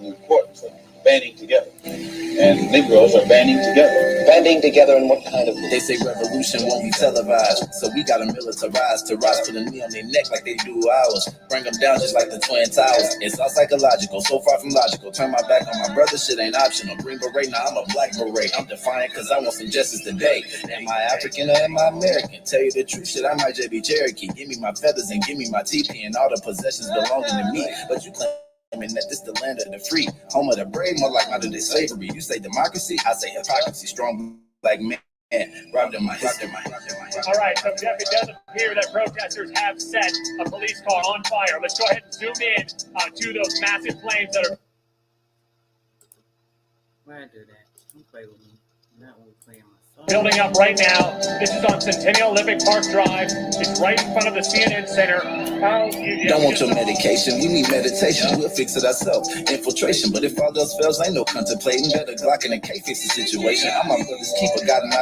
[SPEAKER 8] importance of banding together. And Negroes are banding together.
[SPEAKER 9] Banding together in what kind of... They say revolution won't be televised, so we gotta militarize to rise, put a knee on their neck like they do ours. Bring them down just like the Twin Towers. It's all psychological, so far from logical. Turn my back on my brother, shit ain't optional. Green beret, now I'm a black beret. I'm defiant cause I want some justice today. Am I African or am I American? Tell you the truth, shit, I might just be Cherokee. Give me my feathers and give me my teepee and all the possessions belonging to me. But you claim that this the land of the free, home of the brave, more like modern day slavery. You say democracy, I say hypocrisy. Strong black man, robbed in my history.
[SPEAKER 10] All right, so Jeff, it does appear that protesters have set a police car on fire. Let's go ahead and zoom in to those massive flames that are...
[SPEAKER 2] Why I do that? Don't play with me. Not when we play on my phone.
[SPEAKER 10] building up right now. This is on Centennial Olympic Park Drive. It's right in front of the CNN Center.
[SPEAKER 9] Don't want your medication, we need meditation. We'll fix it ourselves. Infiltration, but if all else fails, ain't no contemplating. Better Glock and a K fix the situation. I'm my brother's keeper, got an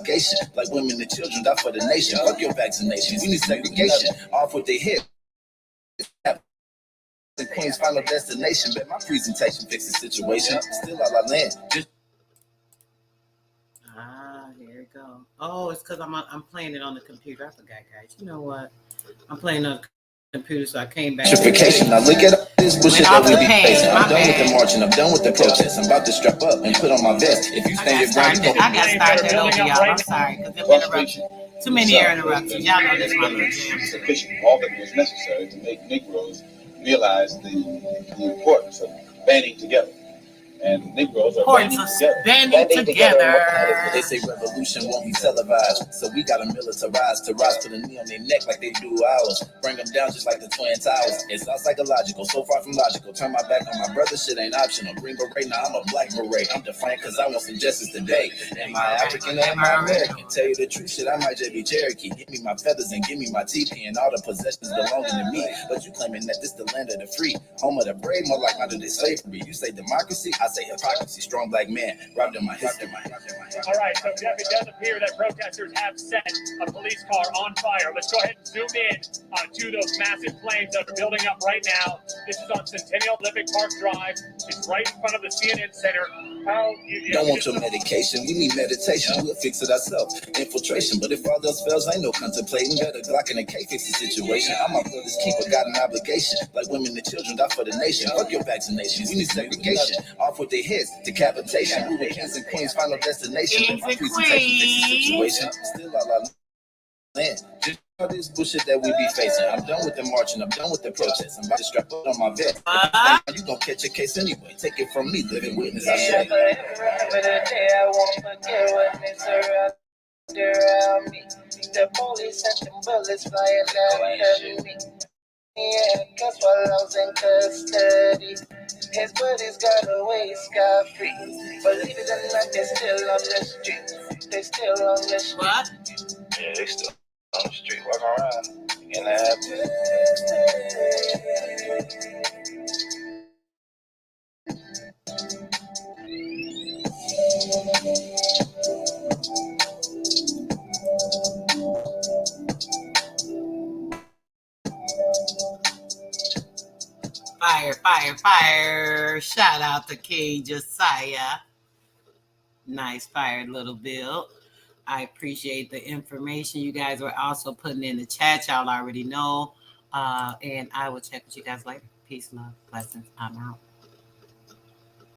[SPEAKER 9] obligation. Like women and children die for the nation. Fuck your vaccinations, we need segregation. Off with their head. The Queen's final destination. Bet my presentation fix the situation. Still all I land.
[SPEAKER 2] Here we go. Oh, it's because I'm playing it on the computer. I forgot, guys. You know what? I'm playing on the computer, so I came back.
[SPEAKER 9] Gentrification. Now look at this bullshit that we be facing. I'm done with the marching. I'm done with the protests. I'm about to strap up and put on my vest. If you stand your ground, you
[SPEAKER 2] I got started over, y'all. I'm sorry because there's interruptions. Too many interruptions. Y'all know this one.
[SPEAKER 8] Sufficient, all that was necessary to make Negroes realize the importance of banding together. And Negroes are
[SPEAKER 2] banding together.
[SPEAKER 9] They say revolution won't be televised, so we gotta militarize to rise, put a knee on their neck like they do ours. Bring them down just like the Twin Towers. It's all psychological, so far from logical. Turn my back on my brother, shit ain't optional. Green beret, now I'm a black beret. I'm defiant cause I want some justice today. Am I African or am I American? Tell you the truth, shit, I might just be Cherokee. Give me my feathers and give me my teepee and all the possessions belonging to me. But you claiming that this the land of the free, home of the brave, more like modern day slavery. You say democracy, I say hypocrisy. Strong black man, robbed in my history.
[SPEAKER 10] All right, so Jeff, it does appear that protesters have set a police car on fire. Let's go ahead and zoom in to those massive flames that are building up right now. This is on Centennial Olympic Park Drive. It's right in front of the CNN Center.
[SPEAKER 9] Don't want your medication, we need meditation. We'll fix it ourselves. Infiltration, but if all else fails, ain't no contemplating. Better Glock and a K fix the situation. I'm my brother's keeper, got an obligation. Like women and children die for the nation. Fuck your vaccinations, we need segregation. Off with their heads, decapitation. Moving kings and queens, final destination. My presentation fix the situation. Still all I land. Just all this bullshit that we be facing. I'm done with the marching, I'm done with the protests. I'm about to strap up on my vest. You gon' catch a case anyway. Take it from me, living witness. I say.
[SPEAKER 11] The police and them bullets flying down me. Yeah, cause while I was in custody, his buddies got away scot-free. Believe it or not, they're still on the street. They still on the street.
[SPEAKER 2] What?
[SPEAKER 11] Yeah, they still on the street, walking around. You know happen.
[SPEAKER 2] Fire, fire, fire. Shout out to King Josiah. Nice fired little bill. I appreciate the information you guys were also putting in the chat. Y'all already know. And I will check with you guys later. Peace, love, blessings. I'm out.